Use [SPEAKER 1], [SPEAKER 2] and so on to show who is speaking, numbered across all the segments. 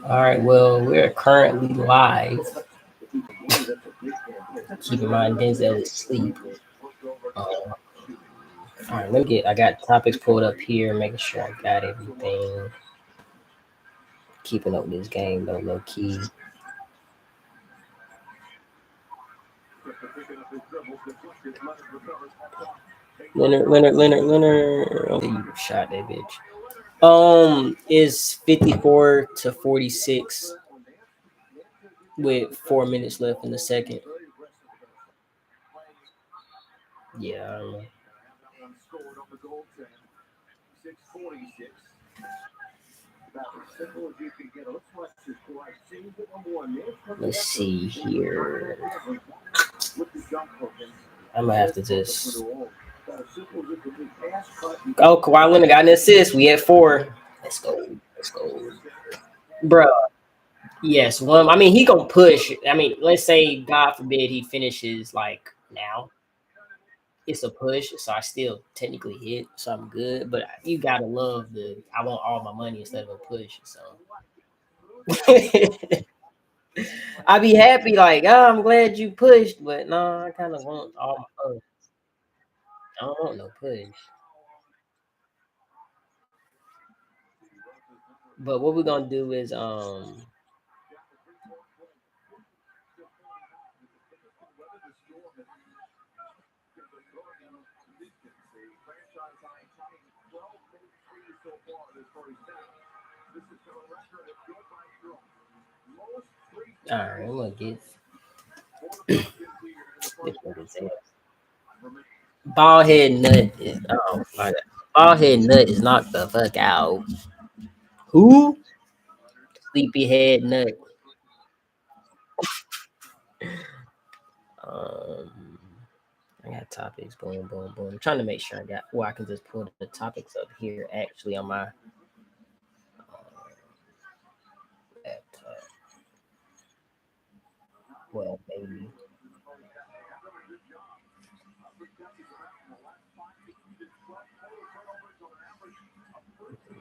[SPEAKER 1] All right, well, we're currently live. Keep in mind, Denzel is asleep. All right, I got topics pulled up here, making sure I got everything. Keeping up this game, though, low key. Leonard. Oh, you shot that bitch. Is 54-46 with 4 minutes left in the second. Yeah. Let's see here. I'm gonna have to just. Oh, Kawhi Leonard got an assist. We at 4. Let's go. Bro. Yes, one. I mean, he gonna push. I mean, let's say God forbid he finishes like now. It's a push, so I still technically hit, so I'm good. But you gotta love the. I want all my money instead of a push. So I be happy, like, oh, I'm glad you pushed, but no, I kind of want all my push. I don't want no push. But what we're gonna do is all right, I'm gonna get bald head nut. Oh my god, bald head nut is knocked the fuck out. Who? Sleepyhead nut. Um, I got topics. Boom, boom, boom. I'm trying to make sure I got. Well, I can just pull the topics up here. Actually, on my laptop. Well, maybe.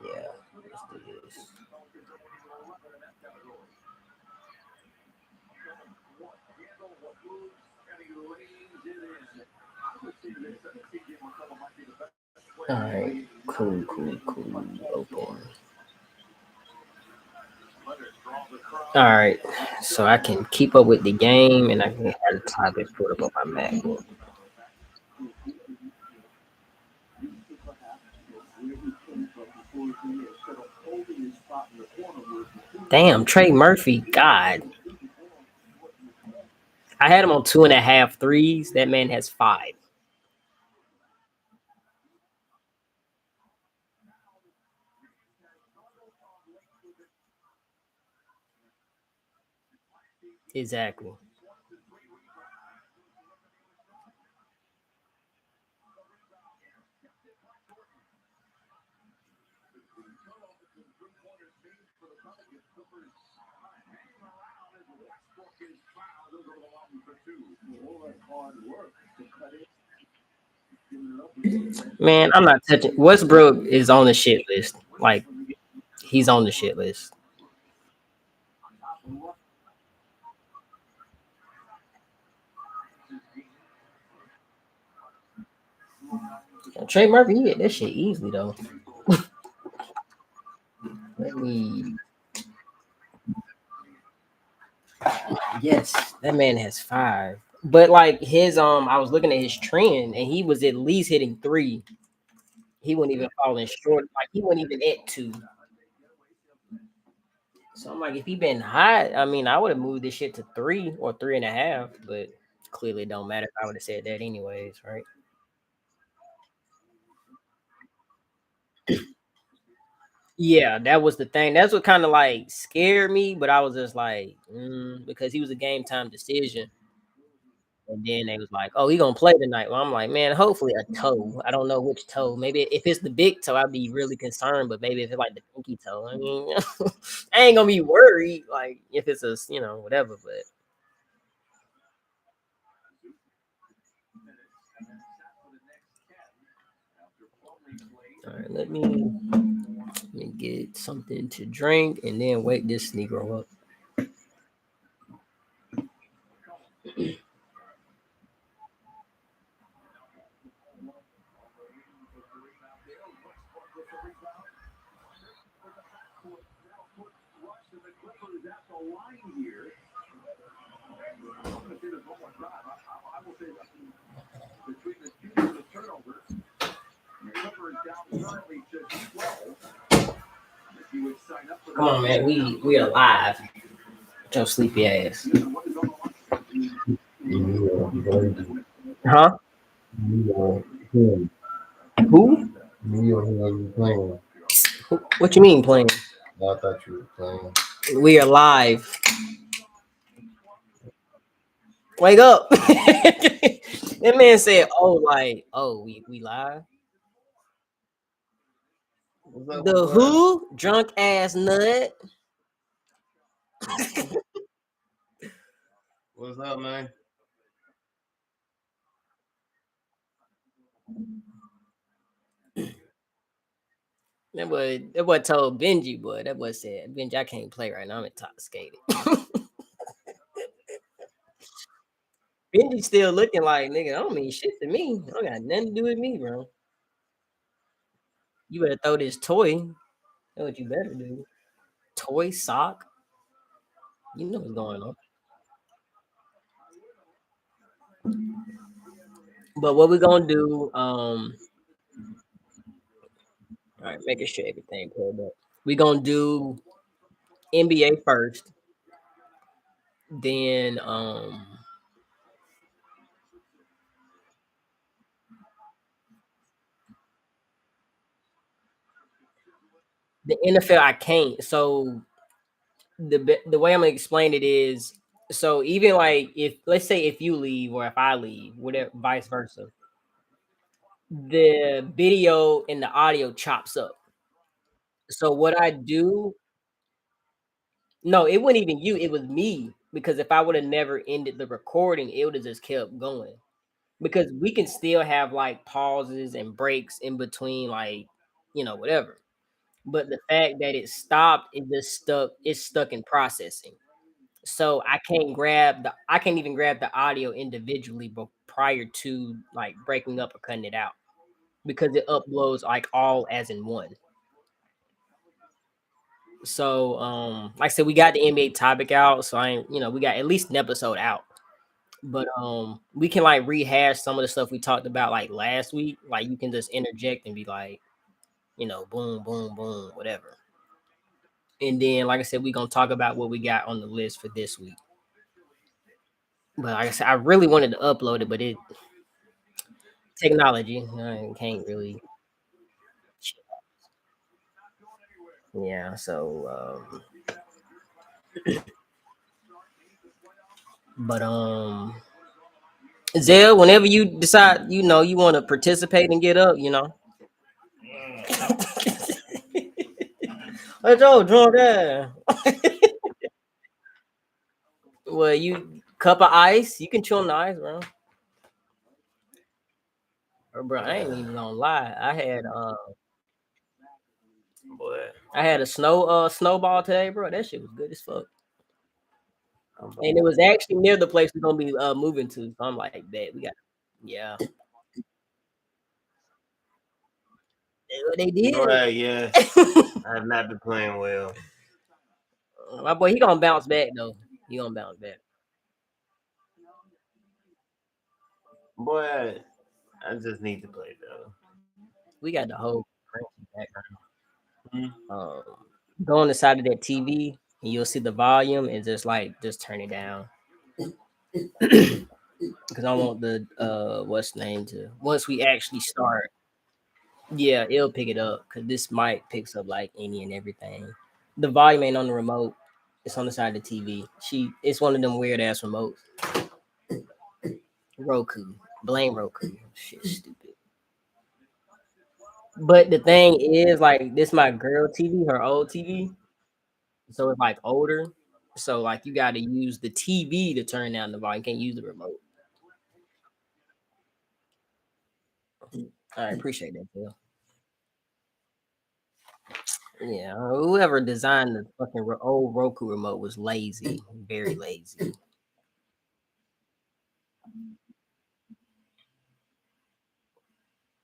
[SPEAKER 1] Yeah. Let's do this. All right. Cool. Open. All right. So I can keep up with the game, and I can have the topics put up on my MacBook. Damn, Trey Murphy. God. I had him on 2.5 threes. That man has 5. Exactly. Man, I'm not touching. Westbrook is on the shit list. Like, he's on the shit list. Trey Murphy, he hit that shit easily though. Let me. Yes, that man has 5. But like his I was looking at his trend, and he was at least hitting 3. He wasn't even falling short. Like he wasn't even at 2. So I'm like, if he been hot, I mean, I would have moved this shit to 3 or 3.5. But clearly, it don't matter if I would have said that anyways, right? Yeah, that was the thing. That's what kind of like scared me, but I was just like, because he was a game time decision. And then they was like, "Oh, he gonna play tonight." Well, I'm like, man, hopefully a toe. I don't know which toe. Maybe if it's the big toe, I'd be really concerned. But maybe if it's like the pinky toe, I mean, I ain't gonna be worried. Like if it's a, whatever. But all right, let me get something to drink and then wake this Negro up. Come on, man. We are live. Your sleepy ass. Huh?
[SPEAKER 2] Playing.
[SPEAKER 1] Who?
[SPEAKER 2] You don't know you playing.
[SPEAKER 1] What you mean playing?
[SPEAKER 2] I thought you were playing.
[SPEAKER 1] We are live. Wake up. That man said, "Oh, like, oh, we live."
[SPEAKER 2] What's up, my
[SPEAKER 1] The
[SPEAKER 2] boy?
[SPEAKER 1] who? Drunk ass nut.
[SPEAKER 2] What's up, man?
[SPEAKER 1] That boy told Benji, boy. That boy said, Benji, I can't play right now. I'm intoxicated. Benji still looking like nigga. I don't mean shit to me. I don't got nothing to do with me, bro. You better throw this toy. That's what you better do. Toy sock. You know what's going on. But what we gonna do? All right, making sure everything pulled up. We gonna do NBA first, then the NFL. I can't. So the way I'm gonna explain it is, so even like if let's say if you leave or if I leave, whatever, vice versa, the video and the audio chops up. So what I do, no, it wasn't even you, it was me. Because if I would have never ended the recording, it would have just kept going. Because we can still have like pauses and breaks in between, like, whatever. But the fact that it stopped, it's stuck in processing. So I can't even grab the audio individually but prior to like breaking up or cutting it out because it uploads like all as in one. So like I said, we got the NBA topic out. So I ain't, we got at least an episode out. But we can like rehash some of the stuff we talked about like last week. Like you can just interject and be like, boom, boom, boom, whatever. And then like I said, we're gonna talk about what we got on the list for this week. But like I said, I really wanted to upload it, but it technology, I can't really. Yeah, so but Zell, whenever you decide, you want to participate and get up, Let's go, drunk ass. Well, you cup of ice, you can chew on the ice, bro. Bro, I ain't even gonna lie.
[SPEAKER 2] Boy,
[SPEAKER 1] I had a snowball today, bro. That shit was good as fuck.
[SPEAKER 2] I'm about
[SPEAKER 1] And it was actually near the place we're gonna be moving to. So I'm like, bet we got, yeah. They
[SPEAKER 2] All
[SPEAKER 1] did.
[SPEAKER 2] right, yes. I have not been playing well.
[SPEAKER 1] My boy, he gonna bounce back though. He gonna bounce back.
[SPEAKER 2] Boy, I just need to play though.
[SPEAKER 1] We got the whole crazy background.
[SPEAKER 2] Hmm?
[SPEAKER 1] Um, go on the side of that TV and you'll see the volume and just turn it down. Because I want the what's the name to once we actually start. Yeah, it'll pick it up because this mic picks up like any and everything. The volume ain't on the remote. It's on the side of the TV. It's one of them weird ass remotes. Roku. Blame Roku. Shit, stupid. But the thing is, like, this my girl TV, her old TV. So it's like older. So like you gotta use the TV to turn down the volume. You can't use the remote. I appreciate that, Phil. Yeah, whoever designed the fucking old Roku remote was lazy, very lazy.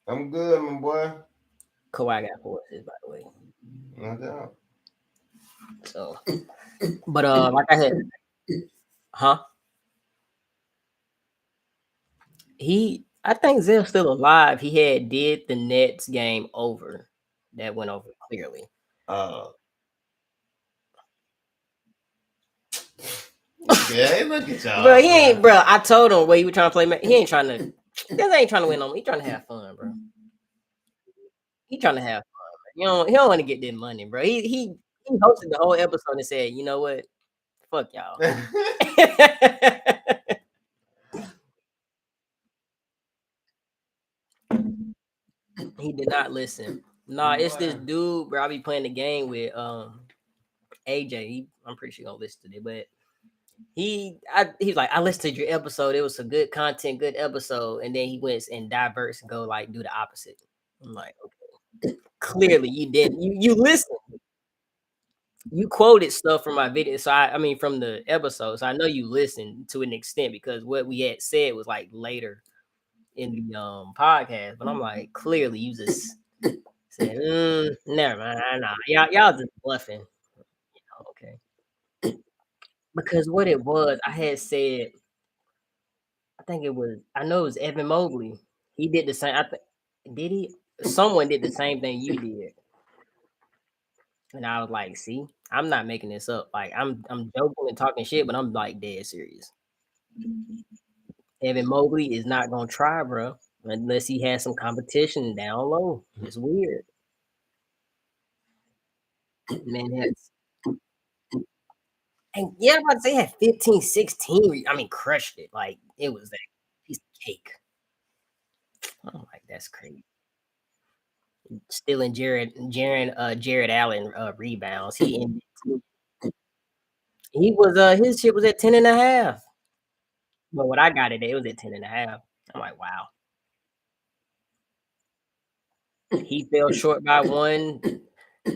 [SPEAKER 2] I'm good, my boy.
[SPEAKER 1] Kawhi got forces, by the way.
[SPEAKER 2] No doubt.
[SPEAKER 1] So, but like I said, huh? I think Zell's still alive. He had did the Nets game over. That went over clearly.
[SPEAKER 2] Uh, yeah, look at
[SPEAKER 1] Bro,
[SPEAKER 2] y'all,
[SPEAKER 1] he
[SPEAKER 2] boy.
[SPEAKER 1] ain't, bro. I told him what he was trying to play. He ain't trying to. This ain't trying to win on me. He trying to have fun, bro. He trying to have fun. He don't want to get that money, bro. He hosted the whole episode and said, you know what? Fuck y'all. He did not listen. Nah, it's this
[SPEAKER 2] Boy.
[SPEAKER 1] dude, bro. I be playing the game with AJ. I'm pretty sure he gonna listen to it, but he's like, I listened to your episode. It was some good content, good episode, and then he went and diverts and go like do the opposite. I'm like, okay, clearly you didn't. You listened. You quoted stuff from my video, so I mean from the episode. So I know you listened to an extent because what we had said was like later in the podcast. But I'm like, clearly you just said, never mind. Nah, y'all just bluffing. Okay. Because what it was, I had said, I think it was, I know it was Evan Mobley. He did the same. Did he? Someone did the same thing you did, and I was like, see, I'm not making this up. Like I'm joking and talking shit, but I'm like dead serious. Evan Mobley is not gonna try, bro, unless he has some competition down low. It's weird, man. And yeah, I'm about to say he had 15, 16. I mean, crushed it. Like it was that piece of cake. I'm like, that's crazy. Stealing Jared Allen rebounds. He was his shit was at 10 and a half. But what I got it was at 10 and a half. I'm like, wow. He fell short by one.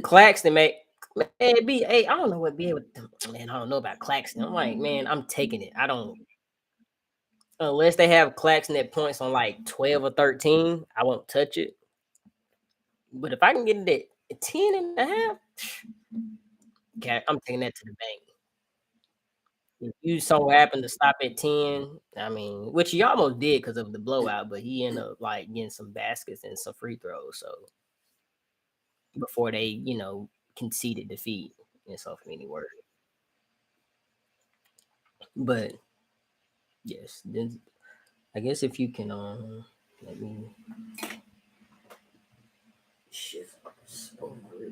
[SPEAKER 1] Claxton made man be hey, I don't know what be able man, I don't know about Claxton. I'm like, man, I'm taking it. I don't unless they have Claxton at points on like 12 or 13, I won't touch it. But if I can get it at 10 and a half, okay, I'm taking that to the bank. If you so happen to stop at 10, I mean, which he almost did because of the blowout, but he ended up like getting some baskets and some free throws. So before they, conceded defeat and so for any word. But yes, then I guess if you can let me shift this over a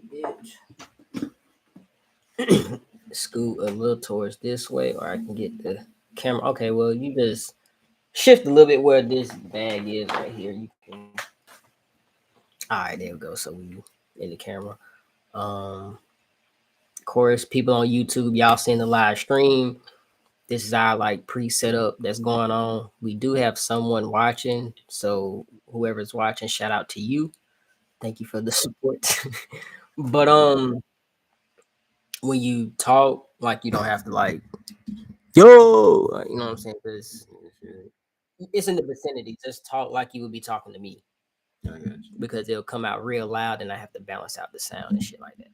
[SPEAKER 1] bit. Scoot a little towards this way, or I can get the camera. Okay, well you just shift a little bit where this bag is right here. You can all right, there we go. So we in the camera. Of course, people on YouTube, y'all seeing the live stream. This is our like pre-setup that's going on. We do have someone watching, so whoever's watching, shout out to you. Thank you for the support. But when you talk, like you don't have to like yo, like, you know what I'm saying? Because it's in the vicinity. Just talk like you would be talking to me because it'll come out real loud, and I have to balance out the sound and shit like that.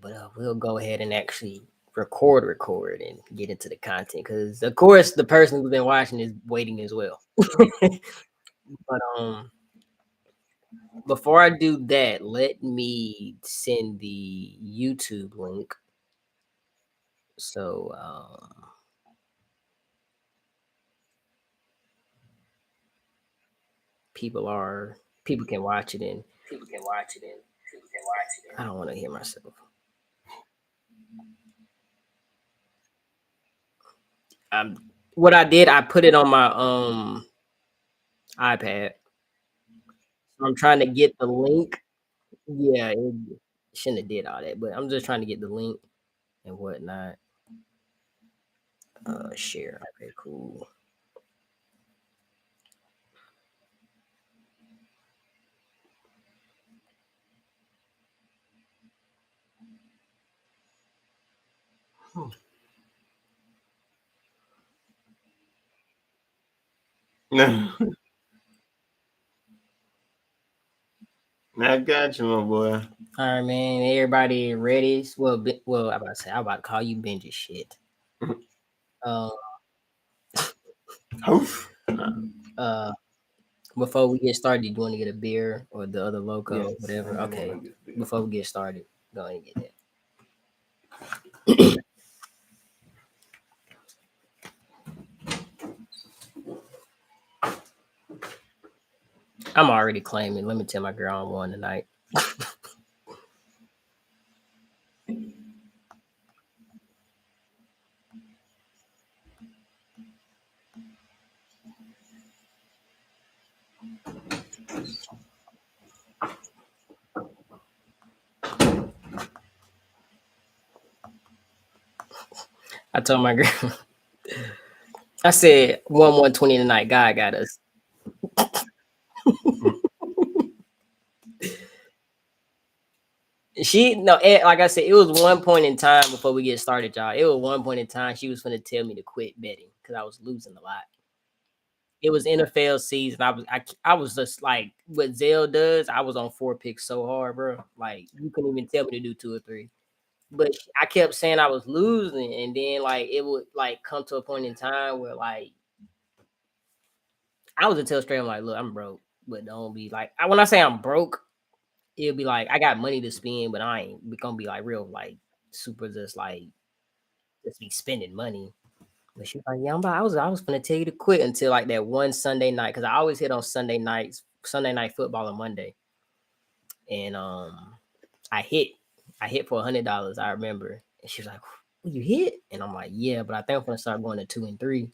[SPEAKER 1] But we'll go ahead and actually record and get into the content because of course the person who's been watching is waiting as well. But before I do that, let me send the YouTube link so people can watch it and I don't want to hear myself. I'm what I did, I put it on my iPad. So I'm trying to get the link. Yeah, it shouldn't have did all that, but I'm just trying to get the link and whatnot. Share. Okay, cool.
[SPEAKER 2] I got you, my boy.
[SPEAKER 1] All right, man. Everybody ready? Well, I'm about to call you Benji shit. Uh,
[SPEAKER 2] Hoof.
[SPEAKER 1] uh, before we get started, you want to get a beer or the other loco,
[SPEAKER 2] Yes,
[SPEAKER 1] whatever?
[SPEAKER 2] I
[SPEAKER 1] Okay.
[SPEAKER 2] wanna get a beer.
[SPEAKER 1] Before we get started, go ahead and get that. I'm already claiming. Let me tell my girl I'm one tonight. I told my girl, I said 120 tonight. God got us. She no, like I said, it was one point in time before we get started, y'all. It was one point in time she was gonna tell me to quit betting because I was losing a lot. It was NFL season. I was just like what Zell does. I was on four picks so hard, bro. Like you couldn't even tell me to do two or three. But I kept saying I was losing, and then like it would like come to a point in time where like I was to tell straight, I'm like, look, I'm broke, but don't be like when I say I'm broke, it'll be like I got money to spend, but I ain't gonna be like real like super just be spending money. But she was like, yeah, I was gonna tell you to quit until like that one Sunday night because I always hit on Sunday nights, Sunday night football on Monday, and I hit, I hit for $100. I remember, and she was like, "You hit?" And I'm like, "Yeah, but I think I'm gonna start going to 2 and 3."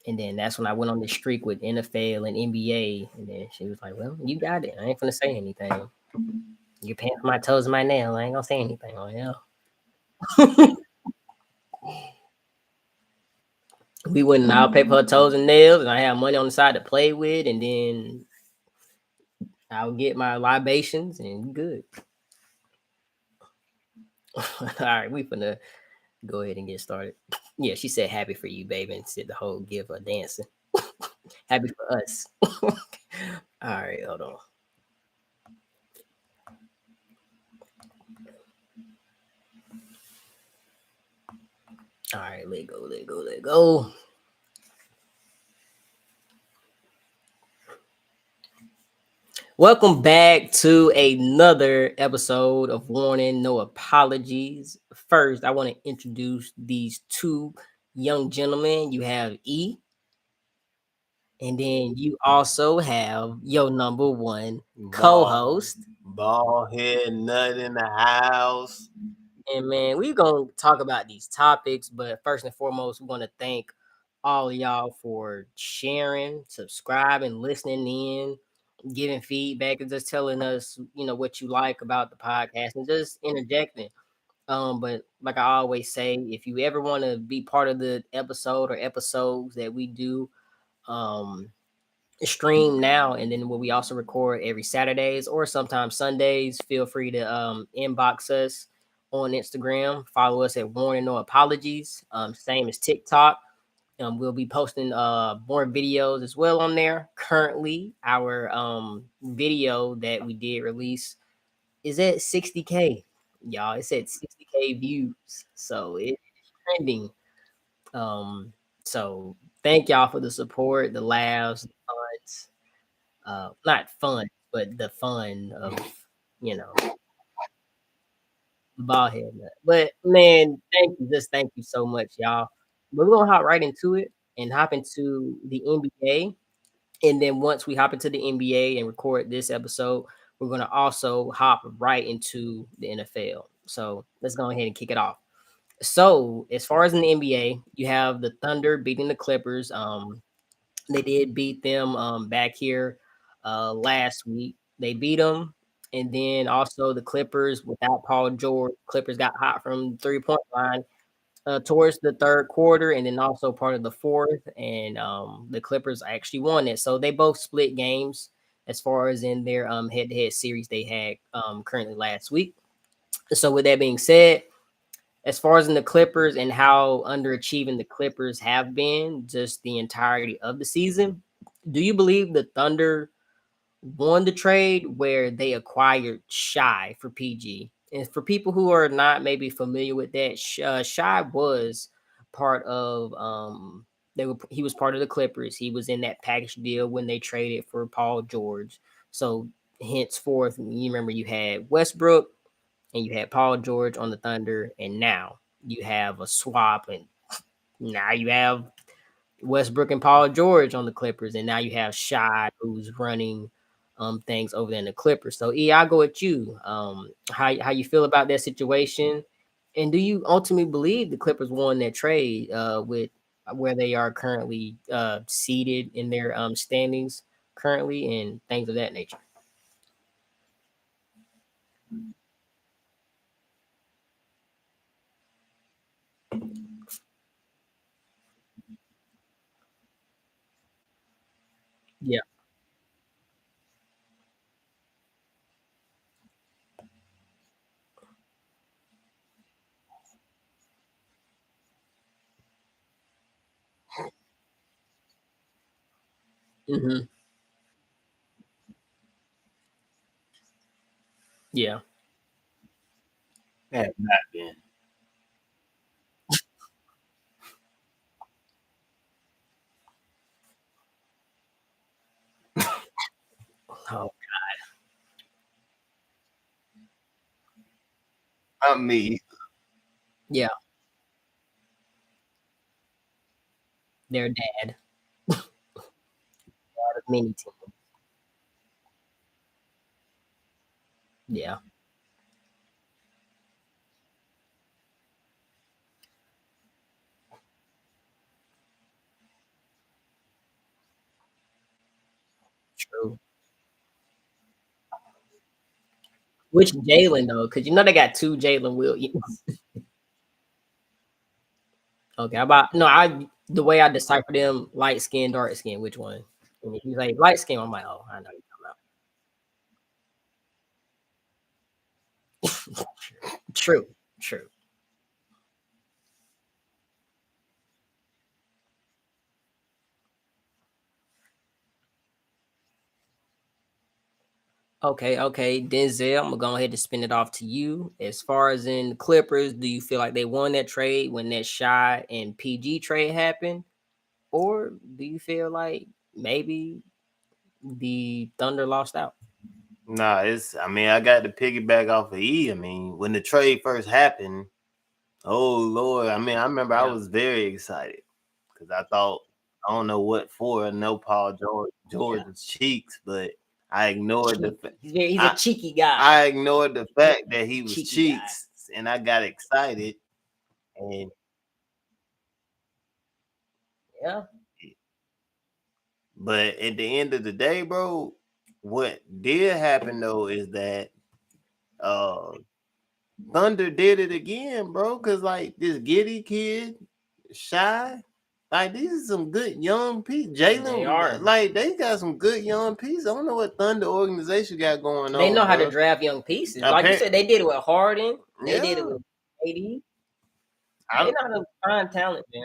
[SPEAKER 1] And then that's when I went on the streak with NFL and NBA. And then she was like, "Well, you got it. I ain't gonna say anything. You're paying for my toes and my nails. I ain't gonna say anything on hell." We went and I'll pay for her toes and nails, and I have money on the side to play with, and then I'll get my libations and good. All right, we finna go ahead and get started. Yeah, she said happy for you, baby, and said the whole give her dancing. Happy for us. All right, hold on. All right, let go. Welcome back to another episode of Warning No Apologies. First, I want to introduce these two young gentlemen. You have E, and then you also have your number one co-host.
[SPEAKER 2] Ball head nut in the house.
[SPEAKER 1] And man, we're gonna talk about these topics, but first and foremost, we want to thank all of y'all for sharing, subscribing, listening in, giving feedback, and just telling us, what you like about the podcast and just interjecting. But like I always say, if you ever want to be part of the episode or episodes that we do, um, stream now and then what we also record every Saturdays or sometimes Sundays, feel free to inbox us on Instagram. Follow us at Warning No Apologies. Same as TikTok. We'll be posting more videos as well on there. Currently, our video that we did release is at 60K. Y'all, it's at 60K views. So it's trending. Um, so thank y'all for the support, the laughs, the fun, not fun, but the fun of you know the ball head nut. But man, thank you so much, y'all. But we're gonna hop right into it and hop into the NBA. And then once we hop into the NBA and record this episode, we're gonna also hop right into the NFL. So let's go ahead and kick it off. So as far as in the NBA, you have the Thunder beating the Clippers. They did beat them back here last week. They beat them, and then also the Clippers without Paul George. Clippers got hot from 3 point line towards the third quarter, and then also part of the fourth. And the Clippers actually won it, so they both split games as far as in their head-to-head series they had currently last week. So with that being said, as far as in the Clippers and how underachieving the Clippers have been just the entirety of the season, do you believe the Thunder won the trade where they acquired Shy for PG? And for people who are not maybe familiar with that, Shy was part of he was part of the Clippers. He was in that package deal when they traded for Paul George. So henceforth, you remember you had Westbrook and you had Paul George on the Thunder, and now you have a swap, and now you have Westbrook and Paul George on the Clippers, and now you have Shy who's running things over there in the Clippers. So E, I'll go with you. How you feel about that situation, and do you ultimately believe the Clippers won that trade with where they are currently seated in their standings currently and things of that nature? Yeah. Hmm. Yeah.
[SPEAKER 2] Have not been.
[SPEAKER 1] Oh,
[SPEAKER 2] Not me.
[SPEAKER 1] yeah. Their dad. Out of many teams. Yeah. True. Which Jalen though? Because you know they got two Jalen Williams. Okay, how about no? I the way I decipher them, light skin, dark skin. Which one? And if you like light skin, I'm like, oh, I know you're talking about. True, true. Okay, okay, Denzel. I'm gonna go ahead and spin it off to you. As far as in the Clippers, do you feel like they won that trade when that Shy and PG trade happened, or do you feel like maybe the Thunder lost out?
[SPEAKER 2] Nah, it's. I mean, I got to piggyback off of E. I mean, when the trade first happened, oh Lord, I mean, I remember I
[SPEAKER 1] Yeah,
[SPEAKER 2] was very excited because I thought I don't know what for. No Paul
[SPEAKER 1] yeah.
[SPEAKER 2] George's cheeks, but I ignored the
[SPEAKER 1] Cheeky. He's a
[SPEAKER 2] I
[SPEAKER 1] cheeky guy.
[SPEAKER 2] I ignored the fact that he was
[SPEAKER 1] Cheeky guy.
[SPEAKER 2] cheeks, and I got excited. And
[SPEAKER 1] Yeah.
[SPEAKER 2] but at the end of the day, bro, what did happen though is that uh Thunder did it again, bro. Cause like this Giddy kid, Shy, like these are some good young pieces.
[SPEAKER 1] They
[SPEAKER 2] Jalen,
[SPEAKER 1] are.
[SPEAKER 2] like they got some good young pieces. I don't know what Thunder organization got going
[SPEAKER 1] They know
[SPEAKER 2] on,
[SPEAKER 1] how to
[SPEAKER 2] bro.
[SPEAKER 1] draft young pieces. Like you said,
[SPEAKER 2] Apparently,
[SPEAKER 1] they did it with Harden. They did it
[SPEAKER 2] yeah.
[SPEAKER 1] with AD. They
[SPEAKER 2] I'm
[SPEAKER 1] know how to find talent, man.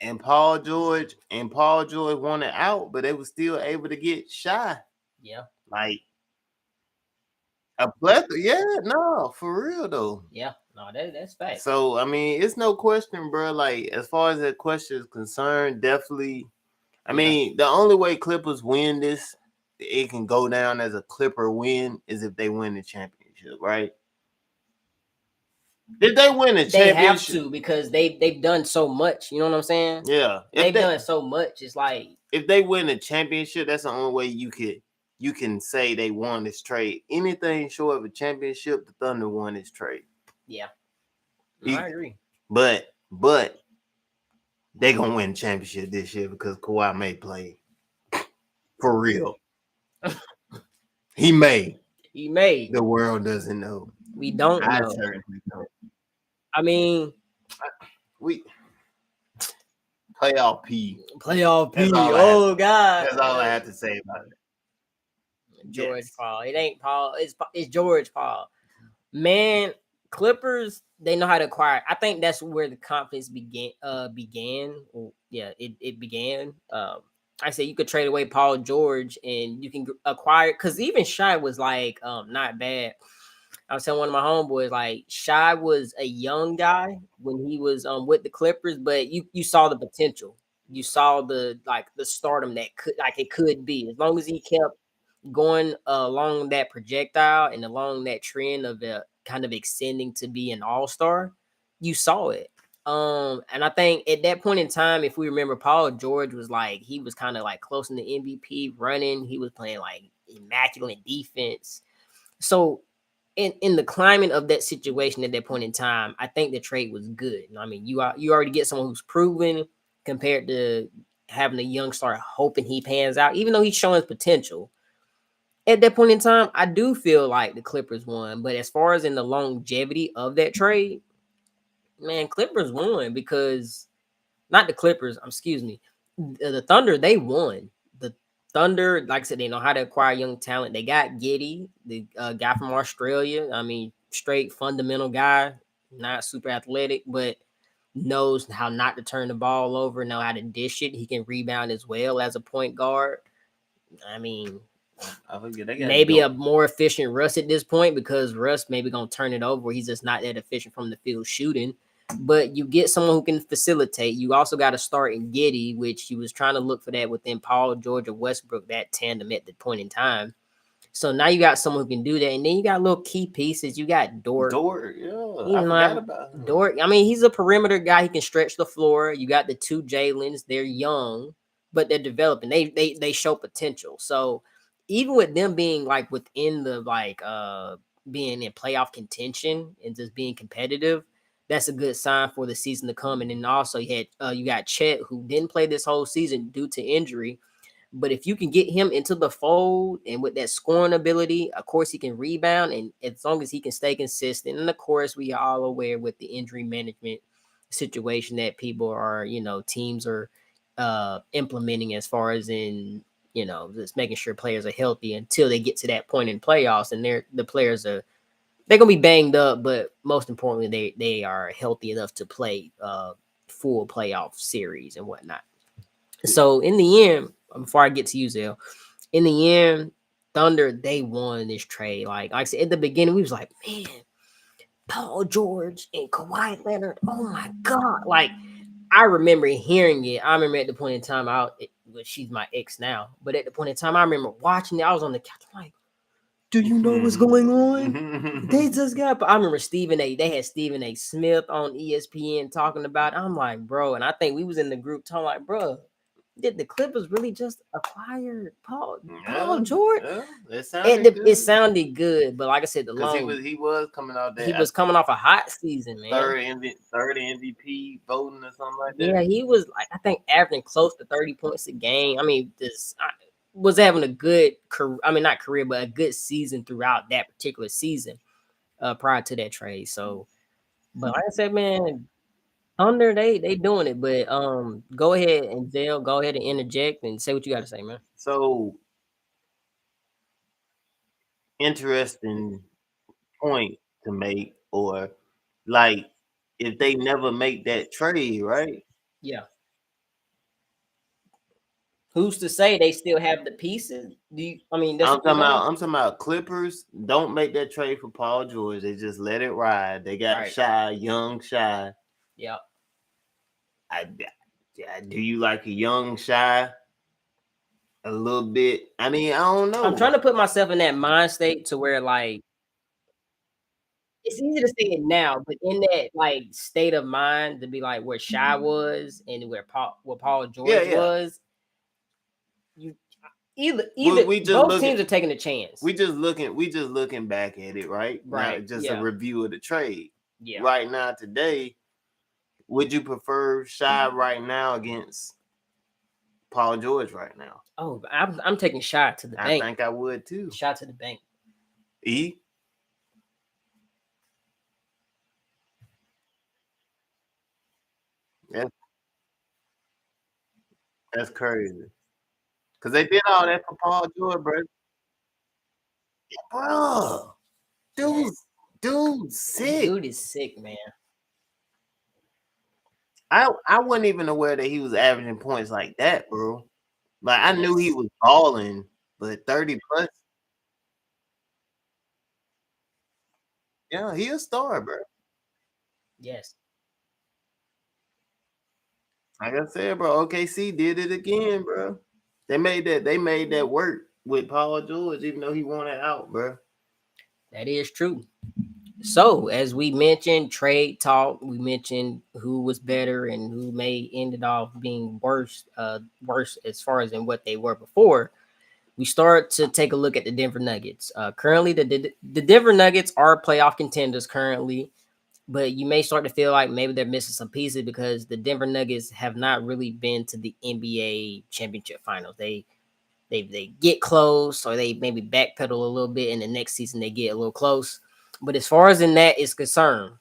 [SPEAKER 2] and Paul George wanted out, but they were still able to get Shy.
[SPEAKER 1] Yeah,
[SPEAKER 2] Like a plethora, yeah, no, for real though.
[SPEAKER 1] yeah. No, that's facts.
[SPEAKER 2] So I mean, it's no question, bro. Like as far as that question is concerned, definitely. I
[SPEAKER 1] Yeah.
[SPEAKER 2] mean, the only way Clippers win this, it can go down as a Clipper win, is if they win the championship, right? Did they win the
[SPEAKER 1] They have
[SPEAKER 2] championship?
[SPEAKER 1] to because they've done so much. You know what I'm saying?
[SPEAKER 2] Yeah.
[SPEAKER 1] They've done so much. It's like,
[SPEAKER 2] If they win the championship, that's the only way you can say they won this trade. Anything short of a championship, the Thunder won this trade.
[SPEAKER 1] yeah. No,
[SPEAKER 2] You,
[SPEAKER 1] I agree.
[SPEAKER 2] but they gonna win the championship this year because Kawhi may play for real. He may.
[SPEAKER 1] He may.
[SPEAKER 2] The world doesn't know.
[SPEAKER 1] We don't
[SPEAKER 2] I
[SPEAKER 1] know.
[SPEAKER 2] certainly don't.
[SPEAKER 1] I mean,
[SPEAKER 2] We playoff P.
[SPEAKER 1] playoff
[SPEAKER 2] That's
[SPEAKER 1] P.
[SPEAKER 2] all I have.
[SPEAKER 1] Oh God,
[SPEAKER 2] That's all I have to say about it.
[SPEAKER 1] George
[SPEAKER 2] Yes.
[SPEAKER 1] Paul. It ain't Paul. It's George Paul. Man, Clippers, they know how to acquire. I think that's where the confidence began. Yeah, it began. I said you could trade away Paul George and you can acquire, because even Shy was like not bad. I was telling one of my homeboys, like, Shy was a young guy when he was with the Clippers, but you saw the potential. You saw the, like, the stardom that could, like, it could be, as long as he kept going along that projectile and along that trend of kind of extending to be an all-star. You saw it. And I think at that point in time, if we remember, Paul George was like, he was kind of like close in the MVP running. He was playing like immaculate defense. So in the climate of that situation at that point in time, I think the trade was good. I mean, you already get someone who's proven compared to having a young star hoping he pans out, even though he's showing his potential. At that point in time, I do feel like the Clippers won. But as far as in the longevity of that trade, man, Clippers won because not the Clippers, excuse me, the Thunder, they won. The Thunder, like I said, they know how to acquire young talent. They got Giddy, the guy from Australia. I mean, straight fundamental guy, not super athletic, but knows how not to turn the ball over, know how to dish it. He can rebound as well as a point guard. I mean,
[SPEAKER 2] I forget they got
[SPEAKER 1] maybe a
[SPEAKER 2] Dort.
[SPEAKER 1] more efficient Russ at this point, because Russ maybe gonna turn it over. He's just not that efficient from the field shooting. But you get someone who can facilitate. You also got to start in Giddy, which he was trying to look for that within Paul George or Westbrook, that tandem at the point in time. So now you got someone who can do that, and then you got little key pieces. You got Dort.
[SPEAKER 2] Dort, yeah,
[SPEAKER 1] You
[SPEAKER 2] I forgot
[SPEAKER 1] know,
[SPEAKER 2] about him.
[SPEAKER 1] Dort. I mean, he's a perimeter guy. He can stretch the floor. You got the two Jalen's. They're young, but they're developing. They show potential. So even with them being like within the like being in playoff contention and just being competitive, that's a good sign for the season to come. And then also you got Chet, who didn't play this whole season due to injury, but if you can get him into the fold and with that scoring ability, of course he can rebound. And as long as he can stay consistent, and of course we are all aware with the injury management situation that people are, teams are implementing, as far as in, just making sure players are healthy until they get to that point in playoffs, and the players are, they're gonna be banged up, but most importantly, they are healthy enough to play full playoff series and whatnot. So in the end, before I get to you, Zell, in the end, Thunder, they won this trade. Like I said at the beginning, we was like, man, Paul George and Kawhi Leonard. Oh my god! Like I remember hearing it. I remember at the point in time, well, she's my ex now, but at the point in time, I remember watching it. I was on the couch, I'm like, do you know what's going on? They just got. I remember Stephen A. They had Stephen A. Smith on ESPN talking about it. I'm like, bro, and I think we was in the group talking like, bro, did the Clippers really just acquire Paul
[SPEAKER 2] Yeah,
[SPEAKER 1] George?
[SPEAKER 2] yeah, it sounded
[SPEAKER 1] It
[SPEAKER 2] good
[SPEAKER 1] sounded good, but like I said,
[SPEAKER 2] because he was coming out
[SPEAKER 1] he
[SPEAKER 2] there
[SPEAKER 1] was coming off a hot season, man.
[SPEAKER 2] third MVP voting or something like that.
[SPEAKER 1] Yeah, he was like, I think averaging close to 30 points a game. I mean, this I was having a good career. I mean, not career, but a good season throughout that particular season prior to that trade. So, but like I said, man, Thunder, they doing it. But go ahead and Zell, go ahead and interject and say what you got to say, man.
[SPEAKER 2] So interesting point to make, or like if they never make that trade, right?
[SPEAKER 1] Yeah. Who's to say they still have the pieces? I mean, that's
[SPEAKER 2] I'm
[SPEAKER 1] what you're
[SPEAKER 2] talking
[SPEAKER 1] saying?
[SPEAKER 2] about. I'm talking about Clippers. Don't make that trade for Paul George. They just let it ride. They got
[SPEAKER 1] Right.
[SPEAKER 2] Shy, young Shy.
[SPEAKER 1] Yeah.
[SPEAKER 2] I, do you like a young Shy a little bit? I mean, I don't
[SPEAKER 1] I'm
[SPEAKER 2] know.
[SPEAKER 1] trying to put myself in that mind state to where like it's easy to say it now, but in that like state of mind to be like where Shy was and where Paul
[SPEAKER 2] Yeah,
[SPEAKER 1] George
[SPEAKER 2] yeah.
[SPEAKER 1] was, you either
[SPEAKER 2] We,
[SPEAKER 1] either
[SPEAKER 2] we just
[SPEAKER 1] both
[SPEAKER 2] looking.
[SPEAKER 1] teams are taking a chance.
[SPEAKER 2] We just looking back at it, right?
[SPEAKER 1] Right.
[SPEAKER 2] Not just a
[SPEAKER 1] Yeah.
[SPEAKER 2] review of the trade.
[SPEAKER 1] Yeah.
[SPEAKER 2] Right now, today, would you prefer Shy right now against Paul George right now?
[SPEAKER 1] Oh, I'm taking Shy to the
[SPEAKER 2] I
[SPEAKER 1] bank.
[SPEAKER 2] think I would too.
[SPEAKER 1] Shot to the bank.
[SPEAKER 2] E, that's, that's crazy. Cause they did all that for Paul George, bro. Bro, dude, Dude, sick.
[SPEAKER 1] Dude is sick, man.
[SPEAKER 2] I wasn't even aware that he was averaging points like that, bro. Like I knew he
[SPEAKER 1] Yes.
[SPEAKER 2] was balling, but 30 plus, yeah, he a star, bro.
[SPEAKER 1] Yes.
[SPEAKER 2] Like I said, bro, OKC did it again, bro. They made that work with Paul George, even though he wanted out, bro.
[SPEAKER 1] That is true. So, as we mentioned, trade talk, we mentioned who was better and who may ended off being worse as far as in what they were before. We start to take a look at the Denver Nuggets. Currently, the Denver Nuggets are playoff contenders currently, but you may start to feel like maybe they're missing some pieces because the Denver Nuggets have not really been to the NBA championship finals. They get close or they maybe backpedal a little bit, and the next season they get a little close. But as far as in that is concerned,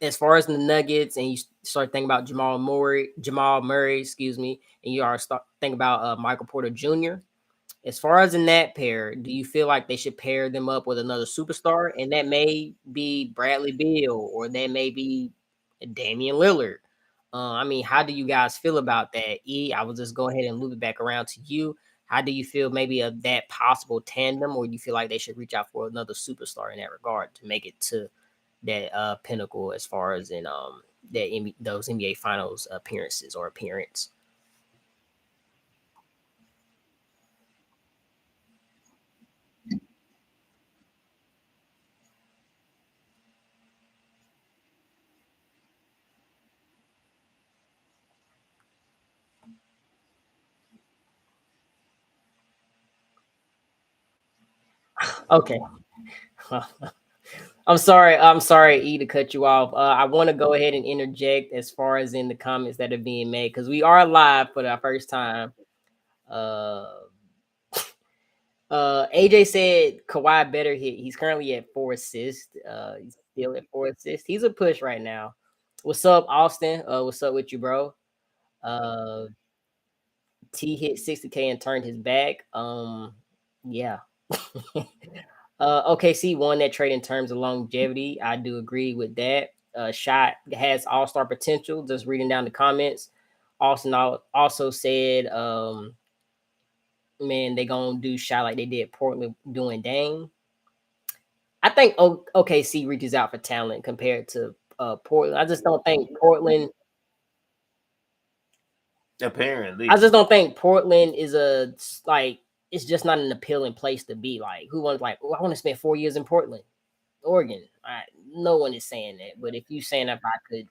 [SPEAKER 1] as far as the Nuggets, and you start thinking about Jamal Murray, excuse me, and you are start thinking about Michael Porter Jr. As far as in that pair, do you feel like they should pair them up with another superstar? And that may be Bradley Beal or that may be Damian Lillard. I mean, how do you guys feel about that? I will just go ahead and loop it back around to you. How do you feel maybe of that possible tandem, or do you feel like they should reach out for another superstar in that regard to make it to that pinnacle as far as in those NBA Finals appearances or appearance? Okay. I'm sorry, E, to cut you off. I want to go ahead and interject as far as in the comments that are being made because we are live for the first time. Uh, AJ said Kawhi better hit. He's currently at 4 assists. He's still at 4 assists. He's a push right now. What's up, Austin? What's up with you, bro? Uh, T hit 60K and turned his back. Yeah. OKC won that trade in terms of longevity. I do agree with that. Shot has all star potential. Just reading down the comments. Austin also said, man, they gonna do shot like they did Portland doing Dame. I think OKC reaches out for talent compared to Portland. I just don't think Portland. I
[SPEAKER 2] Apparently.
[SPEAKER 1] just don't think Portland is like. It's just not an appealing place to be. Like, who wants like? Oh, I want to spend 4 years in Portland. Oregon. No one is saying that. But if you saying if I could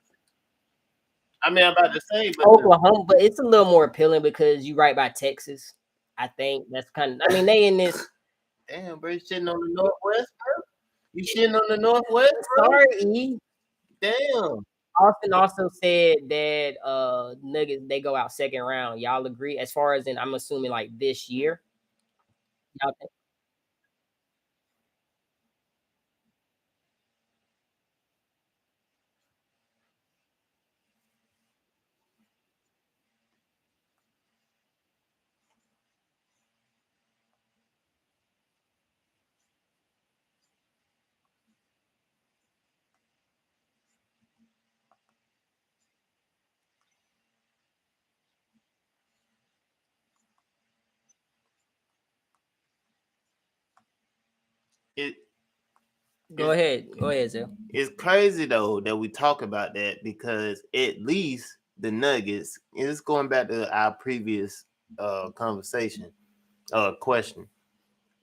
[SPEAKER 2] I mean, I'm about to say, but
[SPEAKER 1] Oklahoma, but it's a little more appealing because you right by Texas. I think that's kind of. I mean, they in this.
[SPEAKER 2] damn, bro, you shitting on the Northwest, bro. You shitting on the Northwest, bro.
[SPEAKER 1] Sorry, E.
[SPEAKER 2] Damn.
[SPEAKER 1] Austin also said that Nuggets they go out second round. Y'all agree? As far as in, I'm assuming like this year. Y'all think
[SPEAKER 2] It
[SPEAKER 1] go
[SPEAKER 2] it's
[SPEAKER 1] ahead. Go ahead, Zell.
[SPEAKER 2] it's crazy though that we talk about that because at least the Nuggets, and it's going back to our previous conversation, question.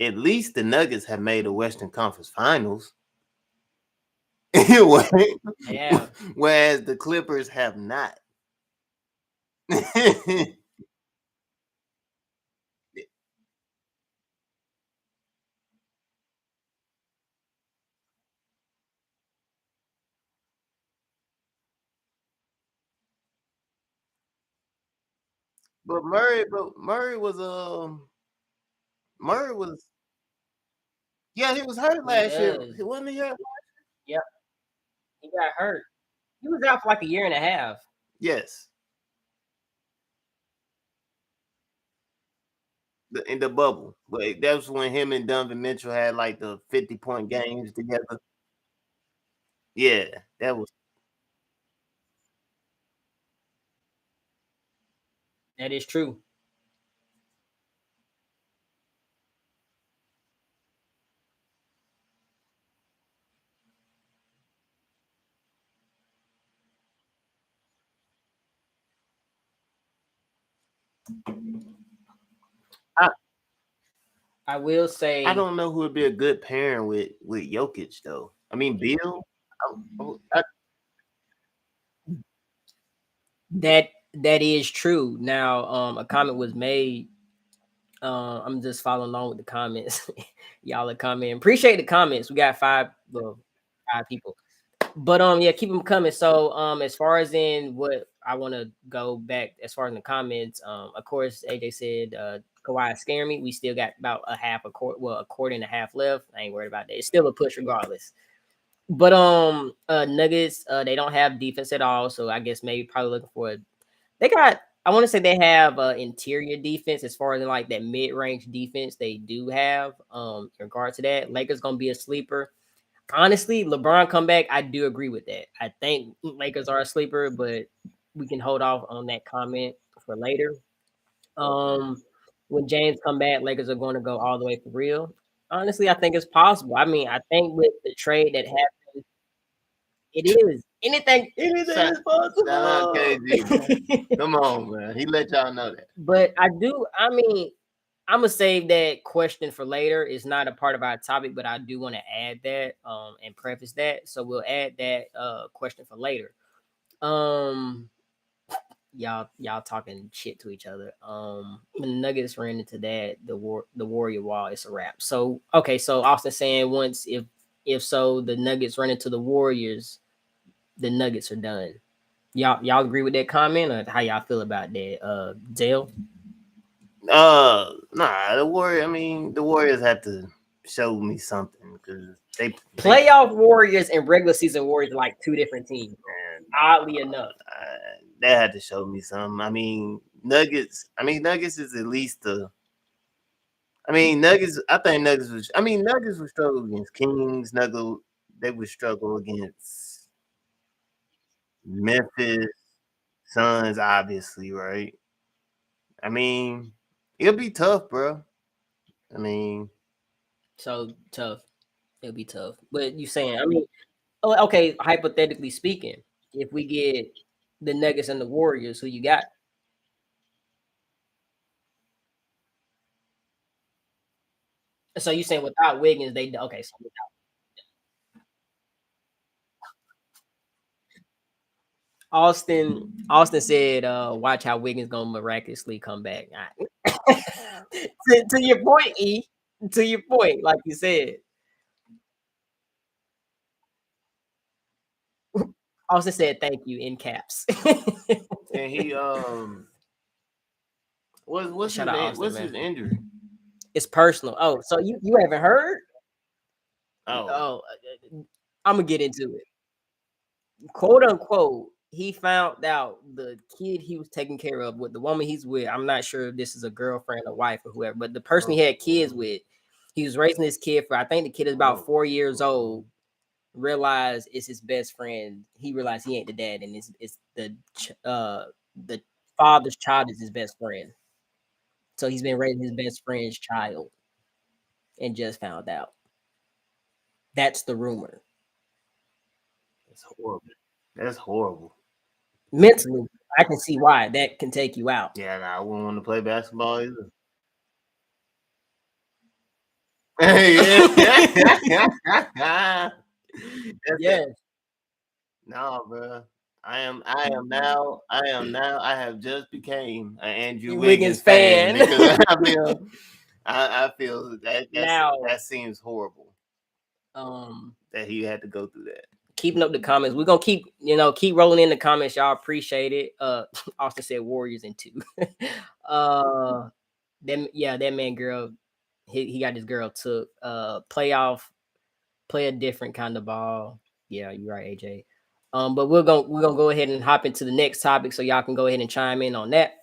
[SPEAKER 2] At least the Nuggets have made the Western Conference Finals.
[SPEAKER 1] Yeah.
[SPEAKER 2] Whereas the Clippers have not. but Murray was yeah, he was hurt
[SPEAKER 1] He
[SPEAKER 2] last year.
[SPEAKER 1] does.
[SPEAKER 2] He wasn't he hurt?
[SPEAKER 1] Yep. He got hurt. He was out for like a year and a half.
[SPEAKER 2] Yes. In the bubble. But that was when him and Donovan Mitchell had like the 50-point games together. Yeah, that was.
[SPEAKER 1] That is true.
[SPEAKER 2] I,
[SPEAKER 1] I will
[SPEAKER 2] I
[SPEAKER 1] say
[SPEAKER 2] don't know who would be a good pairing with Jokic though. I mean, Bill. I,
[SPEAKER 1] that that is true. Now, a comment was made. I'm just following along with the comments. Y'all are commenting. Appreciate the comments. We got five people. But yeah, keep them coming. So as far as in what I want to go back as far as in the comments, of course AJ said Kawhi scaring me. We still got about a quarter and a half left. I ain't worried about that. It's still a push regardless. But Nuggets, they don't have defense at all. So I guess maybe probably looking for they got I want to say they have interior defense as far as in like that mid-range defense they do have in regard to that. Lakers gonna be a sleeper. Honestly, LeBron comeback, I do agree with that. I think Lakers are a sleeper, but we can hold off on that comment for later. Um, when James come back, Lakers are going to go all the way for real. Honestly, I think it's possible. I mean, I think with the trade that happened, it is anything
[SPEAKER 2] shout,
[SPEAKER 1] is
[SPEAKER 2] shout out
[SPEAKER 1] possible.
[SPEAKER 2] KG, man. Come on, man. He let y'all know that.
[SPEAKER 1] But I mean, I'm gonna save that question for later. It's not a part of our topic, but I do want to add that and preface that. So we'll add that question for later. Um y'all talking shit to each other. When the Nuggets ran into that, the Warrior wall, it's a wrap. So okay, so Austin saying once if so the Nuggets run into the Warriors, the Nuggets are done. Y'all agree with that comment or how y'all feel about that? Dale?
[SPEAKER 2] Nah, the Warrior. I mean, the Warriors have to show me something because they
[SPEAKER 1] Playoff Warriors and regular season Warriors are like two different teams, oddly enough.
[SPEAKER 2] they had to show me something. I mean, Nuggets. I mean, Nuggets is at least the. I mean, Nuggets. I think Nuggets was. I mean, Nuggets would struggle against Kings. Nuggets. They would struggle against Memphis Suns, obviously, right? I mean, it'll be tough, bro. I mean,
[SPEAKER 1] So tough. It'll be tough. But you saying, I mean, okay, hypothetically speaking, if we get the Nuggets and the Warriors, who you got? So you saying without Wiggins, they okay. So Austin said, watch how Wiggins gonna miraculously come back. To your point, E. To your point, like you said. Austin said thank you in caps.
[SPEAKER 2] and he
[SPEAKER 1] Shout out Austin,
[SPEAKER 2] what's
[SPEAKER 1] man.
[SPEAKER 2] his injury?
[SPEAKER 1] It's personal. Oh, so you haven't heard?
[SPEAKER 2] Oh,
[SPEAKER 1] Oh, I'm gonna get into it. Quote unquote, he found out the kid he was taking care of with the woman he's with. I'm not sure if this is a girlfriend or wife or whoever, but the person he had kids with, he was raising this kid for. I think the kid is about 4 years old. Realized it's his best friend. He realized he ain't the dad, and it's the father's child is his best friend. So he's been raising his best friend's child and just found out. That's the rumor.
[SPEAKER 2] that's horrible. That's horrible.
[SPEAKER 1] Mentally, I can see why that can take you out.
[SPEAKER 2] Yeah, nah, I wouldn't want to play basketball either. Yeah. That's it.
[SPEAKER 1] Yes,
[SPEAKER 2] No, bro. I have just became an Andrew
[SPEAKER 1] you Wiggins
[SPEAKER 2] Wiggins fan
[SPEAKER 1] fan.
[SPEAKER 2] because I feel
[SPEAKER 1] Now,
[SPEAKER 2] that seems horrible
[SPEAKER 1] um,
[SPEAKER 2] that he had to go through that.
[SPEAKER 1] keeping up the comments. We're gonna keep rolling in the comments. Y'all appreciate it. Austin said Warriors in two. That man girl, he got his girl took. Playoff, play a different kind of ball. Yeah, you're right, AJ. But we're gonna go ahead and hop into the next topic so y'all can go ahead and chime in on that.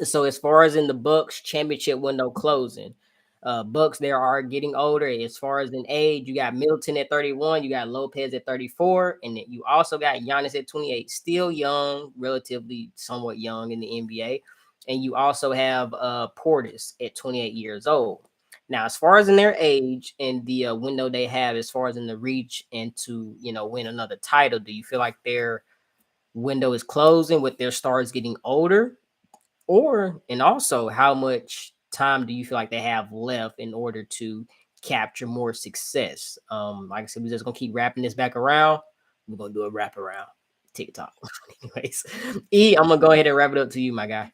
[SPEAKER 1] So as far as in the Bucks championship window closing, Bucks there are getting older. As far as an age, you got Middleton at 31, you got Lopez at 34, and then you also got Giannis at 28, still young, relatively somewhat young in the NBA. And you also have Portis at 28 years old. Now, as far as in their age and the window they have, as far as in the reach and to win another title, do you feel like their window is closing with their stars getting older, or and also how much time do you feel like they have left in order to capture more success? Like I said, we're just gonna keep wrapping this back around. We're gonna do a wrap around TikTok. Anyways, I'm gonna go ahead and wrap it up to you, my guy.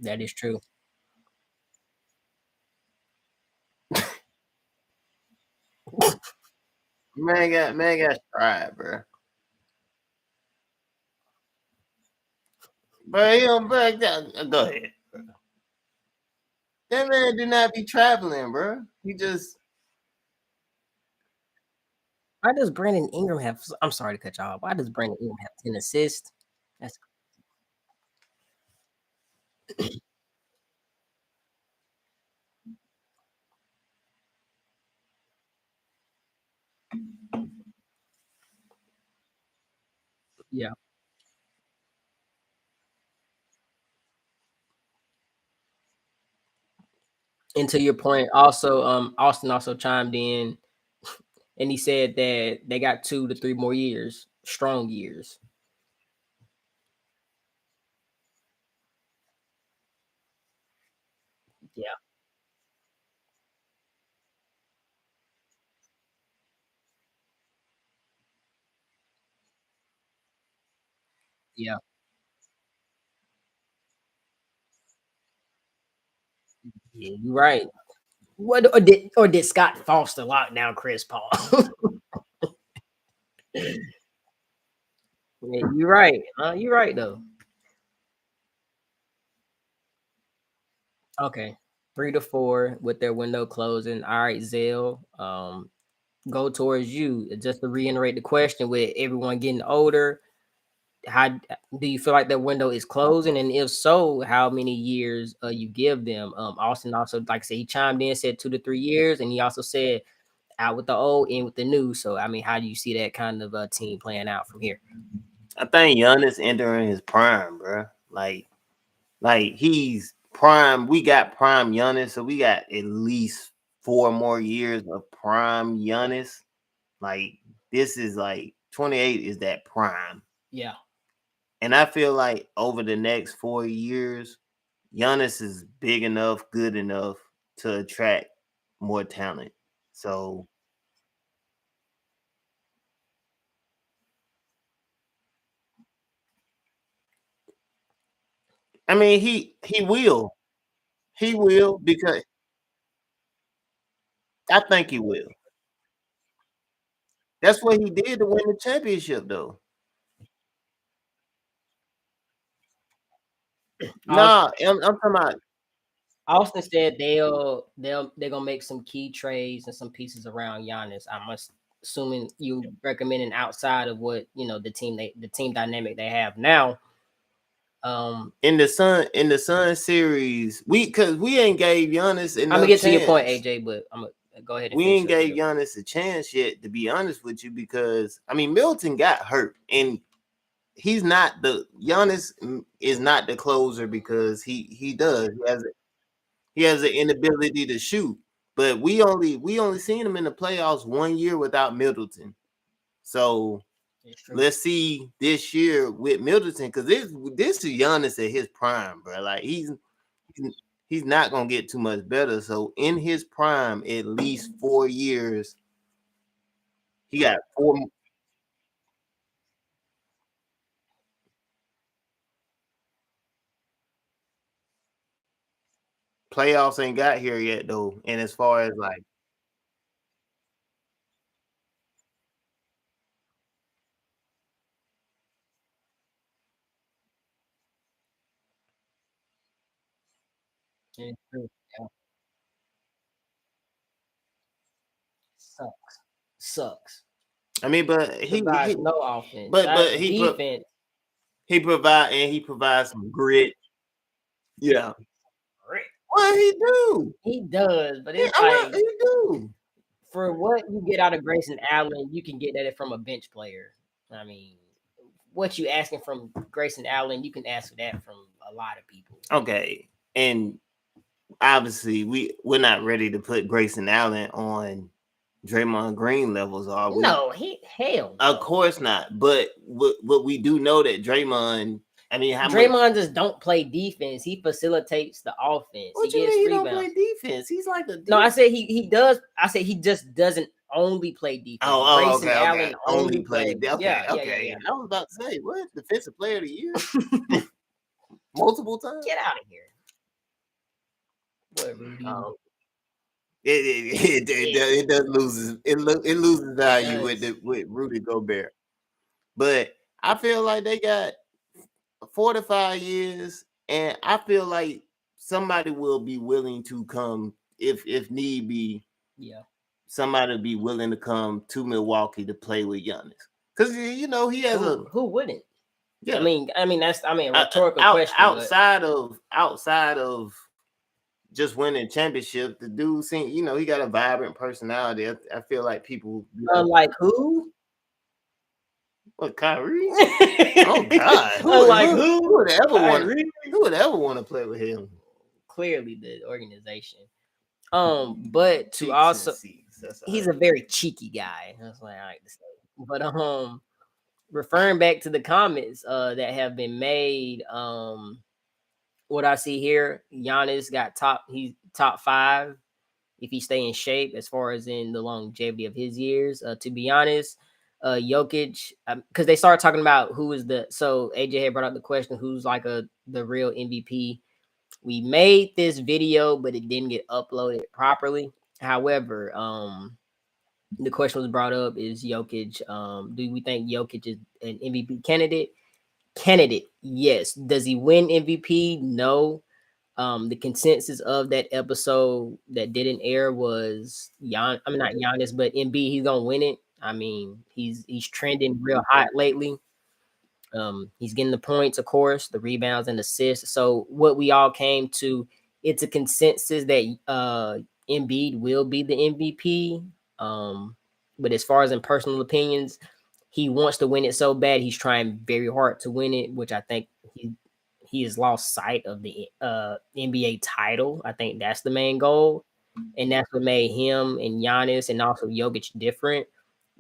[SPEAKER 1] That is true.
[SPEAKER 2] Man got tried, bro. But he don't break down. Go ahead. That man do not be traveling, bro. He just
[SPEAKER 1] Why does Brandon Ingram have? I'm sorry to cut you off. Why does Brandon Ingram have 10 assists? That's yeah. And to your point, also, Austin also chimed in and he said that they got 2 to 3 more years, strong years. Yeah, yeah, yeah. You're right. What or did Scott Foster lock down Chris Paul? Yeah, you're right. You're right though. Okay, 3 to 4 with their window closing. All right, Zell. Go towards you. Just to reiterate the question, with everyone getting older, how do you feel like that window is closing? And if so, how many years you give them? Austin also, like I said, he chimed in, said 2 to 3 years, and he also said out with the old, in with the new. So, I mean, how do you see that kind of team playing out from here?
[SPEAKER 2] I think Giannis entering his prime, bro. Like he's prime. We got prime Giannis, so we got at least 4 more years of prime Giannis. Like this is like 28 is that prime.
[SPEAKER 1] Yeah,
[SPEAKER 2] And I feel like over the next 4 years, Giannis is big enough, good enough to attract more talent. So I mean he will because I think he will. That's what he did to win the championship, though.
[SPEAKER 1] Aus-
[SPEAKER 2] Nah, I'm talking about
[SPEAKER 1] Austin said they're gonna make some key trades and some pieces around Giannis. I'm assuming you recommending outside of what the team dynamic they have now. Um,
[SPEAKER 2] in the Sun series. We ain't gave Giannis
[SPEAKER 1] I'm gonna
[SPEAKER 2] enough
[SPEAKER 1] get to your point,
[SPEAKER 2] chance.
[SPEAKER 1] AJ, but I'm gonna go ahead and
[SPEAKER 2] We
[SPEAKER 1] finish
[SPEAKER 2] ain't
[SPEAKER 1] up
[SPEAKER 2] gave
[SPEAKER 1] your point.
[SPEAKER 2] Giannis a chance yet, to be honest with you, because I mean Milton got hurt, and he's not the Giannis is not the closer because he has an inability to shoot. But we only seen him in the playoffs 1 year without Middleton. So
[SPEAKER 1] It's true.
[SPEAKER 2] let's see this year with Middleton, because this is Giannis at his prime, bro. Like he's not gonna get too much better. So in his prime, at least 4 years, he got four playoffs ain't got here yet though. And as far as like
[SPEAKER 1] It's true. Yeah. sucks. Sucks.
[SPEAKER 2] I mean, but
[SPEAKER 1] Provides
[SPEAKER 2] he
[SPEAKER 1] no offense.
[SPEAKER 2] but
[SPEAKER 1] Defense.
[SPEAKER 2] he provides some grit. Yeah. What he do?
[SPEAKER 1] He does, but
[SPEAKER 2] He,
[SPEAKER 1] it's
[SPEAKER 2] what
[SPEAKER 1] like
[SPEAKER 2] he do?
[SPEAKER 1] for what you get out of Grayson Allen, you can get that from a bench player. I mean, what you asking from Grayson Allen, you can ask for that from a lot of people.
[SPEAKER 2] Okay, and obviously we're not ready to put Grayson Allen on Draymond Green levels, are we?
[SPEAKER 1] No, hell no.
[SPEAKER 2] Of course not. But what we do know that Draymond, I mean, how
[SPEAKER 1] Draymond just don't play defense. He facilitates the offense.
[SPEAKER 2] What
[SPEAKER 1] He
[SPEAKER 2] you
[SPEAKER 1] gets
[SPEAKER 2] mean he don't
[SPEAKER 1] rebounds.
[SPEAKER 2] play defense? He's like a
[SPEAKER 1] No, I said he does. I said he just doesn't only play defense. Grayson
[SPEAKER 2] okay, okay.
[SPEAKER 1] Allen
[SPEAKER 2] Only
[SPEAKER 1] only
[SPEAKER 2] played.
[SPEAKER 1] plays.
[SPEAKER 2] Okay,
[SPEAKER 1] Yeah, yeah, yeah,
[SPEAKER 2] okay.
[SPEAKER 1] yeah.
[SPEAKER 2] I was about to say, what defensive player of the year? Multiple times.
[SPEAKER 1] Get out of here. What, Rudy?
[SPEAKER 2] It does loses it loses value with Rudy Gobert, but I feel like they got 4 to 5 years, and I feel like somebody will be willing to come if need be.
[SPEAKER 1] Yeah,
[SPEAKER 2] somebody be willing to come to Milwaukee to play with Giannis, because you know he has
[SPEAKER 1] who wouldn't?
[SPEAKER 2] yeah.
[SPEAKER 1] I mean that's a rhetorical question.
[SPEAKER 2] Outside of just winning championship, the dude seem he got a vibrant personality. I feel like people
[SPEAKER 1] Unlike who?
[SPEAKER 2] What, Kyrie? Oh God!
[SPEAKER 1] Unlike
[SPEAKER 2] who would ever want?
[SPEAKER 1] Kyrie?
[SPEAKER 2] Who would ever want to play with him?
[SPEAKER 1] Clearly, the organization. But to
[SPEAKER 2] Cheeks
[SPEAKER 1] also,
[SPEAKER 2] and seats.
[SPEAKER 1] he's a very cheeky guy. That's what I like to say. But referring back to the comments that have been made, what I see here, Giannis got he's top 5 if he stay in shape as far as in the longevity of his years. To be honest, Jokic, because they started talking about who is so AJ had brought up the question, who's like the real MVP. We made this video, but it didn't get uploaded properly. However, the question was brought up, is Jokic, do we think Jokic is an MVP candidate? Yes. Does he win MVP? No. The consensus of that episode that didn't air was not Giannis, but Embiid, he's gonna win it. I mean, he's trending real hot lately. He's getting the points, of course, the rebounds and assists. So what we all came to, it's a consensus that Embiid will be the MVP. But as far as in personal opinions, he wants to win it so bad. He's trying very hard to win it, which I think he has lost sight of the NBA title. I think that's the main goal, and that's what made him and Giannis and also Jokic different.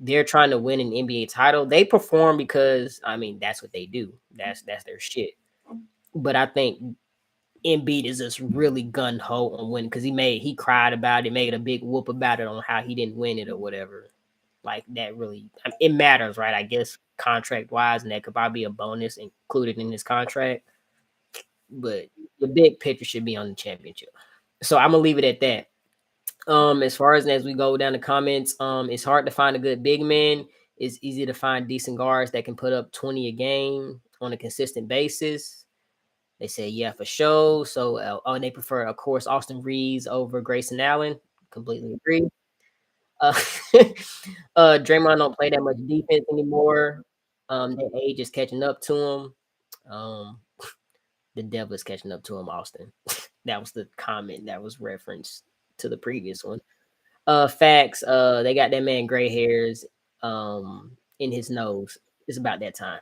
[SPEAKER 1] They're trying to win an NBA title. They perform because I mean that's what they do. That's their shit. But I think Embiid is just really gun ho on winning because he cried about it, made a big whoop about it on how he didn't win it or whatever. Like that really, it matters, right? I guess contract wise, and that could probably be a bonus included in his contract. But the big picture should be on the championship. So I'm gonna leave it at that. As far as we go down the comments, it's hard to find a good big man. It's easy to find decent guards that can put up 20 a game on a consistent basis. They say, yeah, for sure. So, and they prefer, of course, Austin Reeves over Grayson Allen. Completely agree. Uh, Draymond don't play that much defense anymore. Their age is catching up to him. The devil is catching up to him, Austin. That was the comment that was referenced to the previous one. Facts. They got that man gray hairs in his nose. It's about that time.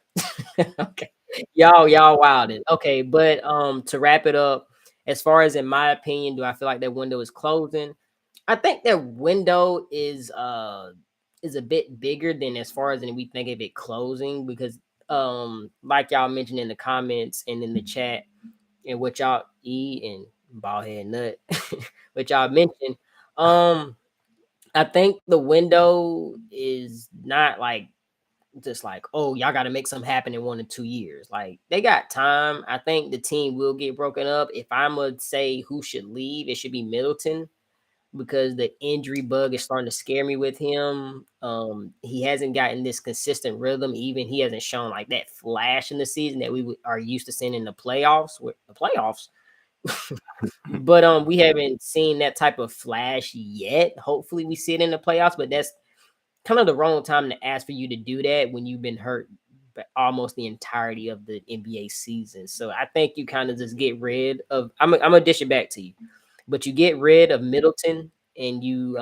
[SPEAKER 1] Okay. Y'all wilded. Okay, but to wrap it up, as far as in my opinion, do I feel like that window is closing? I think that window is a bit bigger than as far as in we think of it closing because like y'all mentioned in the comments and in the chat and what y'all eat and bald head nut, what y'all mentioned. I think the window is not like just like, oh, y'all got to make something happen in 1 to 2 years. Like they got time. I think the team will get broken up. If I'm gonna say who should leave, it should be Middleton because the injury bug is starting to scare me with him. He hasn't gotten this consistent rhythm. Even he hasn't shown like that flash in the season that we are used to seeing in the playoffs. With the playoffs, But we haven't seen that type of flash yet. Hopefully, we see it in the playoffs. But that's kind of the wrong time to ask for you to do that when you've been hurt almost the entirety of the NBA season. So I think you kind of just get rid of. I'm gonna dish it back to you, but you get rid of Middleton and you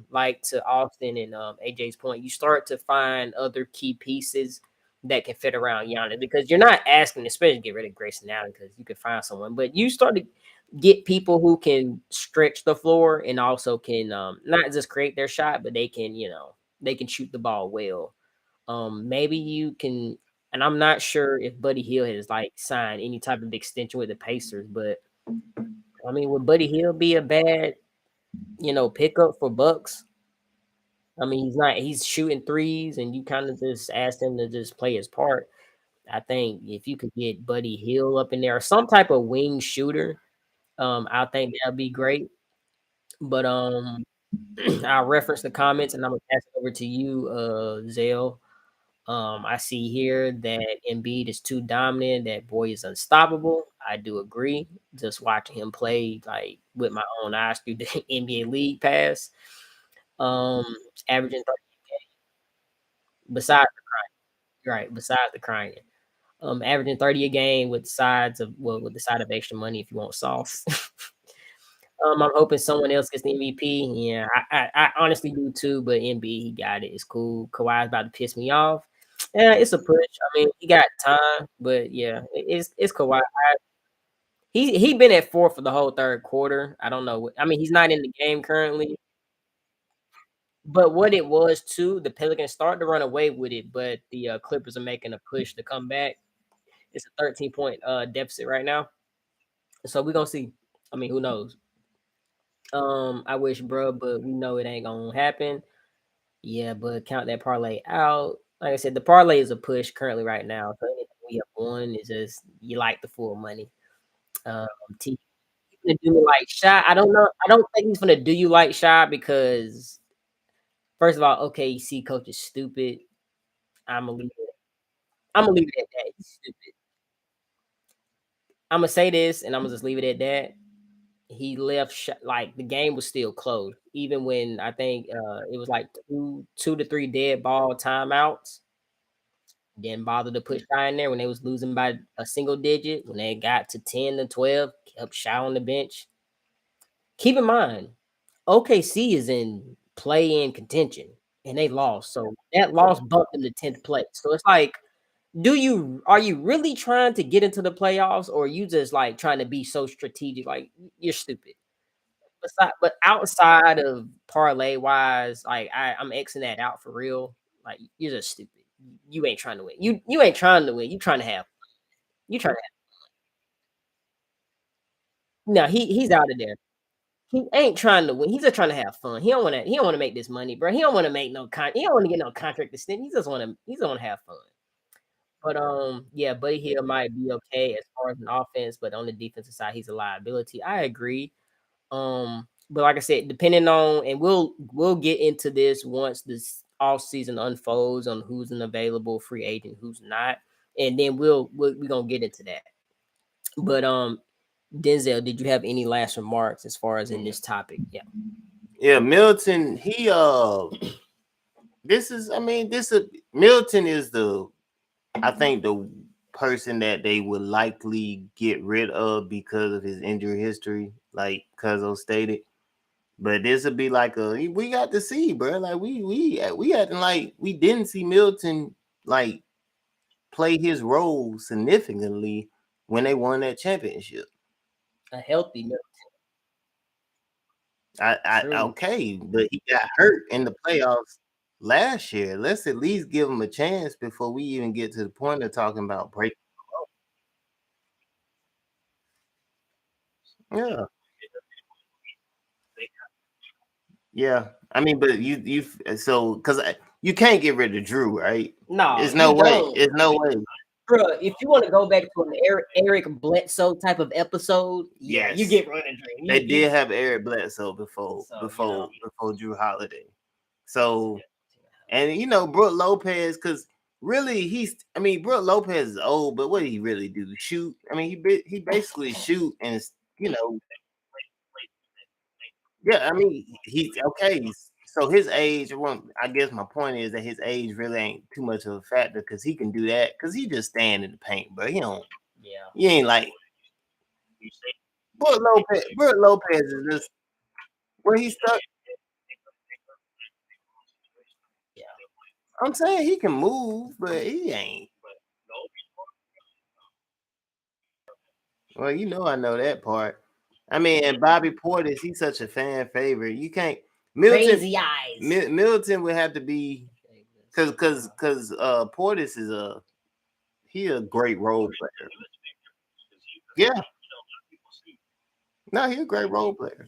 [SPEAKER 1] like to Austin and AJ's point, you start to find other key pieces that can fit around Giannis because you're not asking, especially get rid of Grayson Allen because you can find someone, but you start to get people who can stretch the floor and also can not just create their shot, but they can, they can shoot the ball well. Maybe you can, and I'm not sure if Buddy Hield has like signed any type of extension with the Pacers, but I mean, would Buddy Hield be a bad, pickup for Bucks? I mean, he's not, he's shooting threes, and you kind of just ask him to just play his part. I think if you could get Buddy Hield up in there or some type of wing shooter, I think that'd be great. But I'll reference the comments and I'm gonna pass it over to you, Zale. I see here that Embiid is too dominant. That boy is unstoppable. I do agree. Just watching him play like with my own eyes through the NBA League Pass. Um, averaging 30 besides right besides the crying. Averaging 30 a game with sides of with the side of extra money if you want sauce. I'm hoping someone else gets the MVP. Yeah, I honestly do too, but MB he got it. It's cool. Kawhi's about to piss me off. Yeah, it's a push. I mean, he got time, but yeah, it's Kawhi. He been at 4 for the whole third quarter. I don't know. I mean, he's not in the game currently, but what it was too, the Pelicans started to run away with it, but the Clippers are making a push to come back. It's a 13-point deficit right now, so we're gonna see. I mean, who knows? I wish, bro, but we know it ain't gonna happen. Yeah, but count that parlay out. Like I said, the parlay is a push currently right now. So anything we have won is just you like the full money. Um, T gonna do me like shot. I don't know. I don't think he's gonna do you like shot because first of all, OKC coach is stupid. I'm gonna leave it. I'm gonna leave it at that. He's stupid. I'm gonna say this, and I'm gonna just leave it at that. He left like the game was still close, even when I think it was like two to three dead ball timeouts. Didn't bother to put Shy in there when they was losing by a single digit. When they got to 10 to 12, kept Shy on the bench. Keep in mind, OKC is in play-in contention and they lost. So that loss bumped them to 10th place. So it's like, are you really trying to get into the playoffs or are you just like trying to be so strategic? Like you're stupid. But outside of parlay wise, like I'm Xing that out for real. Like you're just stupid. You ain't trying to win. You ain't trying to win. You trying to have. You trying to have. No, he's out of there. He ain't trying to win. He's just trying to have fun. He don't want to make this money, bro. He don't want to make no he don't want to get no contract extension. He just want to have fun. But yeah, Buddy Hill might be okay as far as an offense, but on the defensive side, he's a liability. I agree. But like I said, depending on, and we'll get into this once this off season unfolds on who's an available free agent, who's not, and then we're gonna get into that. But Denzel, did you have any last remarks as far as in this topic? Yeah.
[SPEAKER 2] Yeah, Milton, this is, I mean, Milton is I think the person that they would likely get rid of because of his injury history, like Cuzzo stated. But this would be like we got to see, bro. Like we acting like we didn't see Milton like play his role significantly when they won that championship.
[SPEAKER 1] A healthy Milton.
[SPEAKER 2] I
[SPEAKER 1] True.
[SPEAKER 2] okay, but he got hurt in the playoffs last year. Let's at least give him a chance before we even get to the point of talking about break. Yeah, yeah. I mean, but so because you can't get rid of Drew, right?
[SPEAKER 1] No,
[SPEAKER 2] There's no
[SPEAKER 1] you
[SPEAKER 2] way.
[SPEAKER 1] don't.
[SPEAKER 2] There's no way.
[SPEAKER 1] Bro, if you want to go back to an Eric Bledsoe type of episode, yeah, you
[SPEAKER 2] Yes,
[SPEAKER 1] get running dream.
[SPEAKER 2] they
[SPEAKER 1] You
[SPEAKER 2] did have Eric Bledsoe before
[SPEAKER 1] so
[SPEAKER 2] before Drew Holiday. So and Brooke Lopez, because really I mean Brooke Lopez is old, but what did he really do? Shoot. I mean he basically shoot and you know, yeah, I mean, he's okay. So his age, well, I guess my point is that his age really ain't too much of a factor because he can do that because he just stand in the paint, but he don't.
[SPEAKER 1] Yeah,
[SPEAKER 2] He ain't like Brook Lopez. Brook Lopez is just where he stuck.
[SPEAKER 1] yeah.
[SPEAKER 2] I'm saying he can move, but he ain't. Well, I know that part. I mean, and Bobby Portis, he's such a fan favorite. You can't Milton.
[SPEAKER 1] Crazy eyes.
[SPEAKER 2] Milton would have to be because Portis is a great role player. Yeah, no, he's a great role player.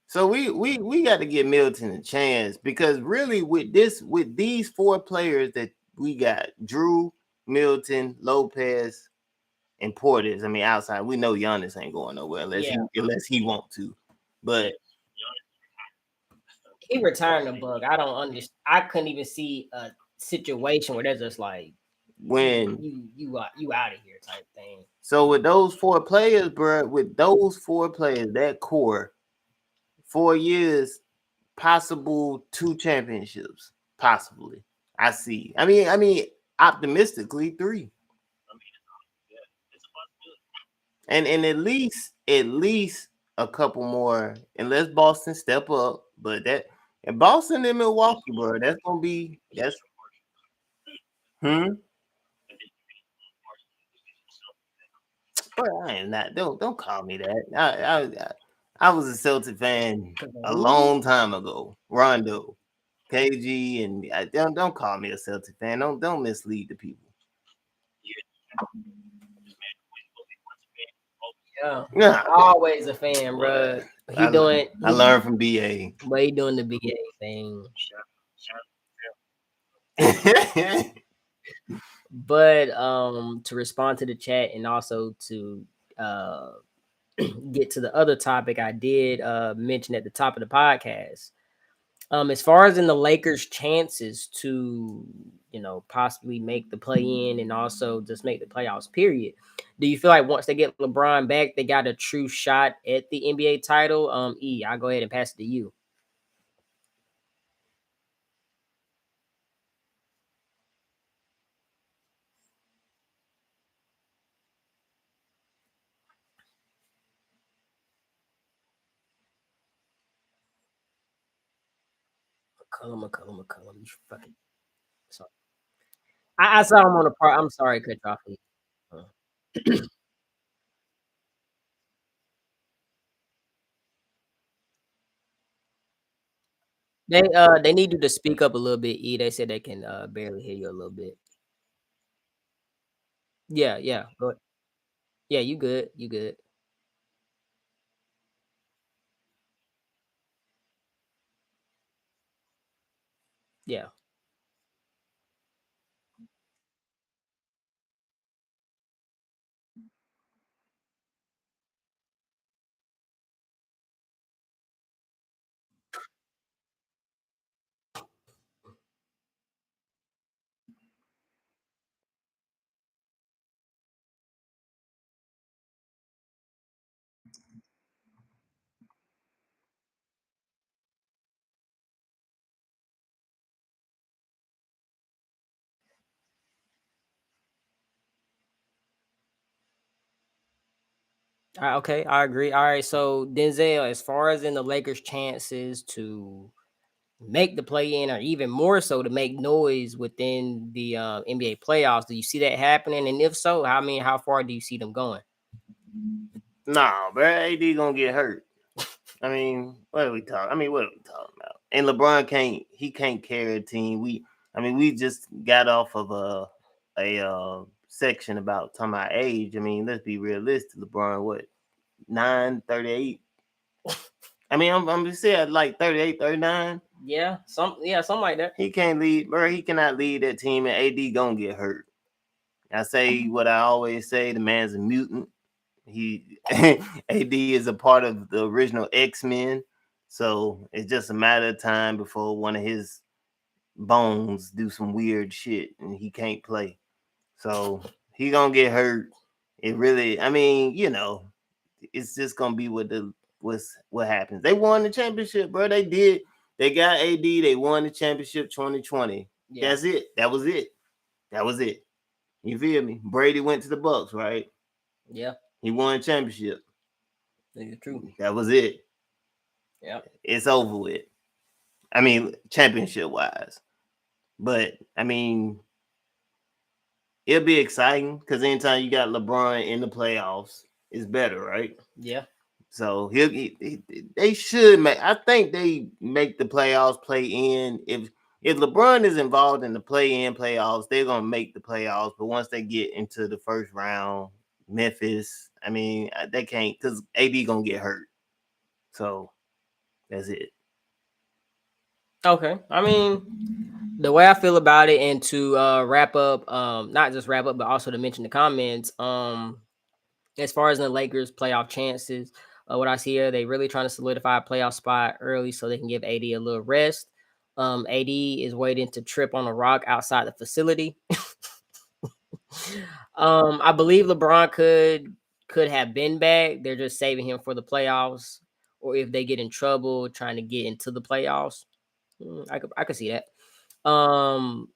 [SPEAKER 2] So we got to give Milton a chance because really with these four players that we got, Drew, Milton, Lopez, and Portis. I mean, outside we know Giannis ain't going nowhere
[SPEAKER 1] Yeah,
[SPEAKER 2] unless he want to. But
[SPEAKER 1] he returned the bug. I don't understand. I couldn't even see a situation where they're just like
[SPEAKER 2] when
[SPEAKER 1] you out of here type thing.
[SPEAKER 2] so with those four players, bro, with those four players, that core, 4 years, possible two championships, possibly. I see. I mean, optimistically three, and at least a couple more, unless Boston step up. But that and Boston and Milwaukee, bro, that's hmm. But I am not. Don't call me that. I was a Celtic fan
[SPEAKER 1] 'Cause of
[SPEAKER 2] a
[SPEAKER 1] who?
[SPEAKER 2] long time ago. Rondo, KG, and don't call me a Celtic fan. Don't mislead the people.
[SPEAKER 1] Yeah,
[SPEAKER 2] Nah,
[SPEAKER 1] always a fan,
[SPEAKER 2] boy.
[SPEAKER 1] bro. He doing
[SPEAKER 2] I learned from BA.
[SPEAKER 1] but he doing the BA thing. But to respond to the chat and also to uh get to the other topic I did mention at the top of the podcast. As far as in the Lakers' chances to, possibly make the play in and also just make the playoffs, period. Do you feel like once they get LeBron back, they got a true shot at the NBA title? I'll go ahead and pass it to you. McCullum. You fucking sorry. I saw him on the part. I'm sorry, cut you off. Uh, they need you to speak up a little bit. They said they can barely hear you a little bit. Yeah, yeah. Go ahead. Yeah, you good. You good. Yeah. Okay, I agree. All right, so Denzel, as far as in the Lakers' chances to make the play in, or even more so to make noise within the NBA playoffs, do you see that happening? And if so, how far do you see them going?
[SPEAKER 2] Nah, bro, AD gonna get hurt. I mean, what are we talking? What are we talking about? And LeBron can't carry a team. We just got off of a section about talking about age. I mean, let's be realistic. LeBron, what 938? I'm just saying like 38, 39.
[SPEAKER 1] Something like that.
[SPEAKER 2] He can't lead, bro. He cannot lead that team, and AD gonna get hurt. I say what I always say: the man's a mutant. He AD is a part of the original X-Men, so it's just a matter of time before one of his bones do some weird shit and he can't play. So he gonna get hurt. It really, it's just gonna be what happens. They won the championship, bro. They did. They got AD. They won the championship 2020.
[SPEAKER 1] Yeah.
[SPEAKER 2] That's it. That was it. That was it. You feel me? Brady went to the Bucks, right?
[SPEAKER 1] Yeah.
[SPEAKER 2] He won a championship.
[SPEAKER 1] It's true.
[SPEAKER 2] That was it.
[SPEAKER 1] Yeah.
[SPEAKER 2] It's over with. I mean, championship wise. But I mean, it'll be exciting because anytime you got LeBron in the playoffs, it's better, right?
[SPEAKER 1] Yeah.
[SPEAKER 2] So they should make. I think they make the playoffs play in. If LeBron is involved in the play in playoffs, they're gonna make the playoffs. But once they get into the first round, Memphis, I mean, they can't because AD gonna get hurt. So that's it.
[SPEAKER 1] Okay. I mean, the way I feel about it, and to wrap up, not just wrap up, but also to mention the comments, as far as the Lakers playoff chances, what I see here, they really trying to solidify a playoff spot early so they can give AD a little rest. AD is waiting to trip on a rock outside the facility. I believe LeBron could have been back. They're just saving him for the playoffs, or if they get in trouble trying to get into the playoffs. I could see that. Um,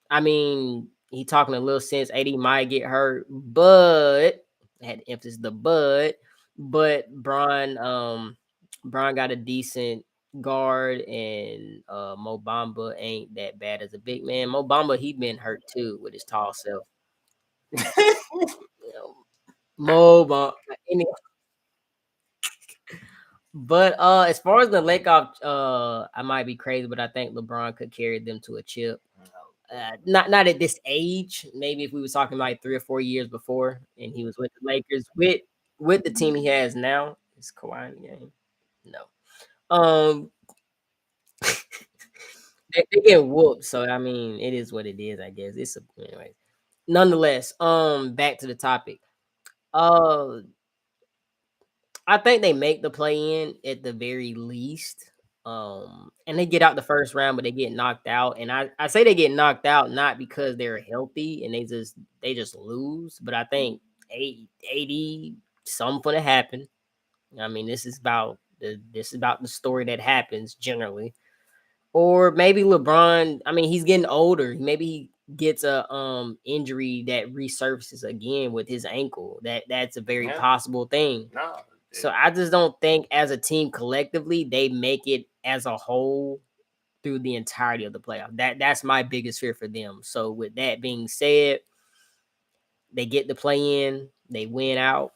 [SPEAKER 1] I mean, he talking a little sense. AD might get hurt, but I had to emphasize the but Brian got a decent guard, and Mo Bamba ain't that bad as a big man. Mo Bamba, he been hurt too with his tall self. You know, Mo Bamba. But as far as the lake off, I might be crazy, but I think LeBron could carry them to a chip. Not at this age. Maybe if we was talking like 3 or 4 years before, and he was with the Lakers with the team he has now. Is Kawhi in the game? No. Um, they get whooped. So I mean, it is what it is. I guess it's anyway. Nonetheless, back to the topic. Uh, I think they make the play in at the very least. And they get out the first round, but they get knocked out. And I say they get knocked out not because they're healthy and they just lose, but I think 80 something gonna happen. I mean, this is about the story that happens generally. Or maybe LeBron, I mean, he's getting older. Maybe he gets a injury that resurfaces again with his ankle. That's a very possible thing.
[SPEAKER 2] No,
[SPEAKER 1] So I just don't think as a team collectively they make it as a whole through the entirety of the playoff. That's my biggest fear for them. So with that being said, they get the play in, they win out,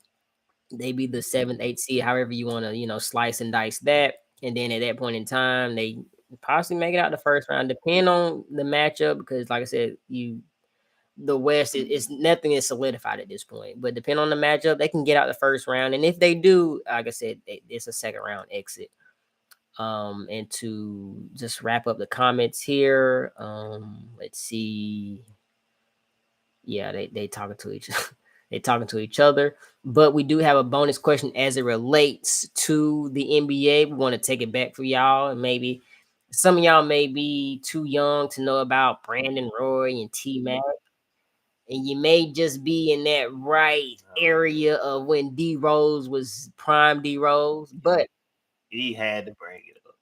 [SPEAKER 1] they be the seventh, eighth seed, however you want to, slice and dice that. And then at that point in time, they possibly make it out the first round, depending on the matchup, because like I said, the West is nothing is solidified at this point. But depending on the matchup, they can get out the first round. And if they do, like I said, it's a second round exit. And to just wrap up the comments here, let's see. Yeah, they talking to each they talking to each other. But we do have a bonus question as it relates to the NBA. We want to take it back for y'all, and maybe some of y'all may be too young to know about Brandon Roy and T Mac, and you may just be in that right area of when D Rose was prime D Rose.
[SPEAKER 2] he had to bring it up.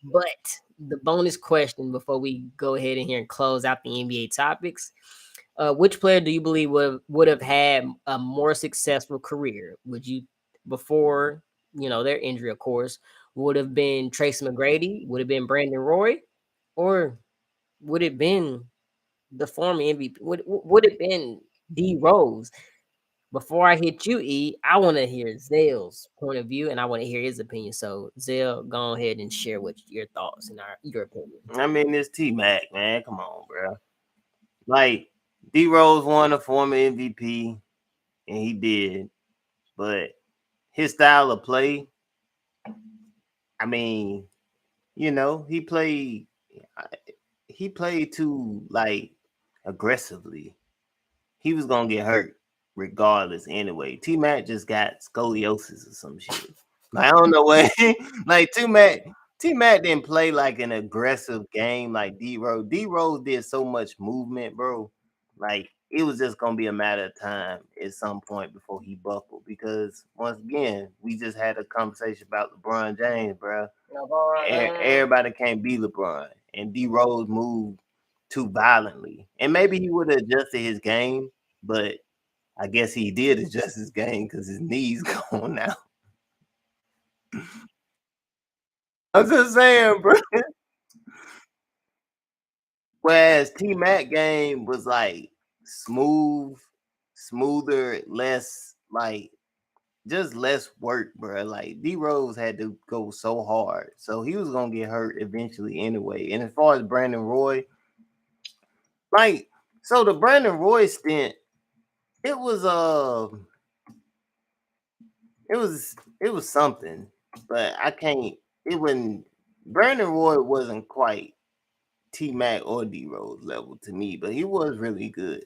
[SPEAKER 1] But the bonus question before we go ahead and here and close out the NBA topics, which player do you believe would have had a more successful career? Would you before their injury, of course, would have been Tracy McGrady? Would have been Brandon Roy, or would it been the former MVP? Would it been D Rose? Before I hit you, E, I want to hear Zell's point of view and I want to hear his opinion. So, Zell, go ahead and share what your thoughts and your opinion.
[SPEAKER 2] I mean, it's T Mac, man. Come on, bro. Like D Rose won a former MVP, and he did, but his style of play, I mean, he played too like aggressively. He was gonna get hurt regardless anyway. T Mac just got scoliosis or some shit. Like, I don't know what. Like T Mac didn't play like an aggressive game like D Rose. D Rose did so much movement, bro. Like it was just gonna be a matter of time at some point before he buckled. Because once again, we just had a conversation about LeBron James, bro. Everybody can't be LeBron, and D Rose moved too violently, and maybe he would have adjusted his game, but I guess he did adjust his game because his knees gone now. I'm just saying, bro. Whereas T Mac game was like smooth, smoother, less like just less work, bro. Like D Rose had to go so hard, so he was gonna get hurt eventually anyway. And as far as Brandon Roy, like so the Brandon Roy stint, it was it was something, but I can't. It wasn't Brandon Roy wasn't quite T Mac or D Rose level to me, but he was really good.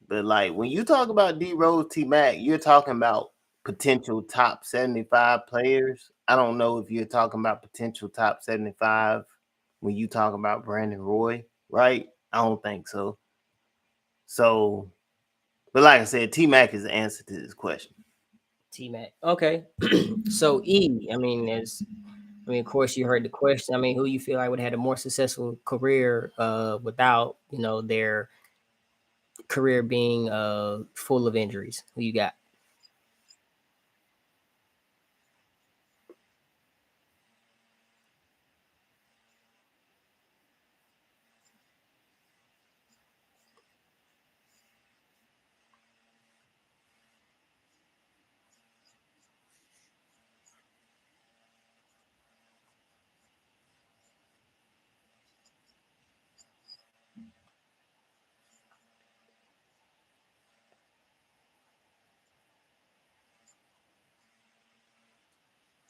[SPEAKER 2] But like when you talk about D Rose, T Mac, you're talking about potential top 75 players. I don't know if you're talking about potential top 75 when you talk about Brandon Roy, right? I don't think so. So, but like I said, T Mac is the answer to this question.
[SPEAKER 1] T Mac. Okay. So E, I mean, of course you heard the question. I mean, who you feel like would have had a more successful career without, their career being full of injuries? Who you got?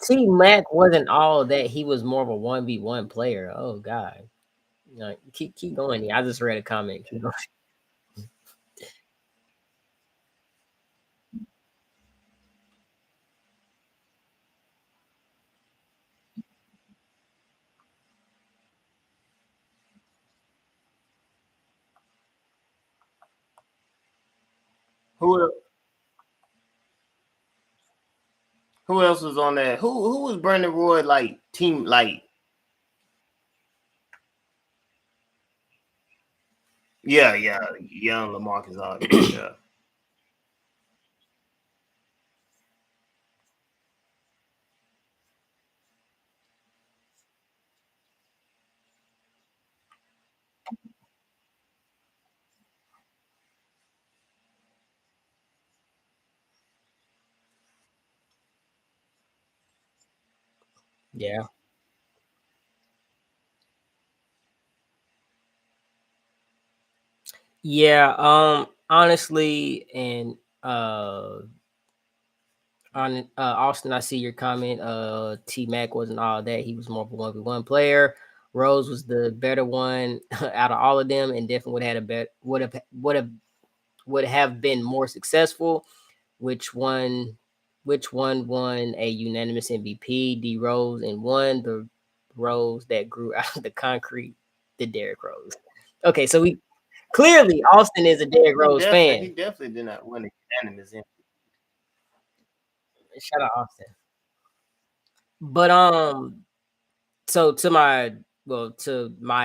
[SPEAKER 1] T Mac wasn't all that. He was more of a 1v1 player. Oh God. Keep going here. I just read a comment. Keep going.
[SPEAKER 2] Who who else was on that? Who was Brandon Roy like team like? Yeah, yeah, young Lamarcus Aldridge. Yeah,
[SPEAKER 1] Yeah. Yeah. Honestly, and on Austin, I see your comment. T Mac wasn't all that. He was more of a 1v1 player. Rose was the better one out of all of them, and definitely would have had a bet would have been more successful. Which one? Which one won a unanimous MVP? D Rose, and won the Rose that grew out of the concrete. The Derrick Rose. Okay, so we clearly Austin is a Derrick Rose
[SPEAKER 2] he
[SPEAKER 1] fan.
[SPEAKER 2] definitely did not win a unanimous.
[SPEAKER 1] Shout out Austin. But so to my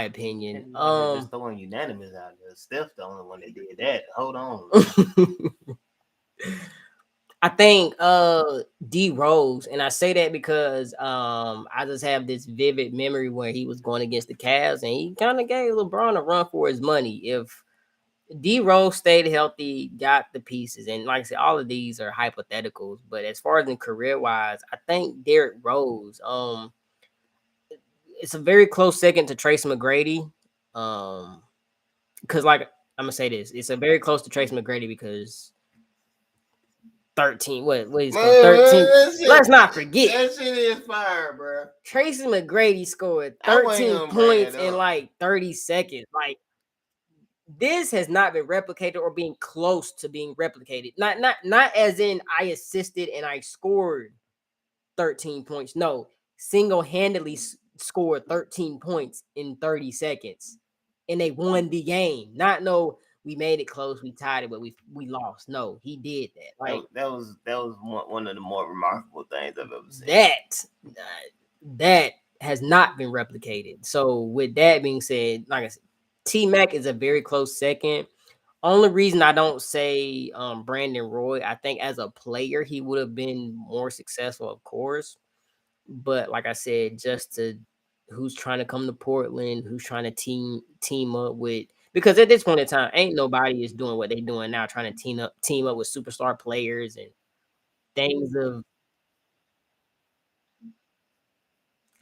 [SPEAKER 1] opinion,
[SPEAKER 2] Just throwing unanimous out there. Steph's the only one that did that. Hold on.
[SPEAKER 1] I think D Rose, and I say that because I just have this vivid memory where he was going against the Cavs and he kind of gave LeBron a run for his money. If D Rose stayed healthy, got the pieces, and like I said, all of these are hypotheticals, but as far as in career wise, I think Derrick Rose, it's a very close second to Tracy McGrady. Because like I'm gonna say this, it's a very close to Tracy McGrady because 13. What he's going 13. Let's not forget.
[SPEAKER 2] That shit is fire, bro.
[SPEAKER 1] Tracy McGrady scored 13 points in like 30 seconds. Like this has not been replicated or being close to being replicated. Not as in I assisted and I scored 13 points. No, single-handedly scored 13 points in 30 seconds. And they won the game. Not no we made it close, we tied it, but we lost. No, he did that. Like
[SPEAKER 2] That was one of the more remarkable things I've ever seen.
[SPEAKER 1] that has not been replicated. So with that being said, like I said, T Mac is a very close second. Only reason I don't say Brandon Roy, I think as a player he would have been more successful, of course. But like I said, just to who's trying to come to Portland, who's trying to team up with, because at this point in time, ain't nobody is doing what they doing now, trying to team up with superstar players and things of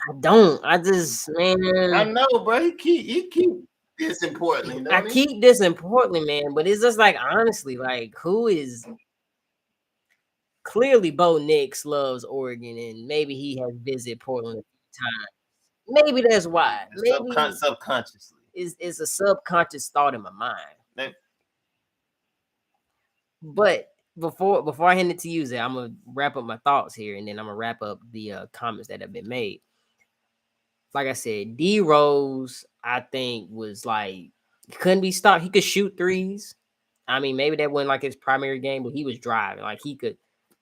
[SPEAKER 1] I don't. I just
[SPEAKER 2] I
[SPEAKER 1] man,
[SPEAKER 2] know, bro. He keep this in Portland,
[SPEAKER 1] I
[SPEAKER 2] don't he?
[SPEAKER 1] keep this in Portland, man, but it's just like honestly, like who is clearly Bo Nix loves Oregon and maybe he has visited Portland a few times. Maybe that's why. Maybe
[SPEAKER 2] Subconsciously.
[SPEAKER 1] it's a subconscious thought in my mind.
[SPEAKER 2] That,
[SPEAKER 1] But before I hand it to you, Zay, I'm gonna wrap up my thoughts here, and then I'm gonna wrap up the comments that have been made. Like I said, D Rose, I think was like couldn't be stopped. He could shoot threes. I mean, maybe that wasn't like his primary game, but he was driving. Like he could,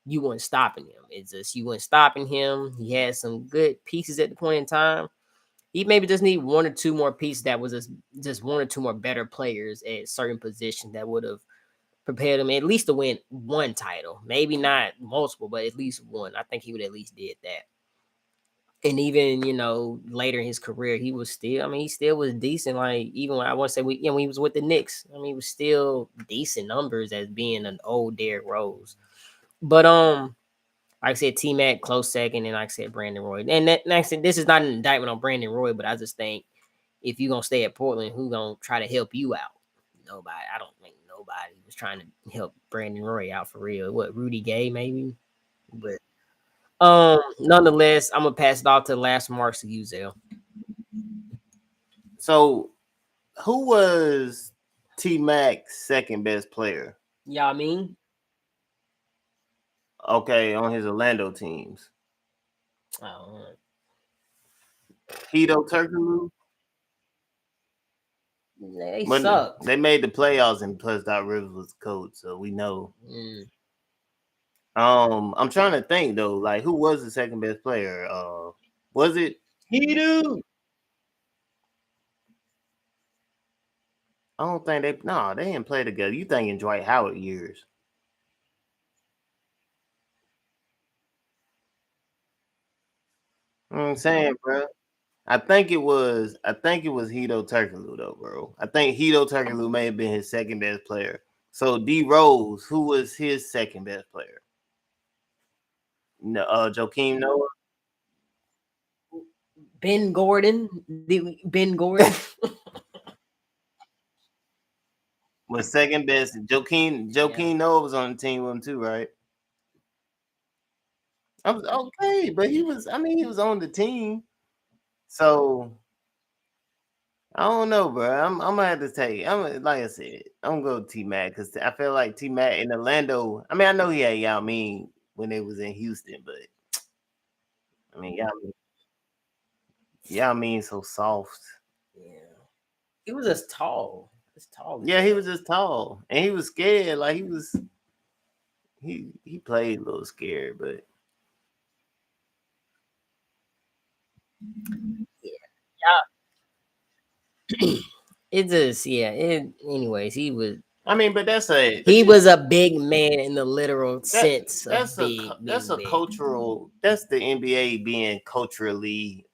[SPEAKER 1] you weren't stopping him. It's just you weren't stopping him. He had some good pieces at the point in time. He maybe just need one or two more pieces that was just one or two more better players at certain positions that would have prepared him at least to win one title. Maybe not multiple, but at least one. I think he would at least did that. And even later in his career, he was still. I mean, he still was decent. Like even when I want to say when he was with the Knicks, I mean, he was still decent numbers as being an old Derrick Rose. But like I said, T Mac close second, and like I said, Brandon Roy. And like I said, this is not an indictment on Brandon Roy, but I just think if you're gonna stay at Portland, who gonna try to help you out? Nobody. I don't think nobody was trying to help Brandon Roy out for real. What, Rudy Gay maybe? But nonetheless, I'm gonna pass it off to the last remarks to you, Zell.
[SPEAKER 2] so who was T Mac's second best player?
[SPEAKER 1] Y'all mean?
[SPEAKER 2] Okay, on his Orlando teams.
[SPEAKER 1] Oh,
[SPEAKER 2] Hedo Turkoglu.
[SPEAKER 1] they
[SPEAKER 2] But
[SPEAKER 1] sucked.
[SPEAKER 2] they made the playoffs and plus Doc Rivers was coach, so we know.
[SPEAKER 1] Mm.
[SPEAKER 2] I'm trying to think though, like who was the second best player? Was it Hedo? I don't think they didn't play together. You thinking Dwight Howard years. You know what I'm saying, bro. I think it was Hedo Turkoglu though, bro. I think Hedo Turkoglu may have been his second best player. So D Rose, who was his second best player? No, Joakim Noah
[SPEAKER 1] Ben Gordon, Ben Gordon.
[SPEAKER 2] was second best. Joakim
[SPEAKER 1] Yeah,
[SPEAKER 2] Joakim Noah was on the team with him too, right? I was okay, but he was. I mean, he was on the team. So I don't know, bro. I'm gonna have to take. Like I said, I'm gonna go T Mac because I feel like T Mac in Orlando. I mean, I know he had Yao Ming when they was in Houston, but I mean, Yao Ming so soft.
[SPEAKER 1] yeah. He was just tall. As tall as
[SPEAKER 2] Yeah, he
[SPEAKER 1] hell.
[SPEAKER 2] was just tall and he was scared. Like he played a little scared, but
[SPEAKER 1] Yeah. It just anyways,
[SPEAKER 2] I mean, but
[SPEAKER 1] he was a big man in the literal
[SPEAKER 2] that
[SPEAKER 1] sense of
[SPEAKER 2] that's a
[SPEAKER 1] big,
[SPEAKER 2] that's
[SPEAKER 1] being
[SPEAKER 2] a
[SPEAKER 1] big.
[SPEAKER 2] cultural. That's the NBA being culturally.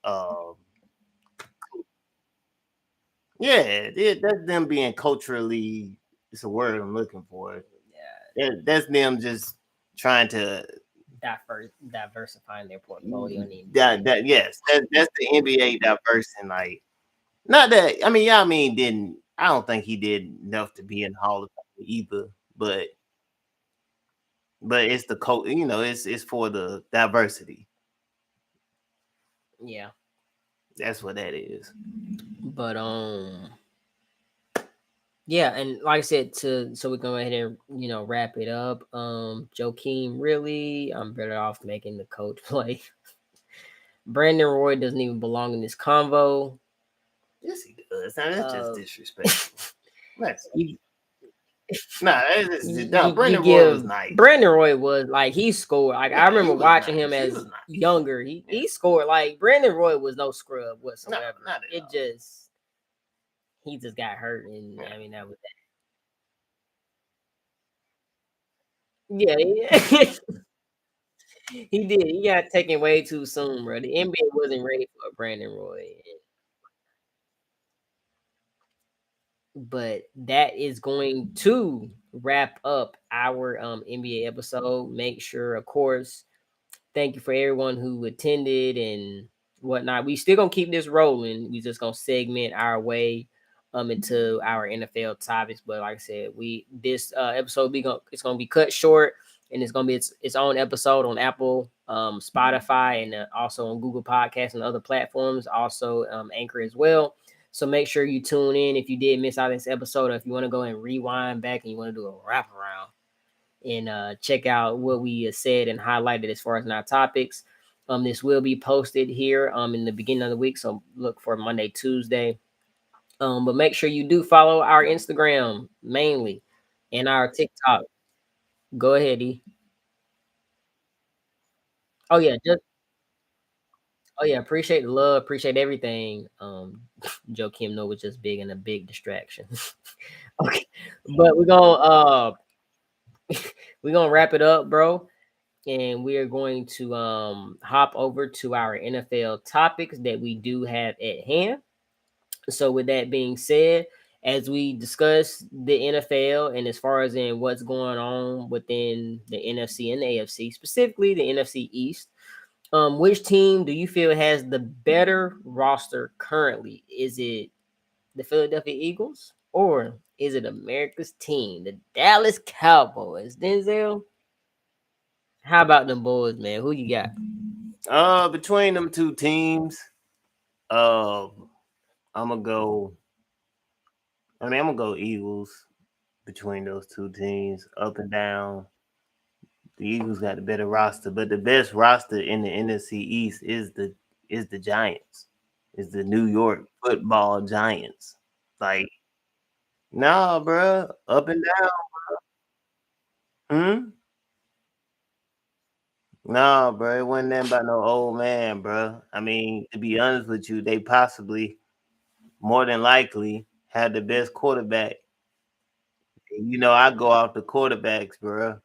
[SPEAKER 2] Yeah, that's them being culturally. It's a word I'm looking for.
[SPEAKER 1] Yeah,
[SPEAKER 2] That's them just trying to.
[SPEAKER 1] diversifying their portfolio in the NBA.
[SPEAKER 2] That yes, that's the NBA diverse and like not that. I mean, yeah, I mean, didn't. I don't think he did enough to be in the Hall of Fame either. But it's the cult. It's for the diversity.
[SPEAKER 1] Yeah.
[SPEAKER 2] That's what that is.
[SPEAKER 1] But yeah, and like I said, so we can go ahead and wrap it up. Joakim, really, I'm better off making the coach play. Brandon Roy doesn't even belong in this convo.
[SPEAKER 2] Yes, he does. Now, that's just
[SPEAKER 1] Uh,
[SPEAKER 2] disrespectful. That's
[SPEAKER 1] you
[SPEAKER 2] Nah, it's just, no.
[SPEAKER 1] You
[SPEAKER 2] Brendan Roy was
[SPEAKER 1] give
[SPEAKER 2] nice.
[SPEAKER 1] Brandon Roy was like he scored. Like I
[SPEAKER 2] Yeah, he
[SPEAKER 1] remember
[SPEAKER 2] was
[SPEAKER 1] watching him
[SPEAKER 2] nice. He was
[SPEAKER 1] as
[SPEAKER 2] nice.
[SPEAKER 1] younger. He
[SPEAKER 2] Yeah.
[SPEAKER 1] he scored like Brandon Roy was no scrub
[SPEAKER 2] No,
[SPEAKER 1] whatsoever.
[SPEAKER 2] not at
[SPEAKER 1] It
[SPEAKER 2] all.
[SPEAKER 1] just he just got hurt, and
[SPEAKER 2] Yeah.
[SPEAKER 1] I mean that was that. Yeah, he, he did. He got taken way too soon, bro. The NBA wasn't ready for Brandon Roy. But that is going to wrap up our NBA episode. Make sure, of course, thank you for everyone who attended and whatnot. We still gonna keep this rolling. We just gonna segment our way into our NFL topics. But like I said, we this episode it's gonna be cut short, and it's gonna be its own episode on Apple, Spotify, and also on Google Podcasts and other platforms, also Anchor as well. So make sure you tune in if you did miss out this episode, or if you want to go and rewind back and you want to do a wraparound and check out what we said and highlighted as far as in our topics. This will be posted here in the beginning of the week, so look for Monday, Tuesday. But make sure you do follow our Instagram mainly and our TikTok. Go ahead, E. Oh yeah, just oh yeah, appreciate the love, appreciate everything. Joe Kim No was just big and a big distraction. Okay, but we're gonna wrap it up, bro. And we are going to hop over to our NFL topics that we do have at hand. So, with that being said, as we discuss the NFL and as far as in what's going on within the NFC and the AFC, specifically the NFC East, which team do you feel has the better roster currently? Is it the Philadelphia Eagles or is it America's team, the Dallas Cowboys? Denzel, how about them boys, man? Who you got?
[SPEAKER 2] Between them two teams, I'm gonna go. I'm gonna go Eagles. Between those two teams, up and down, the Eagles got the better roster, but the best roster in the NFC East is the Giants. Is the New York Football Giants. Like, nah, bro, up and down. Hmm? Nah, bro, it wasn't nothing about no old man, bro. I mean, to be honest with you, they possibly, more than likely, had the best quarterback. You know, I go off the quarterbacks, bro.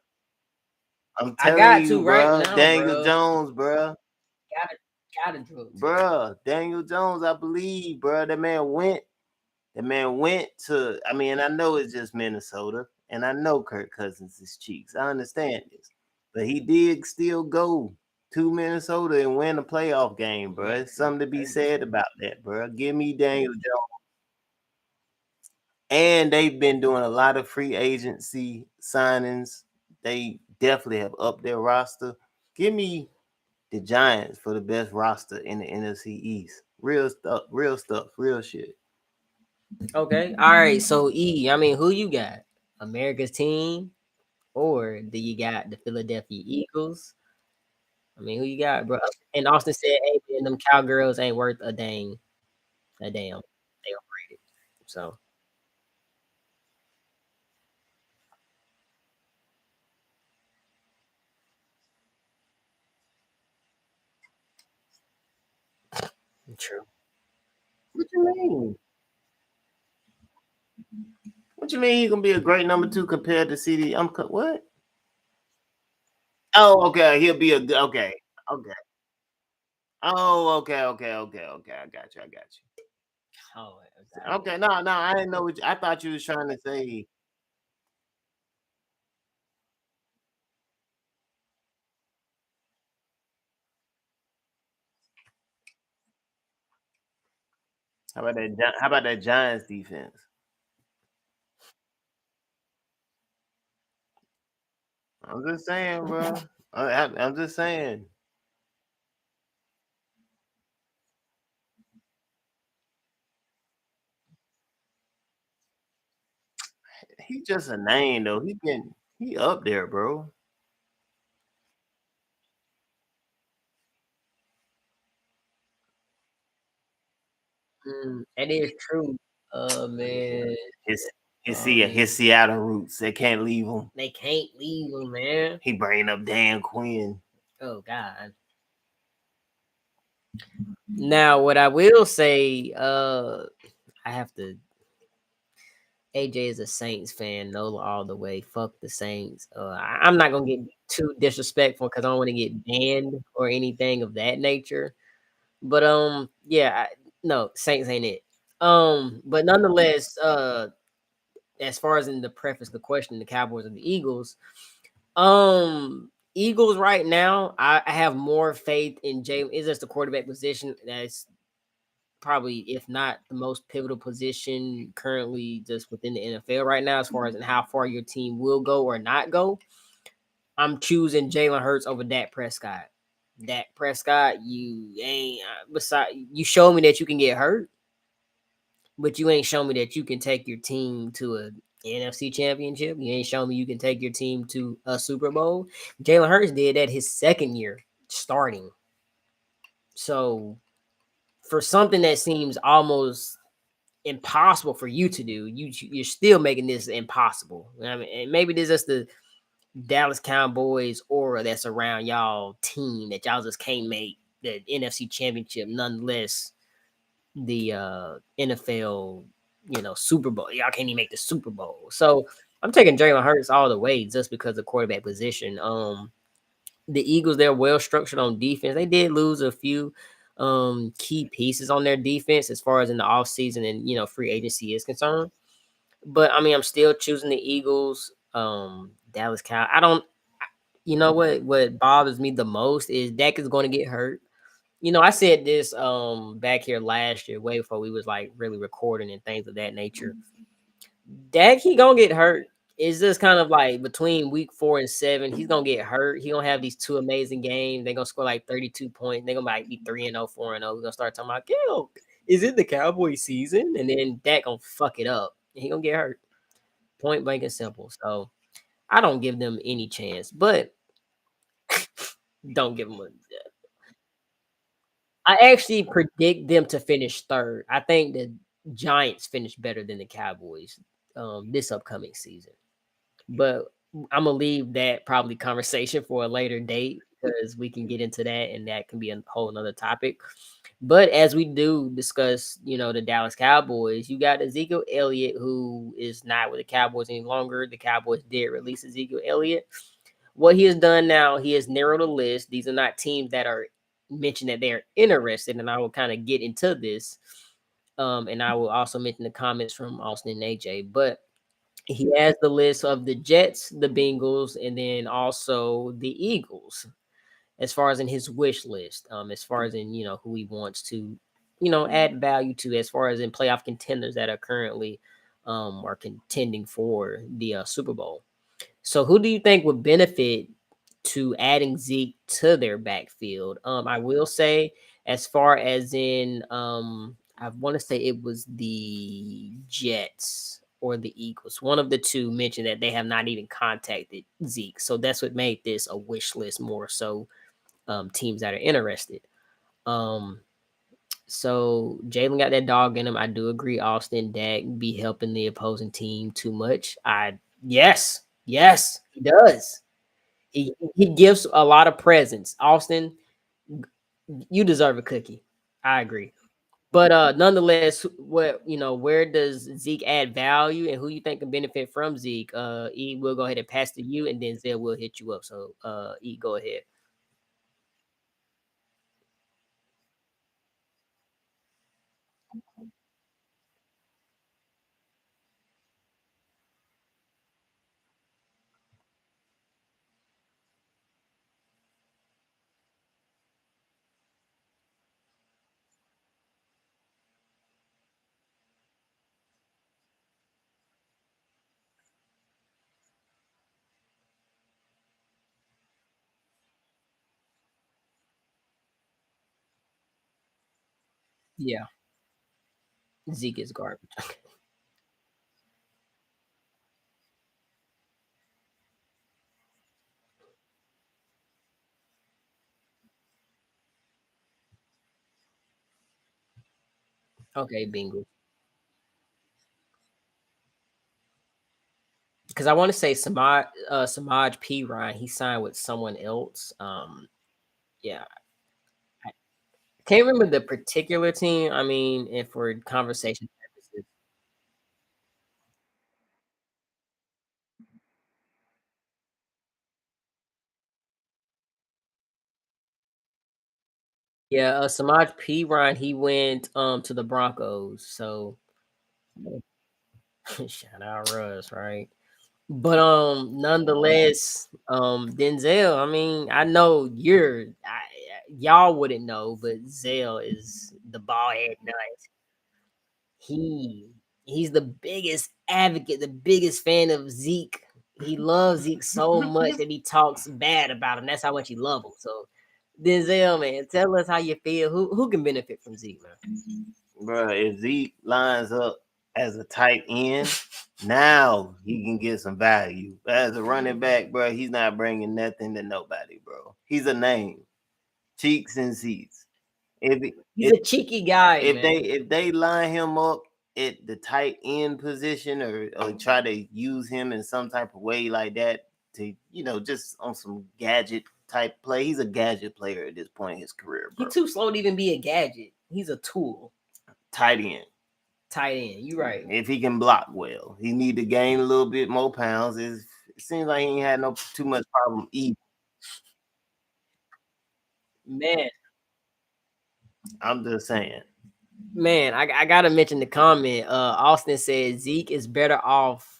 [SPEAKER 2] I'm
[SPEAKER 1] I
[SPEAKER 2] telling
[SPEAKER 1] got
[SPEAKER 2] you,
[SPEAKER 1] to right
[SPEAKER 2] bro.
[SPEAKER 1] now,
[SPEAKER 2] Daniel
[SPEAKER 1] bro.
[SPEAKER 2] Jones, bro.
[SPEAKER 1] Gotta drill to it.
[SPEAKER 2] Bruh, Daniel Jones, I believe, bruh. That man went to, I mean, I know it's just Minnesota, and I know Kirk Cousins is cheeks. I understand this. But he did still go to Minnesota and win a playoff game, bruh. It's something to be said about that, bruh. Give me Daniel Jones. And they've been doing a lot of free agency signings. They definitely have upped their roster. Give me the Giants for the best roster in the NFC East. Real stuff, real shit.
[SPEAKER 1] Okay. All right. So E, I mean, who you got? America's team, or do you got the Philadelphia Eagles? I mean, who you got, bro? And Austin said, "Hey, man, them cowgirls ain't worth a dang, a damn. They overrated." So true.
[SPEAKER 2] What you mean? What you mean he gonna be a great number two compared to CD? What? Oh, okay. He'll be okay. Oh, okay. I got you. I got you.
[SPEAKER 1] Oh,
[SPEAKER 2] Okay, no, I didn't know I thought you was trying to say. How about that Giants defense? I'm just saying, bro. I'm just saying. He just a name though. He up there, bro.
[SPEAKER 1] that is true. Man.
[SPEAKER 2] His his Seattle roots. They can't leave him.
[SPEAKER 1] They can't leave him, man.
[SPEAKER 2] He bringing up Dan Quinn.
[SPEAKER 1] Oh God. Now, what I will say, I have to. AJ is a Saints fan, no, all the way. Fuck the Saints. I'm not gonna get too disrespectful because I don't want to get banned or anything of that nature. But yeah, no, Saints ain't it. But nonetheless, as far as in the preface, the question, the Cowboys and the Eagles. Eagles right now, I have more faith in Jalen. Is just the quarterback position that's probably, if not the most pivotal position currently just within the NFL right now, as far as in how far your team will go or not go. I'm choosing Jalen Hurts over Dak Prescott. Dak Prescott, you ain't beside. You show me that you can get hurt, but you ain't show me that you can take your team to a NFC championship. You ain't show me you can take your team to a Super Bowl. Jalen Hurts did that his second year starting. So for something that seems almost impossible for you to do, you're still making this impossible. I mean, and maybe this is the Dallas Cowboys aura that's around y'all team that y'all just can't make the NFC championship, nonetheless the NFL, Super Bowl. Y'all can't even make the Super Bowl. So I'm taking Jalen Hurts all the way just because of quarterback position. The Eagles, they're well structured on defense. They did lose a few key pieces on their defense as far as in the offseason and free agency is concerned. But I mean, I'm still choosing the Eagles. Dallas Cow. I don't. You know what bothers me the most is Dak is going to get hurt. I said this back here last year, way before we was like really recording and things of that nature. Dak, he gonna get hurt. It's just kind of like between week 4 and 7, he's gonna get hurt. He gonna have these two amazing games. They're gonna score like 32 points. They're gonna like be 3-0, 4-0. We're gonna start talking about, yo, is it the Cowboy season? And then Dak gonna fuck it up. And he gonna get hurt. Point blank and simple. So I don't give them any chance, but don't give them a. I actually predict them to finish third. I think the Giants finish better than the Cowboys this upcoming season. But I'm gonna leave that probably conversation for a later date because we can get into that and that can be a whole nother topic. But as we do discuss, the Dallas Cowboys, you got Ezekiel Elliott, who is not with the Cowboys any longer. The Cowboys did release Ezekiel Elliott. What he has done now, he has narrowed the list. These are not teams that are mentioned that they're interested, and I will kind of get into this. And I will also mention the comments from Austin and AJ. But he has the list of the Jets, the Bengals, and then also the Eagles as far as in his wish list, as far as in who he wants to, add value to, as far as in playoff contenders that are currently are contending for the Super Bowl. So who do you think would benefit to adding Zeke to their backfield? I will say, as far as in, I want to say it was the Jets or the Eagles. One of the two mentioned that they have not even contacted Zeke. So that's what made this a wish list more so teams that are interested. Um, so Jalen got that dog in him. I do agree. Austin Dak be helping the opposing team too much. Yes, he does. He gives a lot of presents. Austin, you deserve a cookie. I agree. But nonetheless, where does Zeke add value and who you think can benefit from Zeke? E will go ahead and pass to you and then Zell will hit you up. So E, go ahead. Yeah, Zeke is garbage. Okay, Bengals. because I want to say Samaj P. Ryan, he signed with someone else. Yeah, I can't remember the particular team. I mean, if for conversation purposes, yeah, Samaj P. Ryan, he went to the Broncos. So shout out Russ, right? But nonetheless, Denzel, I mean, I know y'all wouldn't know, but Zell is the ball head nut. He he's the biggest advocate, the biggest fan of Zeke. He loves Zeke so much that he talks bad about him. That's how much he loves him. So Denzel, man, tell us how you feel. Who can benefit from Zeke, man?
[SPEAKER 2] Bro, if Zeke lines up as a tight end, now he can get some value. As a running back, bro, he's not bringing nothing to nobody, bro. He's a name, cheeks and seats. If
[SPEAKER 1] He's
[SPEAKER 2] if
[SPEAKER 1] a cheeky guy,
[SPEAKER 2] if
[SPEAKER 1] man.
[SPEAKER 2] they line him up at the tight end position or try to use him in some type of way like that to just on some gadget type play, he's a gadget player at this point in his career,
[SPEAKER 1] He
[SPEAKER 2] bro.
[SPEAKER 1] too slow to even be a gadget. He's a tool.
[SPEAKER 2] Tight end.
[SPEAKER 1] Tight end. You right.
[SPEAKER 2] If he can block well, he need to gain a little bit more pounds. It seems like he ain't had no too much problem eating.
[SPEAKER 1] Man,
[SPEAKER 2] I'm just saying.
[SPEAKER 1] man, I gotta mention the comment. Austin said Zeke is better off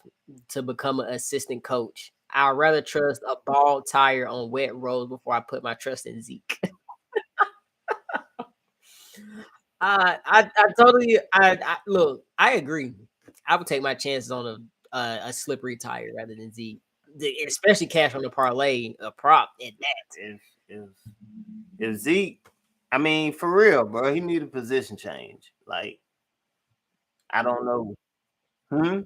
[SPEAKER 1] to become an assistant coach. I'd rather trust a bald tire on wet roads before I put my trust in Zeke. I totally I look. I agree. I would take my chances on a slippery tire rather than Zeke, especially cash on the parlay, a prop at that.
[SPEAKER 2] If Zeke, I mean for real, bro, he need a position change. Like I don't know. Hmm?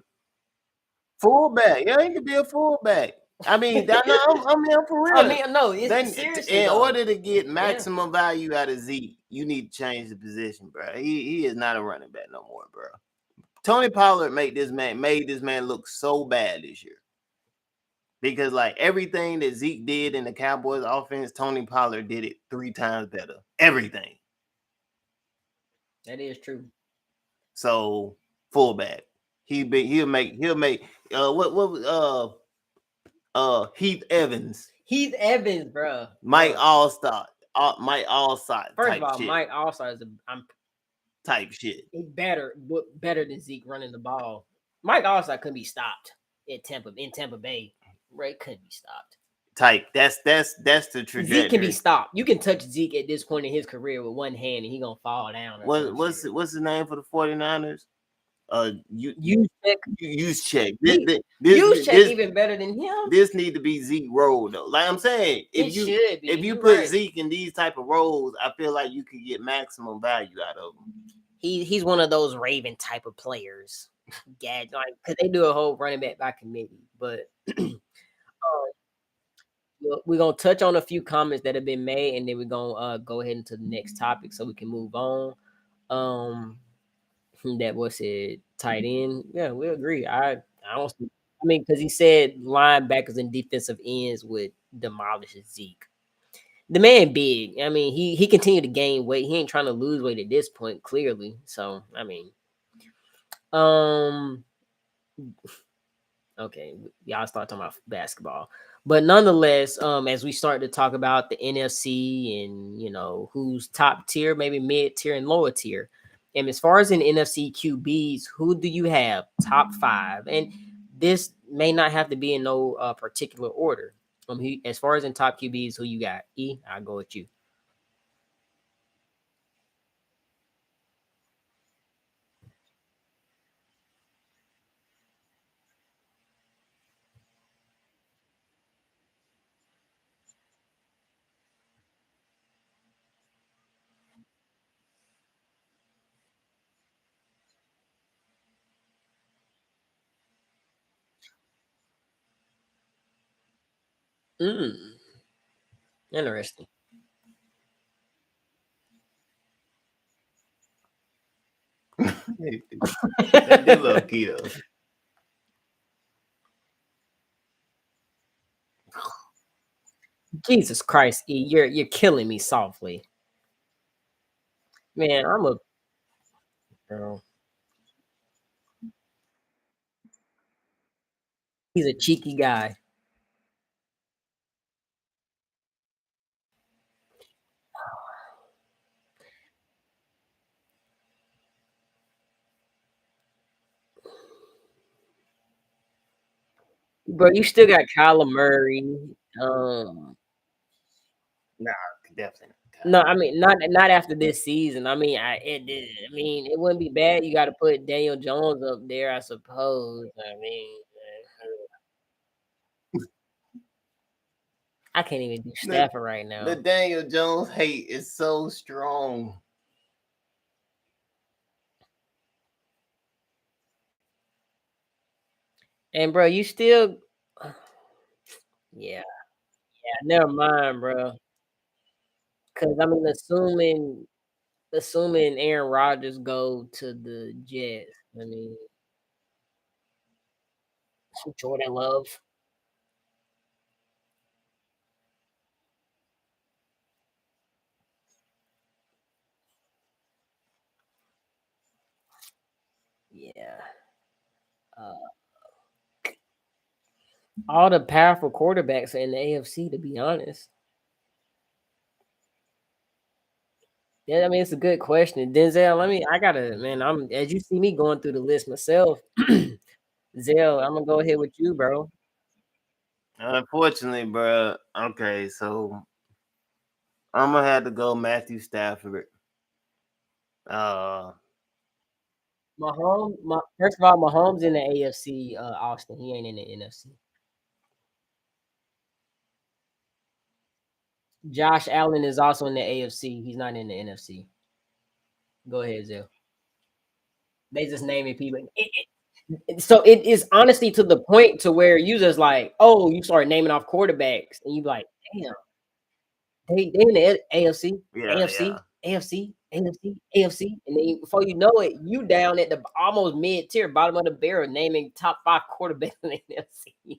[SPEAKER 2] Fullback, yeah, he could be a fullback. I mean, I'm for
[SPEAKER 1] I
[SPEAKER 2] real.
[SPEAKER 1] mean, no,
[SPEAKER 2] Then,
[SPEAKER 1] seriously
[SPEAKER 2] in
[SPEAKER 1] though.
[SPEAKER 2] order to get
[SPEAKER 1] Yeah,
[SPEAKER 2] maximum value out of Zeke, you need to change the position, bro. He is not a running back no more, bro. Tony Pollard made this man look so bad this year because like everything that Zeke did in the Cowboys offense, Tony Pollard did it 3 times better. Everything.
[SPEAKER 1] that is true.
[SPEAKER 2] So fullback, he'll make what Heath Evans,
[SPEAKER 1] Heath Evans, bro,
[SPEAKER 2] Mike
[SPEAKER 1] bro.
[SPEAKER 2] Allstott, Mike Allstott
[SPEAKER 1] First of
[SPEAKER 2] type
[SPEAKER 1] all,
[SPEAKER 2] shit,
[SPEAKER 1] Mike Allstar is I'm
[SPEAKER 2] type shit.
[SPEAKER 1] he better than Zeke running the ball. Mike Allstar couldn't be stopped in Tampa Bay. Right, couldn't be stopped.
[SPEAKER 2] Type. That's the
[SPEAKER 1] Zeke can be
[SPEAKER 2] trajectory.
[SPEAKER 1] stopped. You can touch Zeke at this point in his career with one hand, and he gonna fall down or some shit.
[SPEAKER 2] What's his name for the 49ers? You
[SPEAKER 1] You check,
[SPEAKER 2] use check.
[SPEAKER 1] use check even better than him.
[SPEAKER 2] This need to be Zeke role though. Like I'm saying,
[SPEAKER 1] It should be.
[SPEAKER 2] if you
[SPEAKER 1] You
[SPEAKER 2] put
[SPEAKER 1] right.
[SPEAKER 2] Zeke in these type of roles, I feel like you could get maximum value out of him.
[SPEAKER 1] He's one of those Raven type of players. Yeah, like because they do a whole running back by committee. But we're gonna touch on a few comments that have been made, and then we're gonna go ahead into the next topic so we can move on. Um, that was said tight end. Yeah, we agree. I don't. I mean, because he said linebackers and defensive ends would demolish Zeke. The man big. I mean, he continued to gain weight. He ain't trying to lose weight at this point, clearly. So I mean, um, okay, y'all start talking about basketball. But nonetheless, as we start to talk about the NFC and who's top tier, maybe mid tier and lower tier. And as far as in NFC QBs, who do you have top five? And this may not have to be in no particular order. As far as in top QBs, who you got? I'll go with you. Mm, interesting.
[SPEAKER 2] That low key though.
[SPEAKER 1] Jesus Christ, E, you're killing me softly, man. I'm a girl. He's a cheeky guy, bro. You still got Kyler Murray. Um,
[SPEAKER 2] Nah, definitely not
[SPEAKER 1] no,
[SPEAKER 2] Kyler
[SPEAKER 1] I
[SPEAKER 2] Murray.
[SPEAKER 1] mean not after this season. I mean, I mean, it wouldn't be bad. You got to put Daniel Jones up there, I suppose. I mean, I can't even do
[SPEAKER 2] The
[SPEAKER 1] Stafford right
[SPEAKER 2] the
[SPEAKER 1] now.
[SPEAKER 2] Daniel Jones hate is so strong.
[SPEAKER 1] And bro, you still, yeah, yeah. Never mind, bro. Because I mean, assuming Aaron Rodgers go to the Jets. I mean, Jordan Love. Yeah. Uh, all the powerful quarterbacks are in the AFC, to be honest. Yeah, I mean, it's a good question. Denzel, I gotta, man, as you see me going through the list myself, Zell, I'm gonna go ahead with you, bro.
[SPEAKER 2] Unfortunately, bro. Okay, so I'm gonna have to go Matthew Stafford. Uh,
[SPEAKER 1] First of all, Mahomes in the AFC, Austin. He ain't in the NFC. Josh Allen is also in the AFC. He's not in the NFC. Go ahead, Zell. They just naming people. So it is honestly to the point to where you just like, oh, you start naming off quarterbacks, and you be like, damn, they in the AFC,
[SPEAKER 2] yeah, yeah.
[SPEAKER 1] AFC, AFC, AFC, AFC, and then before you know it, you down at the almost mid tier, bottom of the barrel, naming top five quarterbacks in the NFC.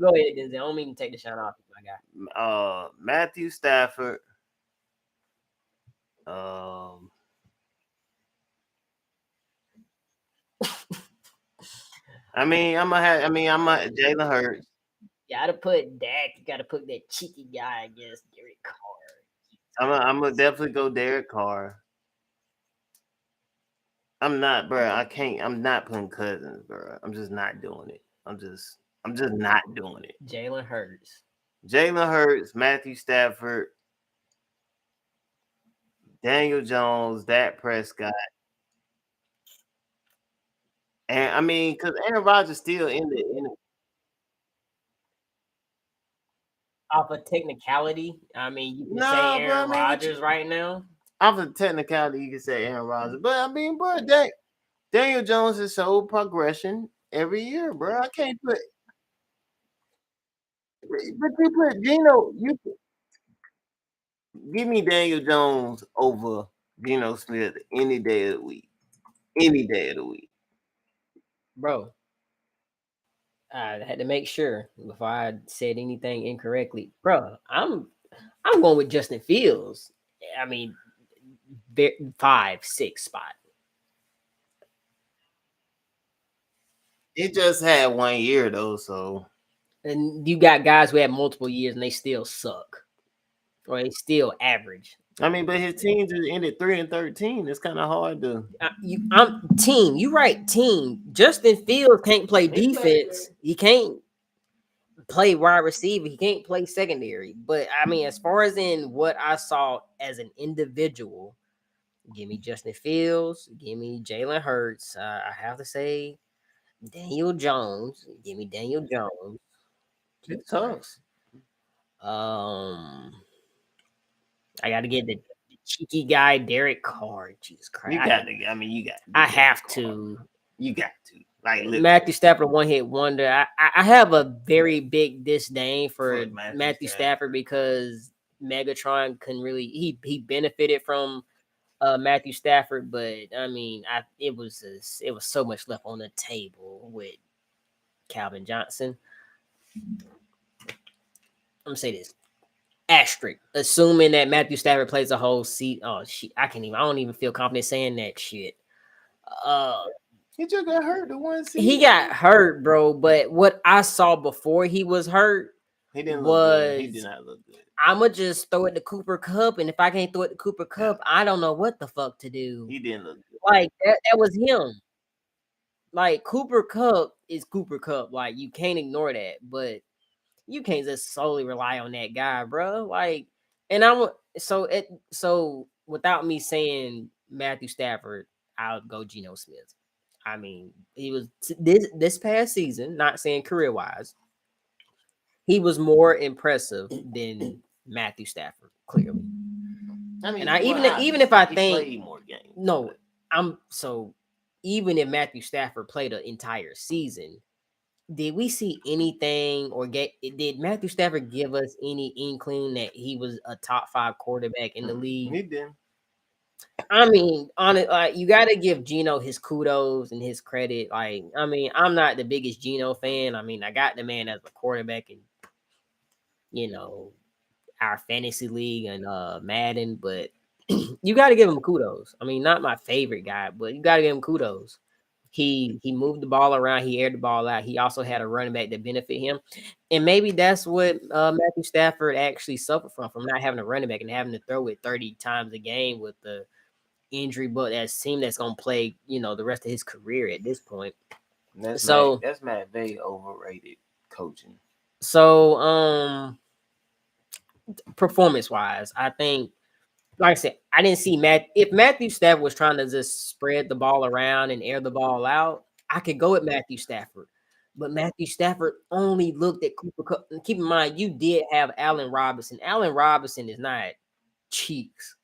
[SPEAKER 1] Go ahead, Denzel. I don't mean to take the shine off you, my guy.
[SPEAKER 2] Matthew Stafford. Um, I'm a Jalen Hurts.
[SPEAKER 1] You gotta put Dak. You gotta put that cheeky guy against Derek Carr.
[SPEAKER 2] I'm gonna definitely go Derek Carr. I'm not, bro. I can't. I'm not putting Cousins, bro. I'm just not doing it. I'm just not doing it.
[SPEAKER 1] Jalen Hurts.
[SPEAKER 2] Jalen Hurts, Matthew Stafford, Daniel Jones, Dak Prescott, and I mean, because Aaron Rodgers still in the
[SPEAKER 1] Off a technicality, I mean, you can say
[SPEAKER 2] no, bro. I
[SPEAKER 1] Aaron
[SPEAKER 2] mean, what you
[SPEAKER 1] Rodgers right now.
[SPEAKER 2] off of technicality, you can say Aaron Rodgers, but I mean, bro, Daniel Jones has showed progression every year, bro. I can't put, but you put Geno. You give me Daniel Jones over Geno Smith any day of the week. Any day of the week.
[SPEAKER 1] Bro, I had to make sure before I said anything incorrectly. Bro, I'm going with Justin Fields. I mean, 5, 6 spot.
[SPEAKER 2] It just had 1 year though, so
[SPEAKER 1] And you got guys who had multiple years and they still suck. Or they still average.
[SPEAKER 2] I mean, but his team just ended 3-13. It's kind of hard to.
[SPEAKER 1] I'm team. You right, team. Justin Fields can't play
[SPEAKER 2] He played great.
[SPEAKER 1] defense. He can't play wide receiver. He can't play secondary. But I mean, as far as in what I saw as an individual, give me Justin Fields. Give me Jalen Hurts. I have to say Daniel Jones. Give me Daniel Jones.
[SPEAKER 2] It's
[SPEAKER 1] Jesus
[SPEAKER 2] tough.
[SPEAKER 1] Christ. Um, I got to get the cheeky guy Derek Carr. Jesus Christ.
[SPEAKER 2] You got to. I mean, you got to.
[SPEAKER 1] I have to.
[SPEAKER 2] You got to. Like
[SPEAKER 1] Matthew
[SPEAKER 2] literally.
[SPEAKER 1] Stafford one hit wonder. I have a very big disdain for
[SPEAKER 2] For Matthew
[SPEAKER 1] Matthew Stafford
[SPEAKER 2] Stafford.
[SPEAKER 1] because Megatron can really he benefited from Matthew Stafford, but I mean it was so much left on the table with Calvin Johnson. I'm gonna say this. Asterisk. Assuming that Matthew Stafford plays a whole seat. Oh shit, I can't even. I don't even feel confident saying that shit. Uh,
[SPEAKER 2] He just got hurt the one
[SPEAKER 1] he
[SPEAKER 2] season.
[SPEAKER 1] got hurt, bro. But what I saw before he was hurt
[SPEAKER 2] He didn't look good. He did
[SPEAKER 1] was
[SPEAKER 2] not look good.
[SPEAKER 1] I'ma just throw it to Cooper Cup, and if I can't throw it to Cooper
[SPEAKER 2] Yeah,
[SPEAKER 1] Cup, I don't know what the fuck to do.
[SPEAKER 2] he didn't look good.
[SPEAKER 1] Like that was him. Like Cooper Cup is Cooper Cup. Like you can't ignore that, but you can't just solely rely on that guy, bro. Like, and so without me saying Matthew Stafford, I'll go Geno Smith. I mean, he was this past season, not saying career wise, he was more impressive than Matthew Stafford, clearly.
[SPEAKER 2] I
[SPEAKER 1] And
[SPEAKER 2] mean,
[SPEAKER 1] I
[SPEAKER 2] well,
[SPEAKER 1] even if I
[SPEAKER 2] he
[SPEAKER 1] think
[SPEAKER 2] played more games.
[SPEAKER 1] no,
[SPEAKER 2] But
[SPEAKER 1] I'm so even if Matthew Stafford played an entire season, did we see anything or get did Matthew Stafford give us any inkling that he was a top 5 quarterback in the league?
[SPEAKER 2] he didn't.
[SPEAKER 1] I mean, on it, like you got to give Gino his kudos and his credit. Like, I mean, I'm not the biggest Gino fan. I mean, I got the man as a quarterback in you know our fantasy league and Madden, but you got to give him kudos. I mean, not my favorite guy, but you got to give him kudos. He moved the ball around. He aired the ball out. He also had a running back that benefit him, and maybe that's what Matthew Stafford actually suffered from not having a running back and having to throw it 30 times a game with the injury. But that team that's gonna play, the rest of his career at this point. So
[SPEAKER 2] That's Matt Vay overrated coaching.
[SPEAKER 1] so performance wise, I think like I said, I didn't see if Matthew Stafford was trying to just spread the ball around and air the ball out, I could go with Matthew Stafford. But Matthew Stafford only looked at Cooper Kupp. And keep in mind, you did have Allen Robinson. Allen Robinson is not cheeks,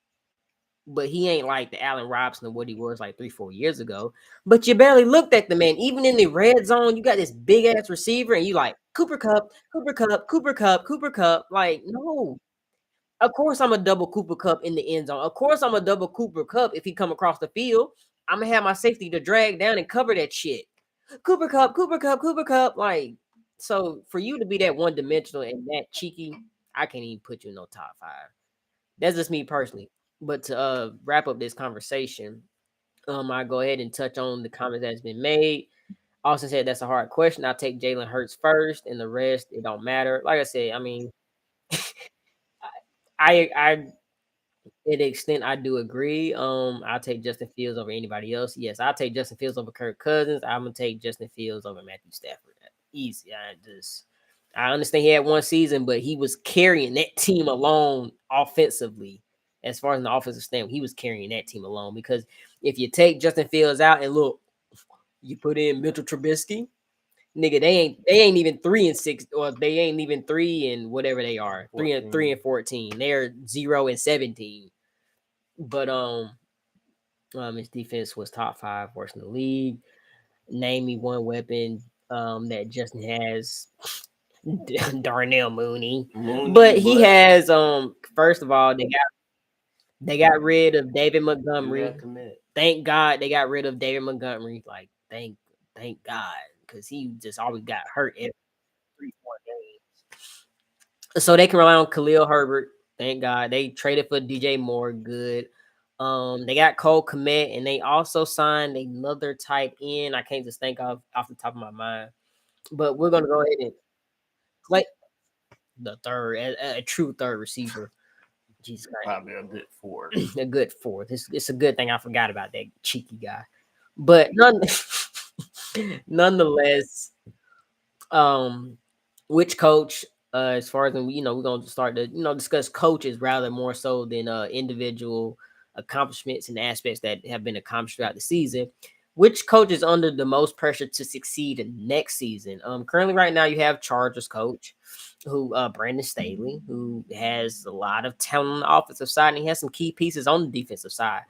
[SPEAKER 1] but he ain't like the Allen Robinson of what he was like 3, 4 years ago. But you barely looked at the man. Even in the red zone, you got this big ass receiver, and you like Cooper Kupp, Cooper Kupp, Cooper Kupp, Cooper Kupp. Like, no, of course, I'm a double Cooper Cup in the end zone. Of course, I'm a double Cooper Cup if he come across the field. I'm gonna have my safety to drag down and cover that shit. Cooper Cup, Cooper Cup, Cooper Cup. Like, so for you to be that one dimensional and that cheeky, I can't even put you in no top 5. That's just me personally. But to wrap up this conversation, I go ahead and touch on the comments that's been made. Austin said that's a hard question. I'll take Jalen Hurts first, and the rest it don't matter. Like I said, I mean, I to the extent I do agree. I'll take Justin Fields over anybody else. Yes, I'll take Justin Fields over Kirk Cousins. I'm gonna take Justin Fields over Matthew Stafford. Easy. I understand he had one season, but he was carrying that team alone offensively. As far as an offensive stand, he was carrying that team alone. Because if you take Justin Fields out and look, you put in Mitchell Trubisky, nigga, they ain't even 3-6, or they ain't even 3 and whatever they are. 3-14. They're 0-17. But his defense was top 5 worst in the league. Name me one weapon that Justin has. Darnell Mooney. But he has first of all, they got rid of David Montgomery. Thank God they got rid of David Montgomery. Like thank God, because he just always got hurt every 3, 4 games. So they can rely on Khalil Herbert. Thank God. They traded for DJ Moore. Good. They got Cole Kmet, and they also signed another tight end. I can't just think of off the top of my mind. But we're gonna go ahead and play the third, a true third receiver. Jesus Christ.
[SPEAKER 2] Probably a good 4.
[SPEAKER 1] A good fourth. It's a good thing I forgot about that cheeky guy. But nonetheless, um, which coach, as far as we're gonna start to discuss coaches rather more so than individual accomplishments and aspects that have been accomplished throughout the season. Which coach is under the most pressure to succeed in next season? Currently right now you have Chargers coach who Brandon Staley, who has a lot of talent on the offensive side, and he has some key pieces on the defensive side.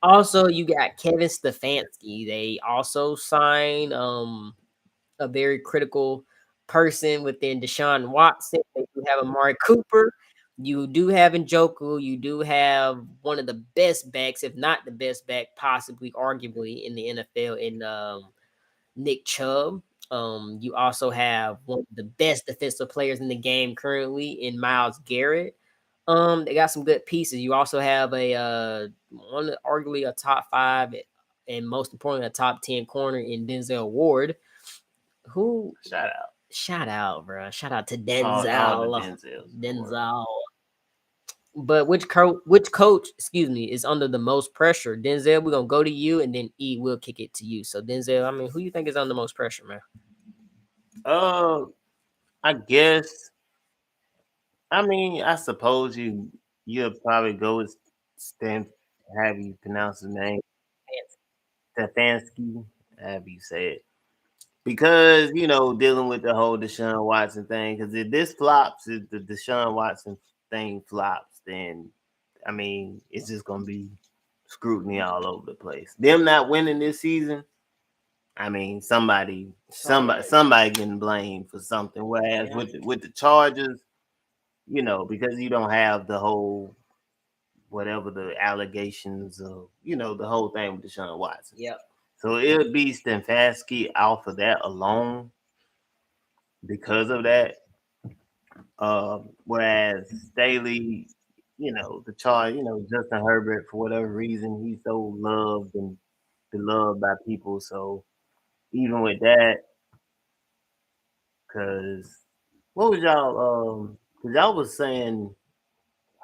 [SPEAKER 1] Also, you got Kevin Stefanski. They also signed a very critical person within Deshaun Watson. They do have Amari Cooper. You do have Njoku. You do have one of the best backs, if not the best back, possibly, arguably, in the NFL in Nick Chubb. You also have one of the best defensive players in the game currently in Myles Garrett. They got some good pieces. You also have a one arguably a top five and most importantly a top 10 corner in Denzel Ward. Who
[SPEAKER 2] Shout out
[SPEAKER 1] shout out, bro. Shout out to
[SPEAKER 2] all the
[SPEAKER 1] Denzel.
[SPEAKER 2] Denzels in the world.
[SPEAKER 1] Denzel. But which coach, excuse me, is under the most pressure? Denzel, we're gonna go to you, and then E will kick it to you. So Denzel, I mean, who you think is under the most pressure, man?
[SPEAKER 2] Uh, I guess. I mean, I suppose you'll probably go with Stan. Have you pronounce his name? Stefanski. Have you say it? Because dealing with the whole Deshaun Watson thing. Because if this flops, if the Deshaun Watson thing flops, then I mean it's just gonna be scrutiny all over the place. Them not winning this season, I mean somebody getting blamed for something. Whereas
[SPEAKER 1] Yeah.
[SPEAKER 2] with the Chargers, because you don't have the whole whatever the allegations of the whole thing with Deshaun Watson.
[SPEAKER 1] Yep.
[SPEAKER 2] So it would be Stefanski out for that alone because of that. Whereas Staley, the charge, Justin Herbert, for whatever reason, he's so loved and beloved by people. So even with that, because what was y'all, because y'all was saying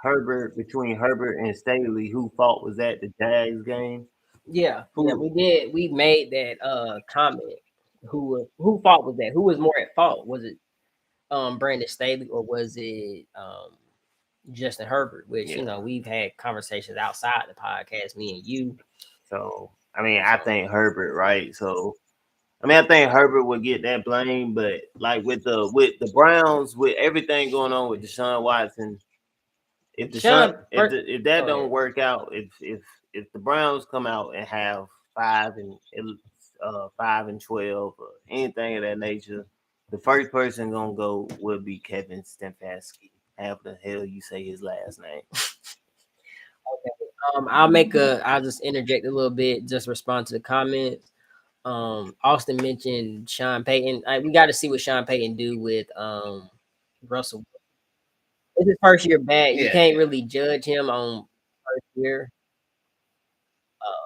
[SPEAKER 2] Herbert, between Herbert and Staley, who fault was that the Jags game?
[SPEAKER 1] Yeah,
[SPEAKER 2] Who,
[SPEAKER 1] we did. We made that comment. Who fault was that? Who was more at fault? Was it Brandon Staley or was it Justin Herbert? Which
[SPEAKER 2] yeah.
[SPEAKER 1] we've had conversations outside the podcast, me and you.
[SPEAKER 2] So I mean, I
[SPEAKER 1] So
[SPEAKER 2] think Herbert, right? So I mean, I think Herbert would get that blame, but like with the Browns, with everything going on with Deshaun Watson, if Deshaun
[SPEAKER 1] Sean,
[SPEAKER 2] if that
[SPEAKER 1] go
[SPEAKER 2] don't
[SPEAKER 1] ahead.
[SPEAKER 2] work out, if the Browns come out and have 5-12 or anything of that nature, the first person gonna go would be Kevin Stefanski. How the hell you say his last name?
[SPEAKER 1] I'll just interject a little bit, just respond to the comments. Austin mentioned Sean Payton. We got to see what Sean Payton do with Russell. It's his first year back. You
[SPEAKER 2] Yeah,
[SPEAKER 1] can't
[SPEAKER 2] yeah.
[SPEAKER 1] really judge him on first year.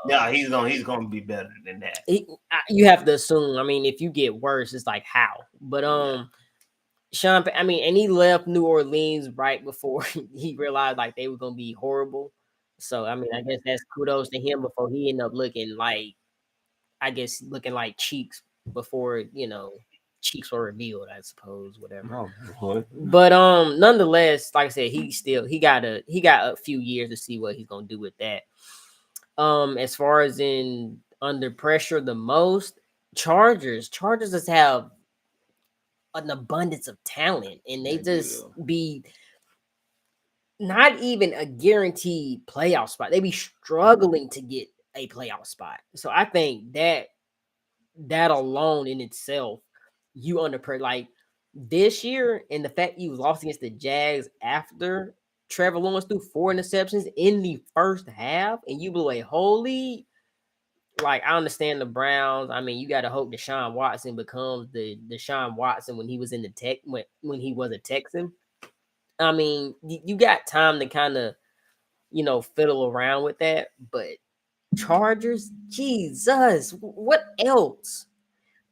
[SPEAKER 2] Yeah, he's gonna be better than that.
[SPEAKER 1] You have to assume. I mean, if you get worse, it's like how. But
[SPEAKER 2] Yeah.
[SPEAKER 1] I mean, and he left New Orleans right before he realized like they were gonna be horrible. So I mean, I guess that's kudos to him before he ended up looking like I guess looking like cheeks before cheeks were revealed. I suppose whatever.
[SPEAKER 2] Oh boy.
[SPEAKER 1] But nonetheless, like I said, he got a few years to see what he's gonna do with that. As far as in under pressure, the most Chargers just have an abundance of talent, and they
[SPEAKER 2] They do
[SPEAKER 1] just
[SPEAKER 2] though.
[SPEAKER 1] be not even a guaranteed playoff spot. They be struggling to get a playoff spot. So I think that alone in itself, you under pressure. Like this year, and the fact you lost against the Jags after Trevor Lawrence threw 4 interceptions in the first half, and you blew a whole lead. Like I understand the Browns. I mean, you got to hope Deshaun Watson becomes the Deshaun Watson when he was in the tech when he was a Texan. I mean, you got time to kind of fiddle around with that, but Chargers, Jesus, what else?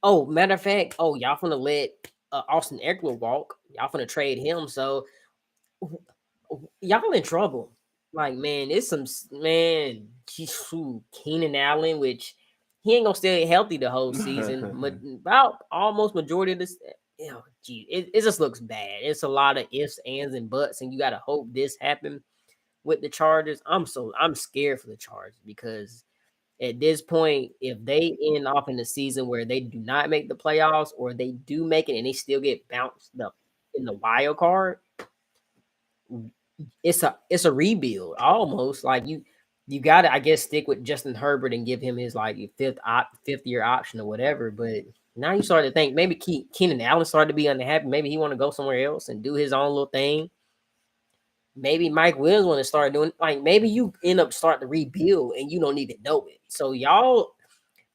[SPEAKER 1] Oh, matter of fact, y'all finna let Austin Eckler walk. Y'all finna trade him, so y'all in trouble. Like, man, it's some man. Keenan Allen, which he ain't gonna stay healthy the whole season. About almost majority of this. Gee, it just looks bad. It's a lot of ifs, ands, and buts, and you gotta hope this happen with the Chargers. I'm scared for the Chargers because at this point, if they end off in the season where they do not make the playoffs or they do make it and they still get bounced up in the wild card, it's a rebuild almost. Like you got to I guess stick with Justin Herbert and give him his like fifth year option or whatever. But now you start to think maybe Keenan Allen started to be unhappy. Maybe he want to go somewhere else and do his own little thing. Maybe Mike Williams want to start doing like maybe you end up starting to rebuild and you don't even know it. So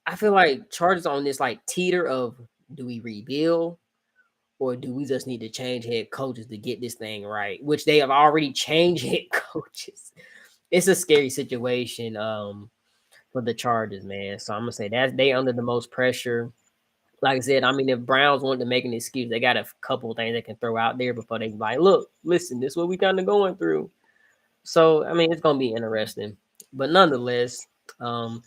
[SPEAKER 1] I feel like Chargers on this like teeter of do we rebuild or do we just need to change head coaches to get this thing right? Which they have already changed head coaches. It's a scary situation for the Chargers, man. So I'm gonna say that they under the most pressure. Like I said, I mean, if Browns want to make an excuse, they got a couple of things they can throw out there before they can like, look, listen, this is what we kind of going through. So I mean, it's gonna be interesting, but nonetheless, um,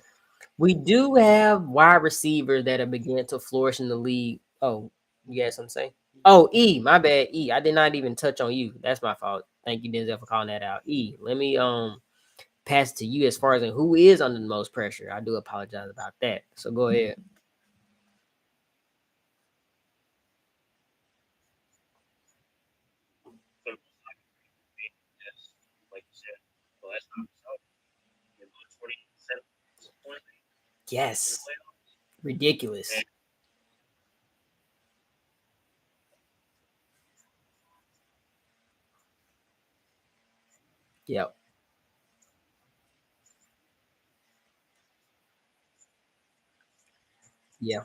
[SPEAKER 1] we do have wide receivers that are beginning to flourish in the league. Oh, you got something to say? Oh, E, my bad. E, I did not even touch on you. That's my fault. Thank you, Denzel, for calling that out. E, let me pass it to you as far as who is under the most pressure. I do apologize about that. So go ahead. Yes, ridiculous. Yep. Yeah.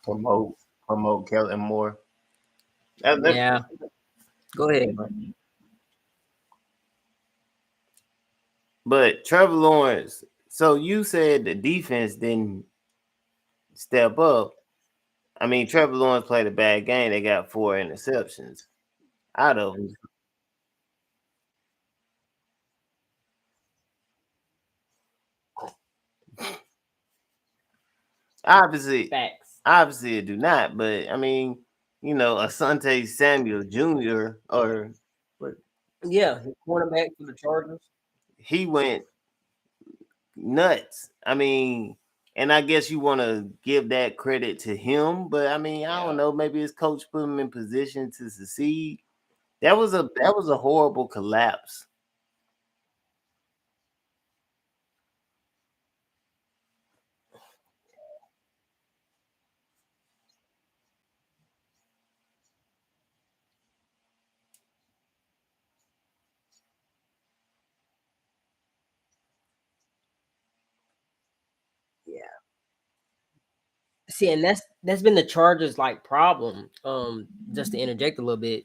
[SPEAKER 2] promote promote Kellen Moore. That,
[SPEAKER 1] Yeah. Go ahead, bro.
[SPEAKER 2] but Trevor Lawrence. So you said the defense didn't step up. I mean, Trevor Lawrence played a bad game. They got 4 interceptions out of them. Obviously,
[SPEAKER 1] Facts.
[SPEAKER 2] obviously, it do not. But I mean, Asante Samuel Jr. or what
[SPEAKER 1] Yeah, his cornerback for the Chargers.
[SPEAKER 2] he went nuts. I mean, and I guess you want to give that credit to him, but I mean, I don't
[SPEAKER 1] Yeah.
[SPEAKER 2] know. Maybe his coach put him in position to succeed. That was a horrible collapse.
[SPEAKER 1] Yeah. See, and that's been the Chargers like problem. Just to interject a little bit,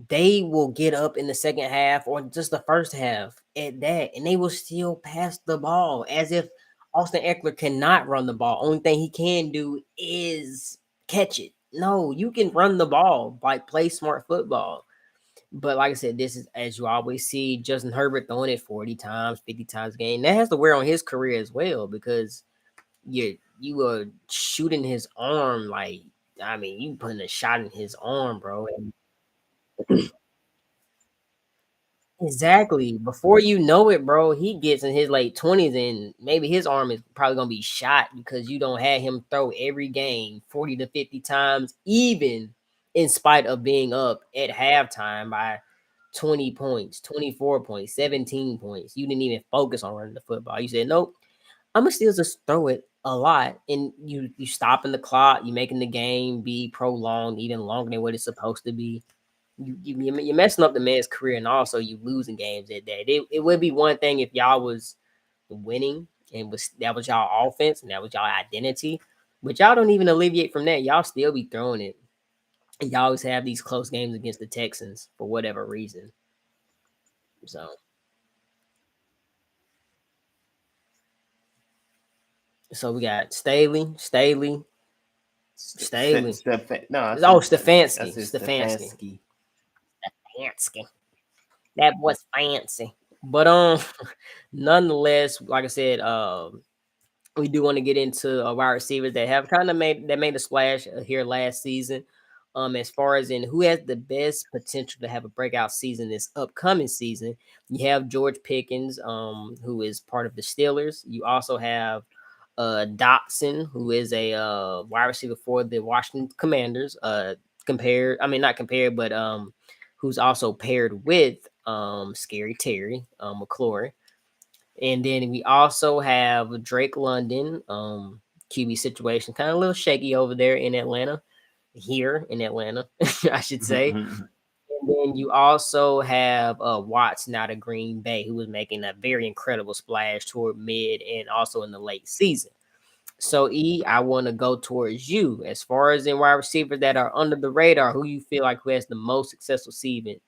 [SPEAKER 1] they will get up in the second half or just the first half at that, and they will still pass the ball as if Austin Eckler cannot run the ball. Only thing he can do is catch it. No, you can run the ball, like play smart football. But like I said, this is as you always see Justin Herbert throwing it 40 times, 50 times a game. That has to wear on his career as well because you are shooting his arm like I mean, you putting a shot in his arm, bro. And exactly. Before you know it, bro, he gets in his late 20s and maybe his arm is probably gonna be shot because you don't have him throw every game 40 to 50 times, even in spite of being up at halftime by 20 points, 24 points, 17 points. You didn't even focus on running the football. You said, nope, I'm gonna still just throw it a lot. And you stopping the clock, you making the game be prolonged even longer than what it's supposed to be. You're messing up the man's career, and also you losing games at that. It would be one thing if y'all was winning and was that was y'all offense and that was y'all identity, but y'all don't even alleviate from that. Y'all still be throwing it. And y'all always have these close games against the Texans for whatever reason. So we got Staley.
[SPEAKER 2] No, I
[SPEAKER 1] Oh,
[SPEAKER 2] said I
[SPEAKER 1] Stefanski,
[SPEAKER 2] said
[SPEAKER 1] Stefanski,
[SPEAKER 2] Stefanski.
[SPEAKER 1] Stefanski. That was fancy. But nonetheless, like I said, we do want to get into wide receivers that have kind of made a splash here last season. As far as in who has the best potential to have a breakout season this upcoming season, you have George Pickens, who is part of the Steelers. You also have Dotson, who is a wide receiver for the Washington Commanders. Compared, I mean not compared, but who's also paired with Scary Terry McLaurin. And then we also have Drake London. QB situation kind of a little shaky over there in Atlanta. here in Atlanta, I should say. And then you also have Watson out of Green Bay, who was making a very incredible splash toward mid and also in the late season. So I want to go towards you as far as in wide receivers that are under the radar. Who you feel like who has the most successful season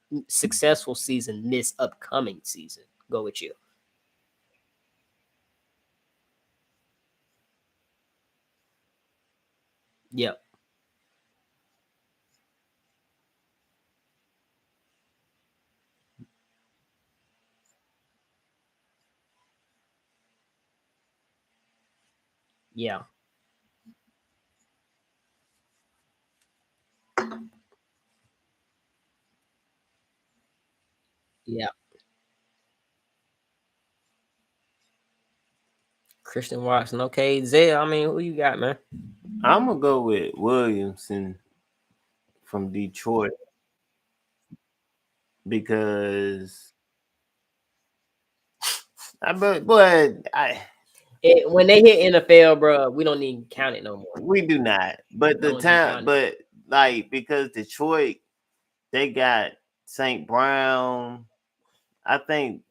[SPEAKER 1] this upcoming season? Go with you. Yep. Yeah. Yeah. Christian Watson. Okay, Zay. I mean, who you got, man?
[SPEAKER 2] I'm gonna go with Williamson from Detroit because but
[SPEAKER 1] When they hit NFL, bro, we don't even count it no more.
[SPEAKER 2] we do not. But the
[SPEAKER 1] Don't even
[SPEAKER 2] time,
[SPEAKER 1] count it.
[SPEAKER 2] but like because Detroit they got St. Brown. I think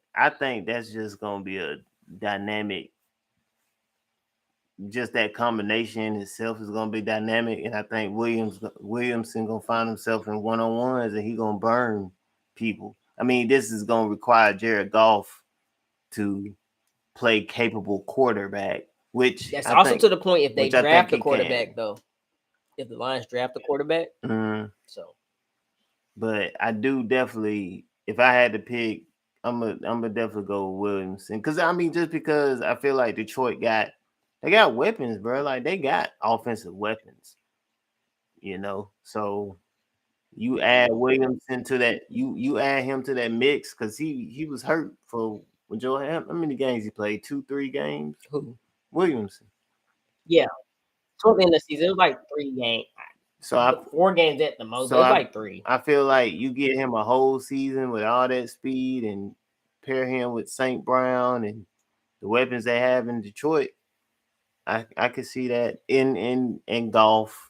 [SPEAKER 2] that's just gonna be a dynamic. Just that combination itself is gonna be dynamic, and I think Williamson gonna find himself in one on ones, and he gonna burn people. I mean, this is gonna require Jared Goff to play capable quarterback,
[SPEAKER 1] That's also to the point if they
[SPEAKER 2] which I think
[SPEAKER 1] draft a
[SPEAKER 2] he can.
[SPEAKER 1] quarterback, though. If the Lions draft a quarterback,
[SPEAKER 2] Mm,
[SPEAKER 1] so
[SPEAKER 2] but I do definitely, if I had to pick, I'm gonna definitely go with Williamson because I mean, just because I feel like Detroit got weapons, bro. Like they got offensive weapons, So you add Williamson to that, you add him to that mix because he was hurt for when Joe. How many games he played? 2-3 games.
[SPEAKER 1] who?
[SPEAKER 2] Williamson.
[SPEAKER 1] Yeah, toward the end of the season, it was like 3 games,
[SPEAKER 2] So I
[SPEAKER 1] 4 games at the most,
[SPEAKER 2] so
[SPEAKER 1] but it's
[SPEAKER 2] I
[SPEAKER 1] like three.
[SPEAKER 2] I feel like you get him a whole season with all that speed and pair him with St. Brown and the weapons they have in Detroit. I could see that in golf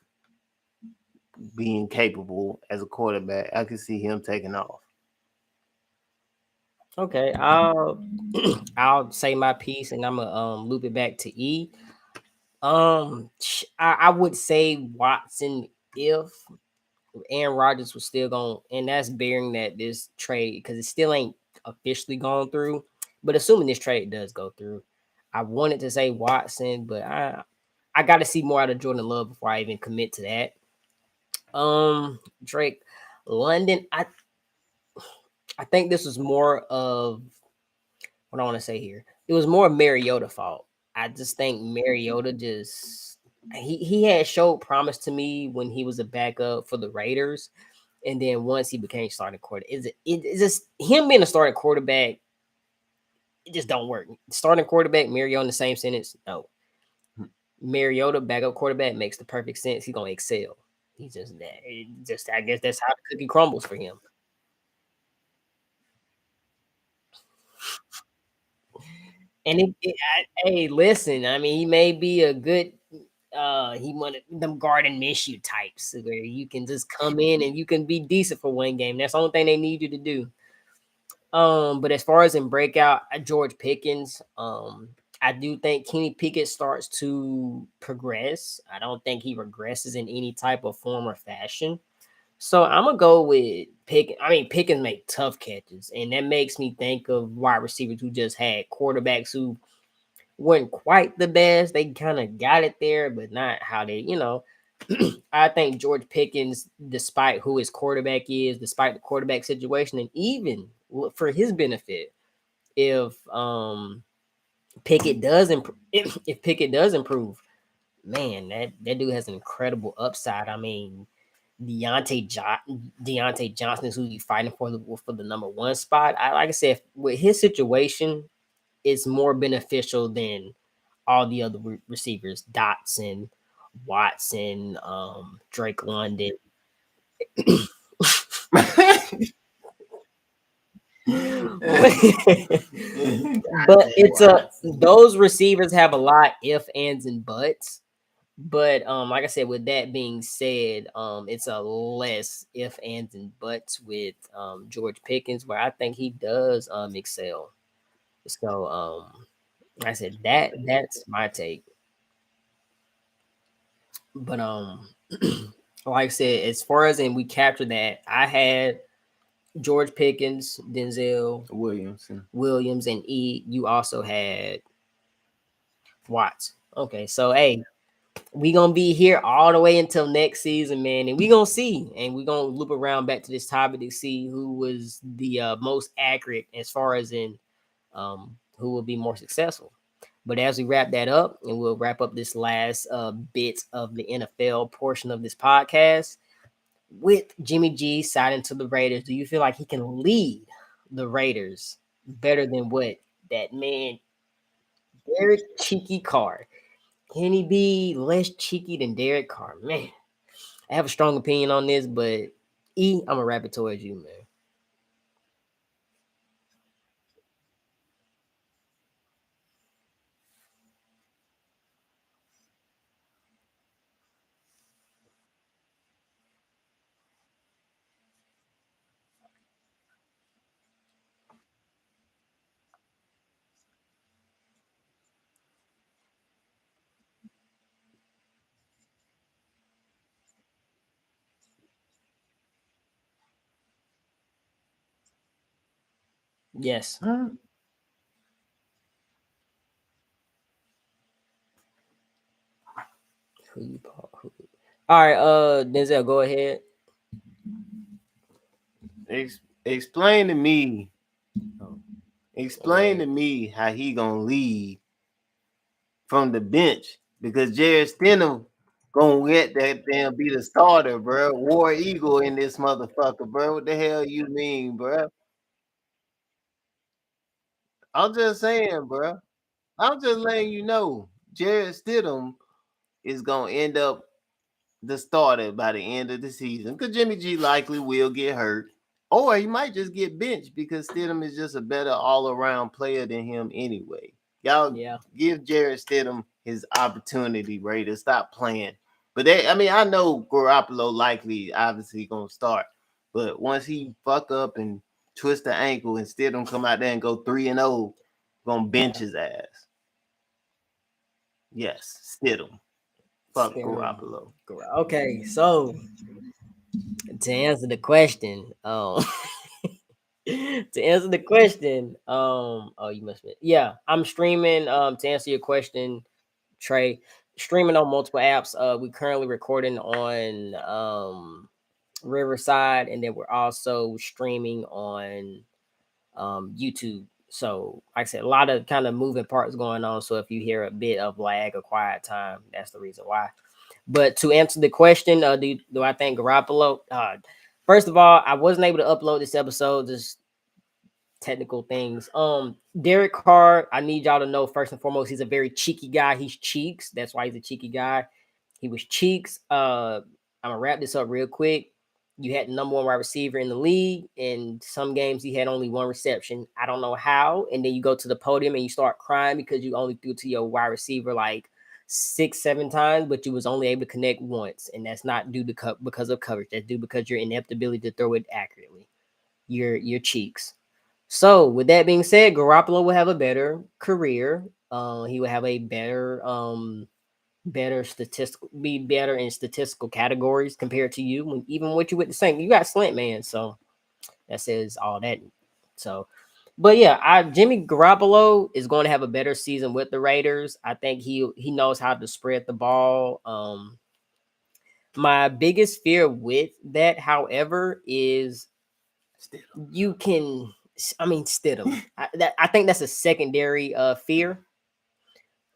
[SPEAKER 2] being capable as a quarterback. I could see him taking off.
[SPEAKER 1] Okay, I'll I'll say my piece and I'm gonna loop it back to E. I would say Watson if Aaron Rodgers was still going, and that's bearing that this trade because it still ain't officially gone through. But assuming this trade does go through, I wanted to say Watson, but I got to see more out of Jordan Love before I even commit to that. Drake, London. I think this was more of what I want to say here. It was more Mariota fault. I just think Mariota just he had showed promise to me when he was a backup for the Raiders, and then once he became starting quarterback, it's just him being a starting quarterback. It just don't work. Starting quarterback, Mariota in the same sentence. No, Mariota backup quarterback makes the perfect sense. He's gonna excel. He's just that. Just I guess that's how the cookie crumbles for him. And hey, listen, I mean, he may be a good he one of them garden issue types where you can just come in and you can be decent for one game. That's the only thing they need you to do. But as far as in breakout, George Pickens, I do think Kenny Pickett starts to progress. I don't think he regresses in any type of form or fashion. So I'm gonna go with Pickens. I mean, Pickens make tough catches, and that makes me think of wide receivers who just had quarterbacks who weren't quite the best. They kind of got it there, but not how they. I think George Pickens, despite who his quarterback is, despite the quarterback situation, and even for his benefit, if Pickett does improve, if Pickett does improve, man, that dude has an incredible upside. I mean, Deontay Johnson is who you fighting for the number one spot. Like I said, with his situation, it's more beneficial than all the other receivers, Dotson, Watson, Drake London. But it's a
[SPEAKER 2] Watson.
[SPEAKER 1] those receivers have a lot if, ands, and buts. But like I said, with that being said, it's a less if ands and buts with George Pickens, where I think he does excel. So like I said, that's my take. But like I said, as far as and we captured that, I had George Pickens, Denzel
[SPEAKER 2] Williamson.
[SPEAKER 1] Williams, and E. You also had Watts. Okay, so hey, we gonna be here all the way until next season, man, and we gonna see, and we gonna loop around back to this topic to see who was the most accurate as far as in who will be more successful. But as we wrap that up, and we'll wrap up this last bit of the NFL portion of this podcast with Jimmy G signing to the Raiders. Do you feel like he can lead the Raiders better than what that man Derek Cheeky Carr? Can he be less cheeky than Derek Carr? Man, I have a strong opinion on this, but E, I'm gonna wrap it towards you, man. Yes.
[SPEAKER 2] Huh?
[SPEAKER 1] Who you All right, Denzel, go ahead.
[SPEAKER 2] Explain to me.
[SPEAKER 1] Oh, go
[SPEAKER 2] Explain
[SPEAKER 1] ahead.
[SPEAKER 2] to me how he gonna lead from the bench because Jared Stidham gonna let that damn be the starter, bro. War Eagle in this motherfucker, bro. What the hell you mean, bro? I'm just saying, bro. I'm just letting you know, Jared Stidham is gonna end up the starter by the end of the season because Jimmy G likely will get hurt. Or he might just get benched because Stidham is just a better all-around player than him anyway. Y'all
[SPEAKER 1] Yeah,
[SPEAKER 2] give Jared Stidham his opportunity, Ray, to stop playing. But I mean, I know Garoppolo likely, obviously, gonna start. But once he fuck up and twist the ankle and Stidham come out there and go 3-0, gonna bench his ass. Yes, Stidham. Fuck
[SPEAKER 1] Stidham.
[SPEAKER 2] Garoppolo.
[SPEAKER 1] Okay, so to answer the question, to answer the question, oh, you must be, yeah, I'm streaming. To answer your question, Trey, streaming on multiple apps. We currently recording on Riverside, and then we're also streaming on YouTube. So, like I said, a lot of kind of moving parts going on. So, if you hear a bit of lag or quiet time, that's the reason why. But to answer the question, do I think Garoppolo? First of all, I wasn't able to upload this episode. Just technical things. Derek Carr, I need y'all to know first and foremost, he's a very cheeky guy. He's cheeks. That's why he's a cheeky guy. He was cheeks. I'm gonna wrap this up real quick. You had the number one wide receiver in the league. In some games, he had only one reception. I don't know how. And then you go to the podium and you start crying because you only threw to your wide receiver like 6, 7 times, but you was only able to connect once, and that's not due to because of coverage. That's due because your ineptability to throw it accurately. Your cheeks. So, with that being said, Garoppolo will have a better career. He will have a better statistical, be better in statistical categories compared to you. When even what you with the same, you got slant man, so that says all that. So, but yeah, Jimmy Garoppolo is going to have a better season with the Raiders. I think he knows how to spread the ball. My biggest fear with that, however, is
[SPEAKER 2] Stidham.
[SPEAKER 1] you can. I mean, Stidham. I think that's a secondary fear.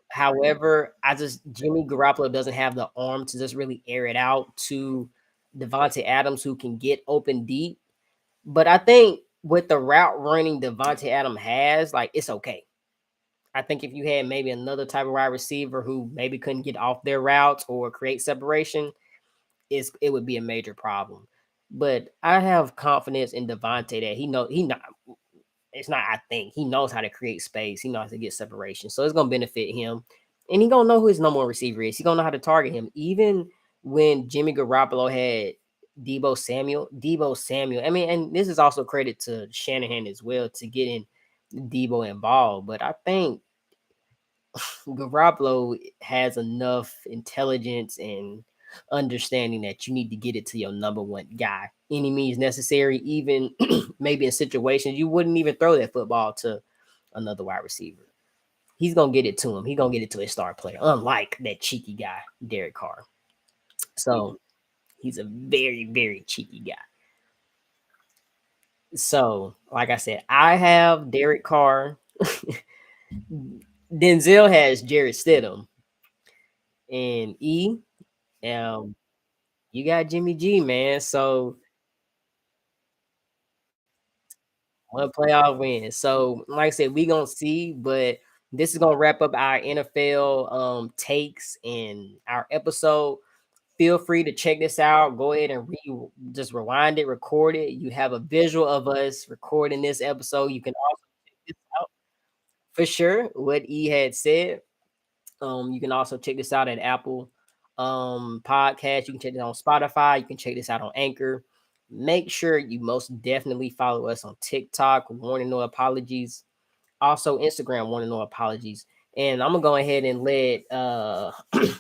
[SPEAKER 1] However, I just Jimmy Garoppolo doesn't have the arm to just really air it out to Devontae Adams, who can get open deep. But I think with the route running Devontae Adams has, like, it's okay. I think if you had maybe another type of wide receiver who maybe couldn't get off their routes or create separation, it would be a major problem. But I have confidence in Devontae that he not it's not I think he knows how to create space. He knows how to get separation. So it's gonna benefit him. and he gonna know who his number one receiver is. He gonna know how to target him. Even when Jimmy Garoppolo had Debo Samuel. I mean, and this is also credit to Shanahan as well to getting Debo involved. But I think Garoppolo has enough intelligence and understanding that you need to get it to your number one guy. Any means necessary, even maybe in situations you wouldn't even throw that football to another wide receiver. He's gonna get it to him. He's gonna get it to his star player, unlike that cheeky guy, Derek Carr. So he's a very, very cheeky guy. So, like I said, I have Derek Carr. Denzel has Jared Stidham, and um, you got Jimmy G, man. So one playoff win. So, like I said, we gonna see, but this is gonna wrap up our NFL takes and our episode. Feel free to check this out. Go ahead and just rewind it, record it. You have a visual of us recording this episode. You can also check this out for sure. What E had said. You can also check this out at Apple Podcast. You can check this on Spotify. You can check this out on Anchor. Make sure you most definitely follow us on TikTok, Warning No Apologies. Also Instagram, Warning No Apologies. And I'm gonna go ahead and let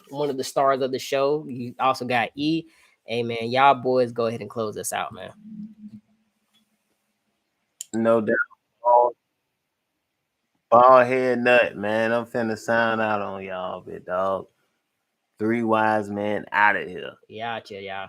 [SPEAKER 1] one of the stars of the show. You also got E. Hey man, y'all boys go ahead and close us out, man.
[SPEAKER 2] No doubt. Ball head nut, man. I'm finna sign out on y'all, big dog. Three wise men out of here.
[SPEAKER 1] Yeah, y'all.